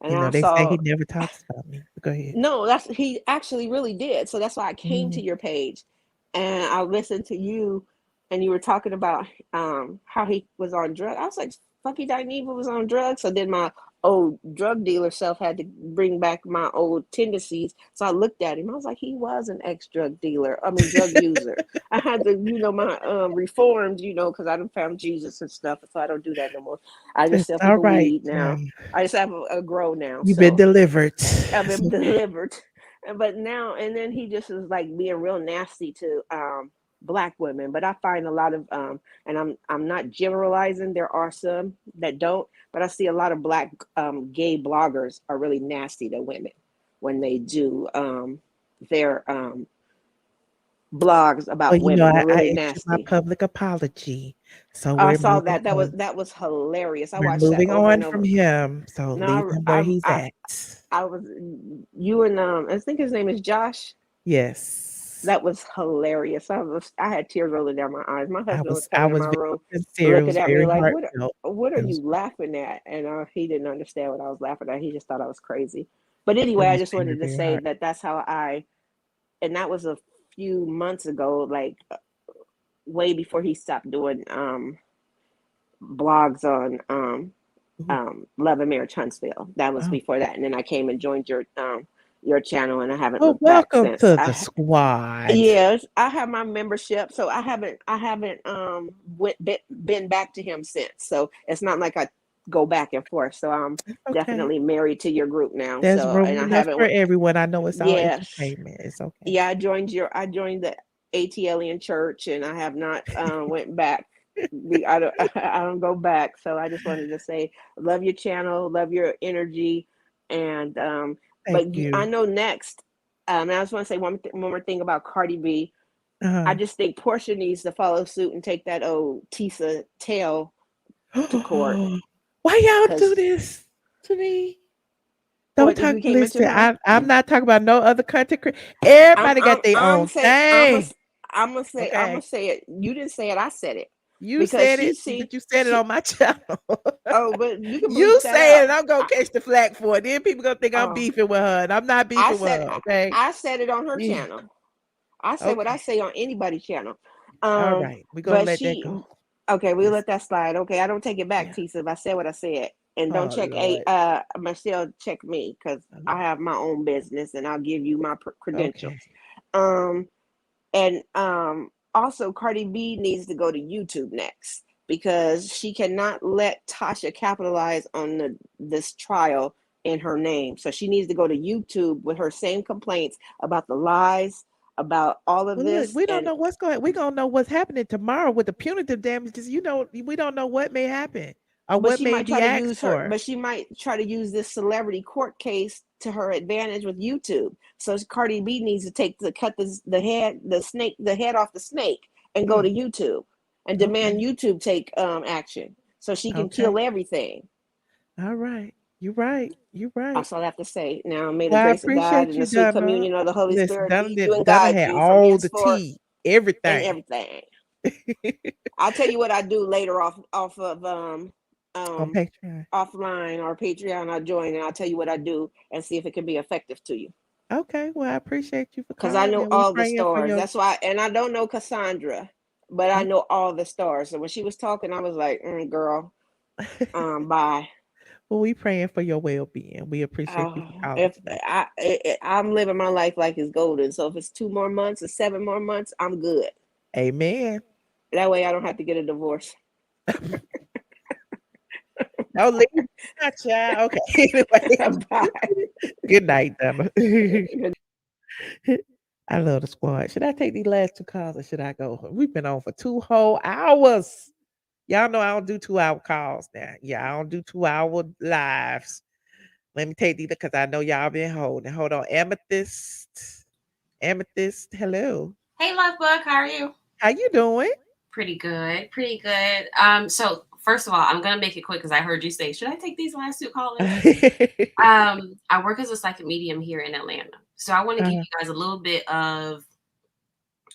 And They say he never talks about me. Go ahead. No, he actually really did. So that's why I came to your page and I listened to you, and you were talking about how he was on drugs. I was like, Funky DINEVA was on drugs. So then my old drug dealer self had to bring back my old tendencies. So I looked at him. I was like, he was an drug user. I had to, my reformed, because I done found Jesus and stuff. So I don't do that no more. I just sell people weed now. I just have a grow now. You've been delivered. I've been delivered. But now, and then he just is like being real nasty to Black women. But I find a lot of and I'm not generalizing, there are some that don't, but I see a lot of Black gay bloggers are really nasty to women when they do their blogs about women. They're really nasty. My public apology. So I saw that. That was hilarious. I watched that. Moving over on and over. from him. So leave him where he's at. You and I think his name is Josh. Yes. That was hilarious. I had tears rolling down my eyes. My husband was coming in my room sincere. looking at me like, what are you laughing at? And he didn't understand what I was laughing at. He just thought I was crazy. But anyway, I just wanted to say that that's how and that was a few months ago, like way before he stopped doing blogs on Love and Marriage Huntsville. That was before that. And then I came and joined your channel, and I haven't looked back since. Welcome to the squad. Yes, I have my membership, so I haven't been back to him since. So it's not like I go back and forth. So I'm definitely married to your group now. There's so room and I enough haven't for everyone. I know it's all entertainment. It's okay. Yeah, I joined the ATLien church, and I have not went back I don't go back. So I just wanted to say, love your channel, love your energy, and Thank you. I know next. And I just want to say one more thing about Cardi B. I just think Portia needs to follow suit and take that old Tisa tail to court. Why y'all do this to me? Don't What, talk. you can't mention Listen, her? I'm not talking about no other content creator. Everybody got their own thing. I'm gonna say Okay. it. You didn't say it. I said it. You Because said she it, see, but you said it on my channel. Oh, but you can You bleep that say it, out. and I'm gonna catch the flack for it. Then people gonna think I'm Oh. beefing with her, and I'm not beefing with her. Okay. I said it on her Yeah. channel. I say what I Okay. say on anybody's channel. All right, we're gonna But let that go. okay, we'll Yes. let that slide. Okay, I don't take it back, Yeah. Tisa. If I said what I said, and don't Oh, check Lord. Michelle, check me, because I have my own business and I'll give you my credentials. Okay. And also Cardi B needs to go to YouTube next, because she cannot let Tasha capitalize on this trial in her name. So she needs to go to YouTube with her same complaints about the lies, about all of Well, this. look, we don't know what's going. We gonna know what's happening tomorrow with the punitive damages. You know, we don't know what may happen or But what she may might try be to asked use for. But she might try to use this celebrity court case to her advantage with YouTube. So Cardi B needs to cut the head off the snake and go to YouTube and demand YouTube take action, so she can kill everything. All right. You're right. You're right. That's all I have to say. Now, may the Well, I grace of God appreciate and you, the sweet Donna. communion of the Holy Listen, Spirit Donna lead you and Donna guide had you from all the henceforth tea, and everything. everything. I'll tell you what I do later off of On Patreon. offline or Patreon. I'll join and I'll tell you what I do and see if it can be effective to you. Okay. Well, I appreciate you for Because calling. I know And we all the praying for stars. your. That's why, and I don't know Cassandra, but I know all the stars. So when she was talking, I was like, girl, bye. Well, we praying for your well-being. We appreciate you for calling today. I'm living my life like it's golden. So if it's 2 more months or 7 more months, I'm good. Amen. That way I don't have to get a divorce. Oh, leave my child. Okay. Anyway. Bye. Good night, Donna. I love the squad. Should I take these last 2 calls or should I go? We've been on for 2 whole hours. Y'all know I don't do 2-hour calls now. Yeah, I don't do 2-hour lives. Let me take these because I know y'all been holding. Hold on. Amethyst. Hello. Hey, love bug, how are you? How you doing? Pretty good. So first of all, I'm gonna make it quick because I heard you say, should I take these last 2 callers? I work as a psychic medium here in Atlanta. So I want to give you guys a little bit of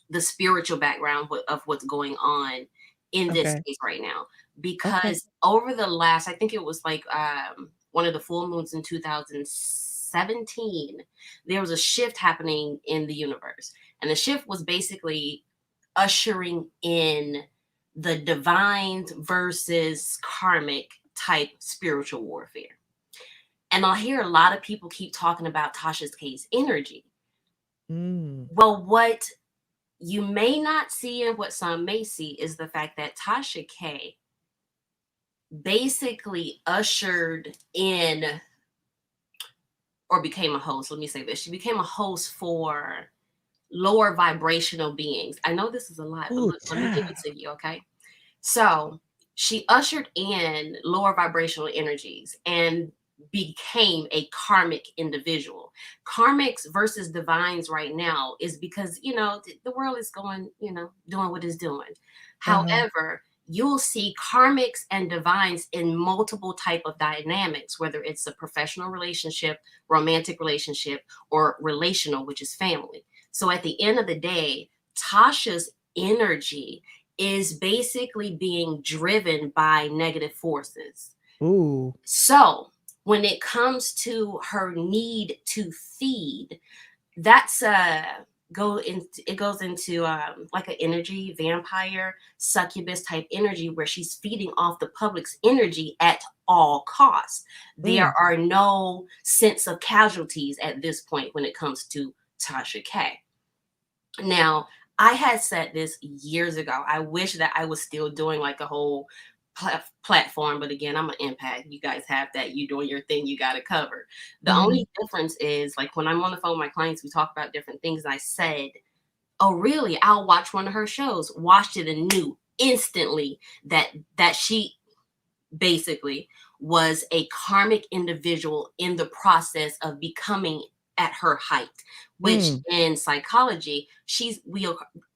the spiritual background of what's going on in this case right now. Because over the last, I think it was like one of the full moons in 2017, there was a shift happening in the universe. And the shift was basically ushering in the divine versus karmic type spiritual warfare. And I'll hear a lot of people keep talking about Tasha's case energy. Well, what you may not see and what some may see is the fact that Tasha K basically ushered in or became a host. Let me say this. She became a host for lower vibrational beings. I know this is a lot, but let me give it to you, okay? So she ushered in lower vibrational energies and became a karmic individual. Karmics versus divines right now is because, the world is going, doing what it's doing. However, you'll see karmics and divines in multiple type of dynamics, whether it's a professional relationship, romantic relationship, or relational, which is family. So at the end of the day, Tasha's energy is basically being driven by negative forces. Ooh. So when it comes to her need to feed, that's it goes into like an energy vampire succubus type energy where she's feeding off the public's energy at all costs. There are no sense of casualties at this point when it comes to Tasha K. Now, I had said this years ago. I wish that I was still doing like a whole platform, but again, I'm an empath. You guys have that. You doing your thing. You got it covered. The only difference is like when I'm on the phone with my clients, we talk about different things. I said, oh, really? I'll watch one of her shows. Watched it and knew instantly that she basically was a karmic individual in the process of becoming at her height, which in psychology,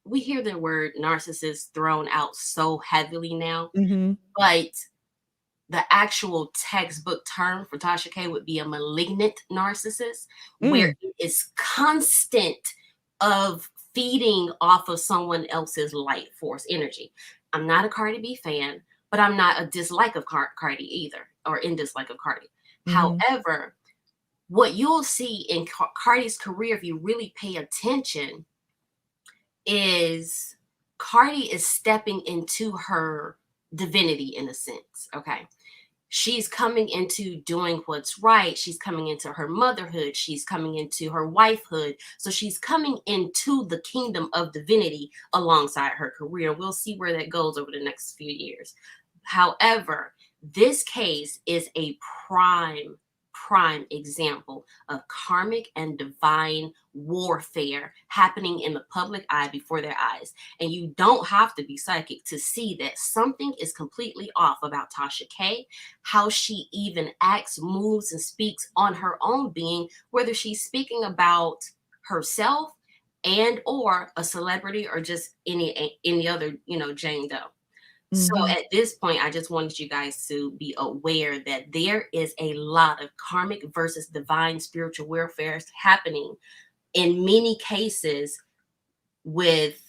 we hear the word narcissist thrown out so heavily now, but the actual textbook term for Tasha K would be a malignant narcissist, where it is constant of feeding off of someone else's light force energy. I'm not a Cardi B fan, but I'm not a dislike of Cardi either, or in dislike of Cardi. However, what you'll see in Cardi's career, if you really pay attention, is Cardi is stepping into her divinity in a sense. Okay. She's coming into doing what's right. She's coming into her motherhood. She's coming into her wifehood. So she's coming into the kingdom of divinity alongside her career. We'll see where that goes over the next few years. However, this case is a prime example of karmic and divine warfare happening in the public eye before their eyes. And you don't have to be psychic to see that something is completely off about Tasha K, how she even acts, moves, and speaks on her own being, whether she's speaking about herself and or a celebrity or just any other, Jane Doe. So at this point, I just wanted you guys to be aware that there is a lot of karmic versus divine spiritual warfare happening in many cases with,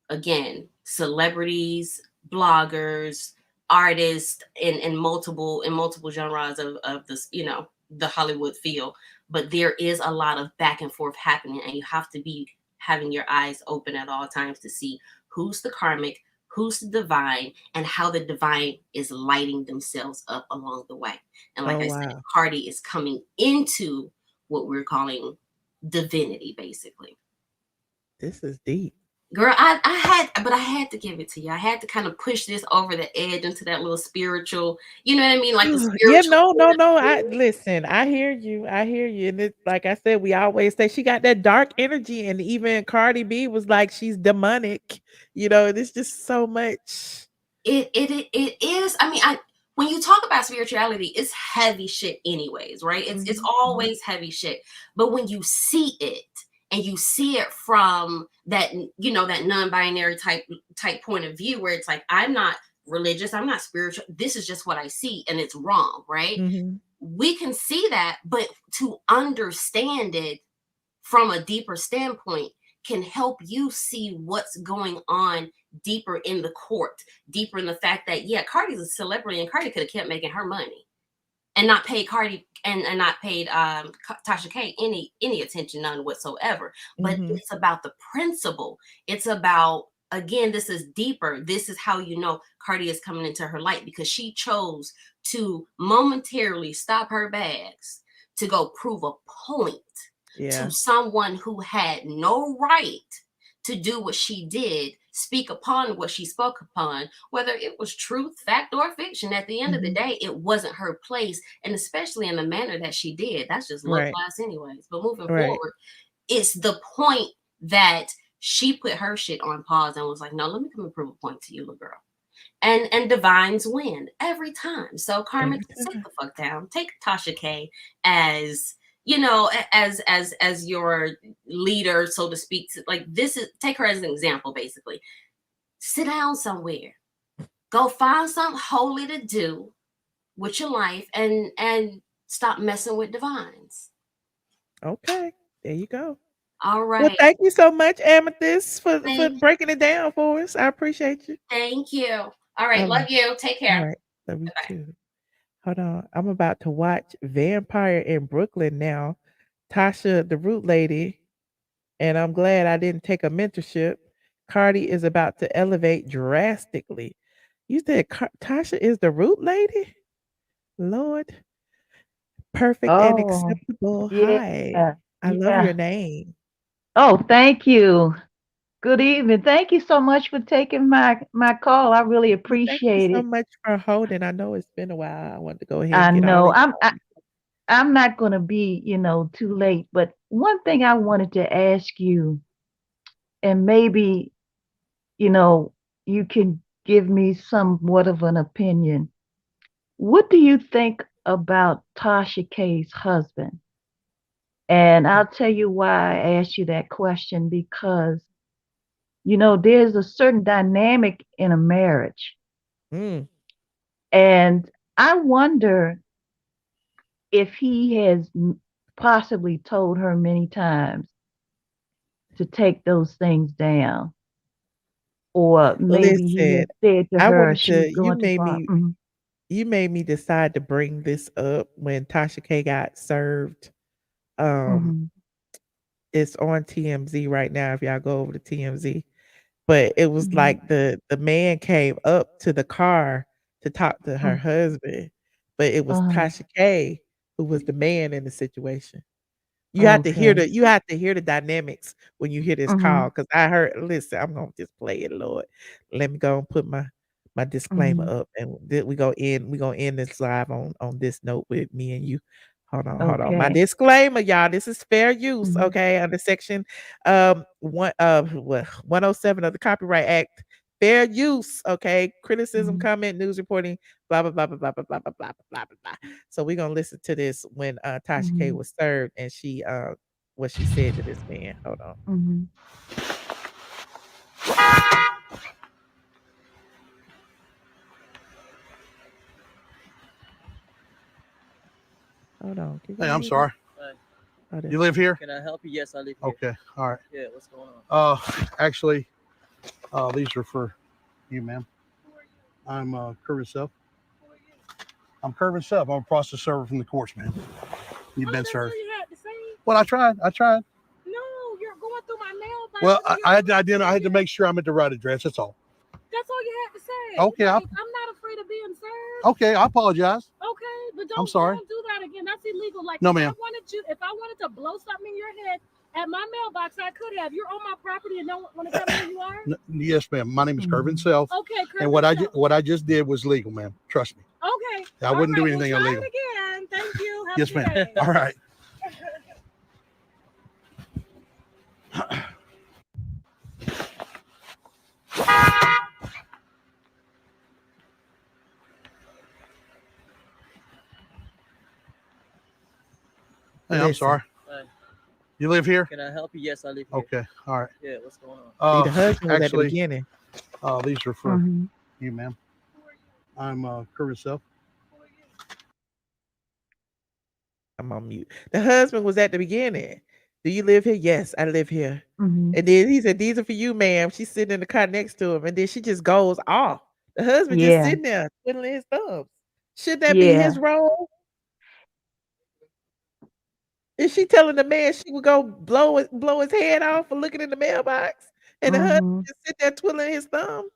again, celebrities, bloggers, artists in multiple genres of this, the Hollywood field. But there is a lot of back and forth happening, and you have to be having your eyes open at all times to see who's the karmic, who's the divine, and how the divine is lighting themselves up along the way. And like I said, Cardi is coming into what we're calling divinity, basically. This is deep. Girl, I had to give it to you. I had to kind of push this over the edge into that little spiritual, you know what I mean? Like the spiritual. No. Listen, I hear you. And it's like I said, we always say she got that dark energy, and even Cardi B was like, she's demonic. There's just so much. It is. I mean, when you talk about spirituality, it's heavy shit anyways, right? It's always heavy shit. But when you see it, and you see it from that, that non-binary type point of view, where it's like, I'm not religious, I'm not spiritual, this is just what I see, and it's wrong, right? We can see that, but to understand it from a deeper standpoint can help you see what's going on deeper in the court, deeper in the fact that, yeah, Cardi's a celebrity, and Cardi could have kept making her money and not paid Cardi and not paid Tasha K any attention, none whatsoever. But it's about the principle. It's about, again, this is deeper. This is how Cardi is coming into her light, because she chose to momentarily stop her bags to go prove a point to someone who had no right to do what she did, speak upon what she spoke upon, whether it was truth, fact, or fiction. At the end of the day, it wasn't her place, and especially in the manner that she did. That's just low class anyways. But moving forward, it's the point that she put her shit on pause and was like, no, let me come and prove a point to you, little girl. And divines win every time. So Carmen, sit the fuck down. Take Tasha K as as your leader, so to speak. Like, take her as an example, basically. Sit down somewhere, go find something holy to do with your life, and stop messing with divines. Okay, there you go. All right. Well, thank you so much, Amethyst, for breaking it down for us. I appreciate you. Thank you. All right, love you. Take care. All right, love you too. Hold on, I'm about to watch Vampire in Brooklyn now. Tasha, the Root Lady, and I'm glad I didn't take a mentorship. Cardi is about to elevate drastically. You said Tasha is the Root Lady? Lord. Perfect and acceptable. Hi. I love your name. Oh, thank you. Good evening. Thank you so much for taking my call. I really appreciate Thank you so it. much for holding. I know it's been a while. I wanted to go ahead I and get know all I'm not going to be, too late, but one thing I wanted to ask you, and maybe, you can give me somewhat of an opinion. What do you think about Tasha K's husband? And I'll tell you why I asked you that question, because, there's a certain dynamic in a marriage. Mm. And I wonder if he has possibly told her many times to take those things down. Or maybe he has Listen, said to I her wanted she's to going too far. you made me decide to bring this up when Tasha K got served. Um, Mhm. it's on TMZ right now if y'all go over to TMZ. But it was Mhm. like the man came up to the car to talk to her Mm. husband, but it was Uh-huh. Tasha K who was the man in the situation. Okay. You have to hear the dynamics when you hear this call, Mhm. because I heard listen, I'm gonna just play it, Lord. Let me go and put my disclaimer Mhm. up, and we gonna end this live on this note with me and you. Hold on. My Okay. disclaimer, y'all, this is fair use, Mhm. okay? Under section 107 of the Copyright Act. Fair use, okay? Criticism, Mhm. comment, news reporting, blah blah blah blah blah blah blah blah blah blah blah blah. So we're gonna listen to this when Tasha K Mhm. was served, and she what she said to this man. Hold on. Mhm. Hold on. Can Hey, y'all I'm hear me? sorry. Oh, You live here? Can I help you? Yes, I live here. Okay. All right. Yeah, what's going on? Actually, these are for you, ma'am. I'm Kervin Self. I'm Kervin Self. I'm a process server from the courts, man. You've been served. You had to say, Well, I tried. no, you're going through my mailbox. Well, I had to make sure I'm at the right address. That's all. That's all you had to say. Okay, Like, I'm not afraid of being served. Okay, I apologize. Okay, but I'm sorry. don't do that again. That's illegal. Like, No, if ma'am. if I wanted to blow something in your head at my mailbox, I could have. You're on my property and don't want to tell me who you are. Yes, ma'am. My name is Kervin Mhm. Self. Okay, And what I just did was legal, ma'am. Trust me. Okay. I wouldn't do anything we'll try illegal. it again. Thank you. Have Yes, a good ma'am. day. All right. Hey, I'm Listen. sorry. Hi. You live here? Can I help you? Yes, I live here. Okay. All right. Yeah, what's going on? See, the husband was at the Actually, beginning. these are for Mhm. you, ma'am. I'm Kervin Self. I'm on mute. The husband was at the beginning. Do you live here? Yes, I live here. Mhm. And then he said, "These are for you, ma'am." She's sitting in the car next to him, and then she just goes off. The husband just Yeah. sitting there twiddling his thumbs. Should that be Yeah. his role? Is she telling the man she would go blow his head off for looking in the mailbox, and the husband Mhm. just sit there twiddling his thumb?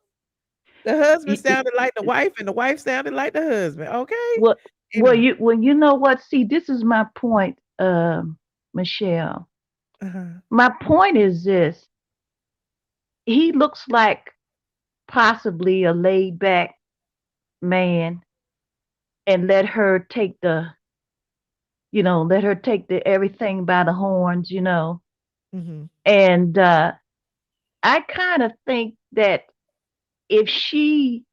The husband sounded like the wife, and the wife sounded like the husband. Okay. Well, Anyway. you know what? See, this is my point, Michelle. Uh-huh. My point is this: he looks like possibly a laid back man, and let her take the everything by the horns, Mhm. And I kind of think that if she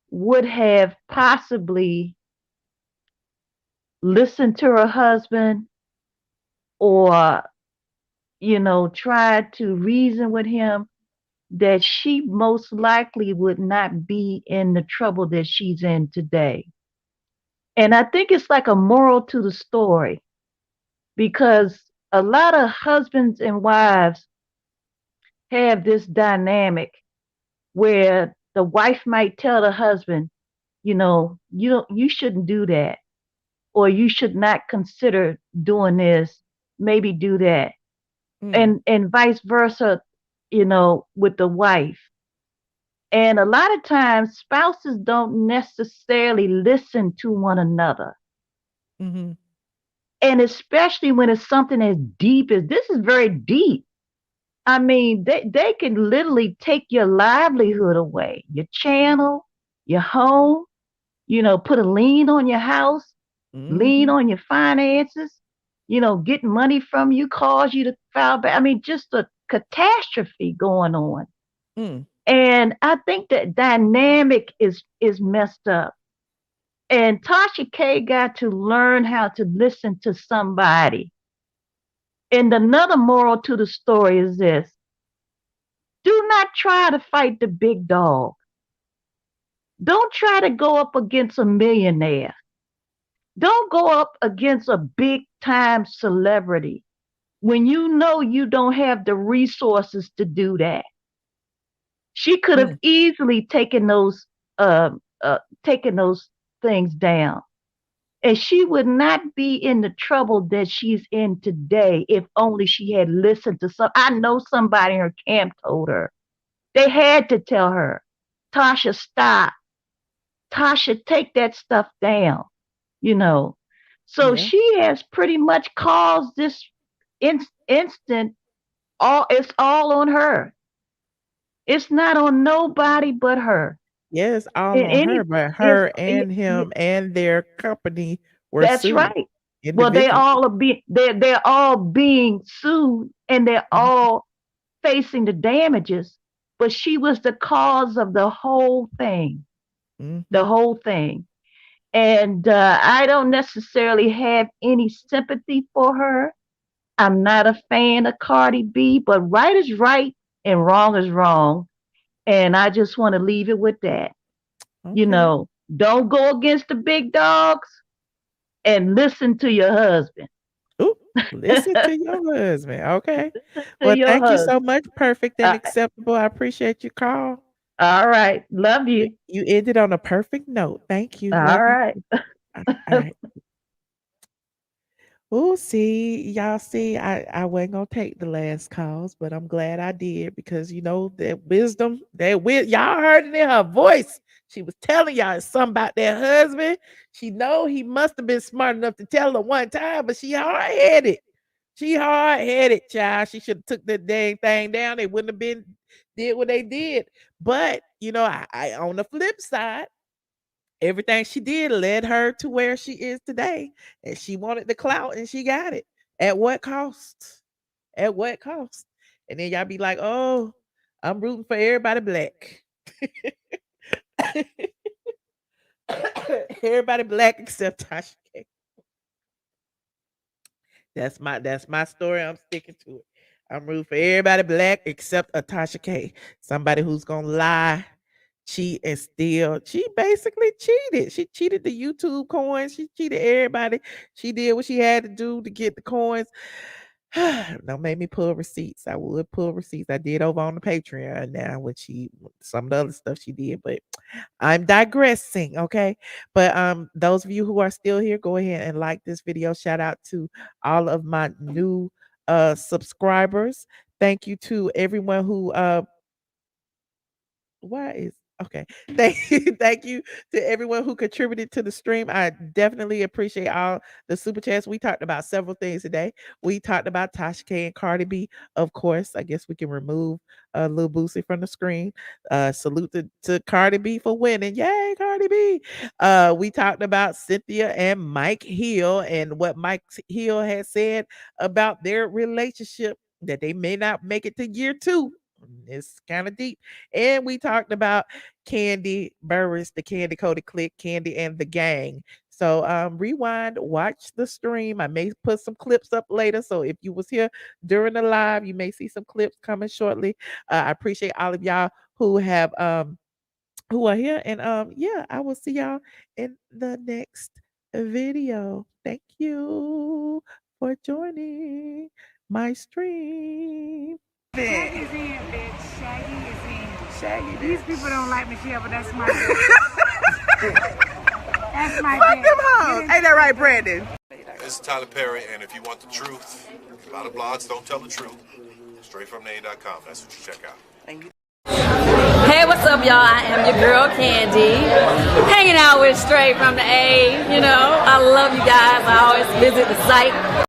would have possibly listened to her husband, or tried to reason with him, that she most likely would not be in the trouble that she's in today. And I think it's like a moral to the story, because a lot of husbands and wives have this dynamic where the wife might tell the husband, you shouldn't do that, or you should not consider doing this, maybe do that. And vice versa, with the wife. And a lot of times spouses don't necessarily listen to one another. Mhm. And especially when it's something as deep as this is very deep. I mean, they can literally take your livelihood away, your channel, your home, put a lien on your house, lien Mhm. on your finances, get money from you, cause you to file back. I mean, just a catastrophe going on. Mm. And I think that dynamic is messed up. And Tasha K got to learn how to listen to somebody. And another moral to the story is this: do not try to fight the big dog. Don't try to go up against a millionaire. Don't go up against a big time celebrity when you know you don't have the resources to do that. She could have easily taken those things down. And she would not be in the trouble that she's in today if only she had listened to some. I know somebody in her camp told her. They had to tell her, Tasha, stop. Tasha, take that stuff down. So she has pretty much caused this instant. It's all on her. It's not on nobody but her. Yes, all on her, but her and him and their company were That's sued. right. Well, they're all being sued, and they're all facing the damages. But she was the cause of the whole thing. The whole thing. And I don't necessarily have any sympathy for her. I'm not a fan of Cardi B, but right is right and wrong is wrong. And I just want to leave it with that. Okay. Don't go against the big dogs, and listen to your husband. Ooh, listen to your husband. Okay. Well, thank you so much. Perfect and acceptable. I appreciate your call. All right. Love you. You ended on a perfect note. Thank you. All right. All right. Oh, y'all see, I wasn't gonna take the last calls, but I'm glad I did because that wisdom, y'all heard it in her voice. She was telling y'all something about that husband. She know he must have been smart enough to tell her one time, but she hard-headed. Child. She should have took that dang thing down. They wouldn't have did what they did. But I on the flip side, everything she did led her to where she is today. And she wanted the clout and she got it. At what cost? At what cost? And then y'all be like, oh, I'm rooting for everybody black. Everybody black except Tasha K. That's my story. I'm sticking to it. I'm rooting for everybody black except Tasha K. Somebody who's gonna lie, cheat, and steal. She basically cheated. She cheated the YouTube coins. She cheated everybody. She did what she had to do to get the coins. Don't make me pull receipts. I would pull receipts. I did over on the Patreon now with some of the other stuff she did, but I'm digressing, okay? But those of you who are still here, go ahead and like this video. Shout out to all of my new subscribers. Thank you to everyone who okay. Thank you to everyone who contributed to the stream. I definitely appreciate all the super chats. We talked about several things today. We talked about Tasha K and Cardi B. Of course, I guess we can remove Lil Boosie from the screen. Salute to Cardi B for winning. Yay, Cardi B. We talked about Cynthia and Mike Hill and what Mike Hill had said about their relationship, that they may not make it to year 2. It's kind of deep. And we talked about Kandi Burruss, the Kandi Cody Click, Kandi and the Gang. So rewind, watch the stream. I may put some clips up later. So if you was here during the live, you may see some clips coming shortly. I appreciate all of y'all who have who are here. And yeah, I will see y'all in the next video. Thank you for joining my stream. Shaggy's in, bitch. Shaggy is in. Shaggy. These people don't like Michelle, but that's my that's my Fuck them hoes. Ain't that right, Brandon? This is Tyler Perry, and if you want the truth, a lot of blogs don't tell the truth. StoryTime.com. That's what you check out. Hey, what's up, y'all? I am your girl, Kandi. Hanging out with Straight from the A. I love you guys. I always visit the site.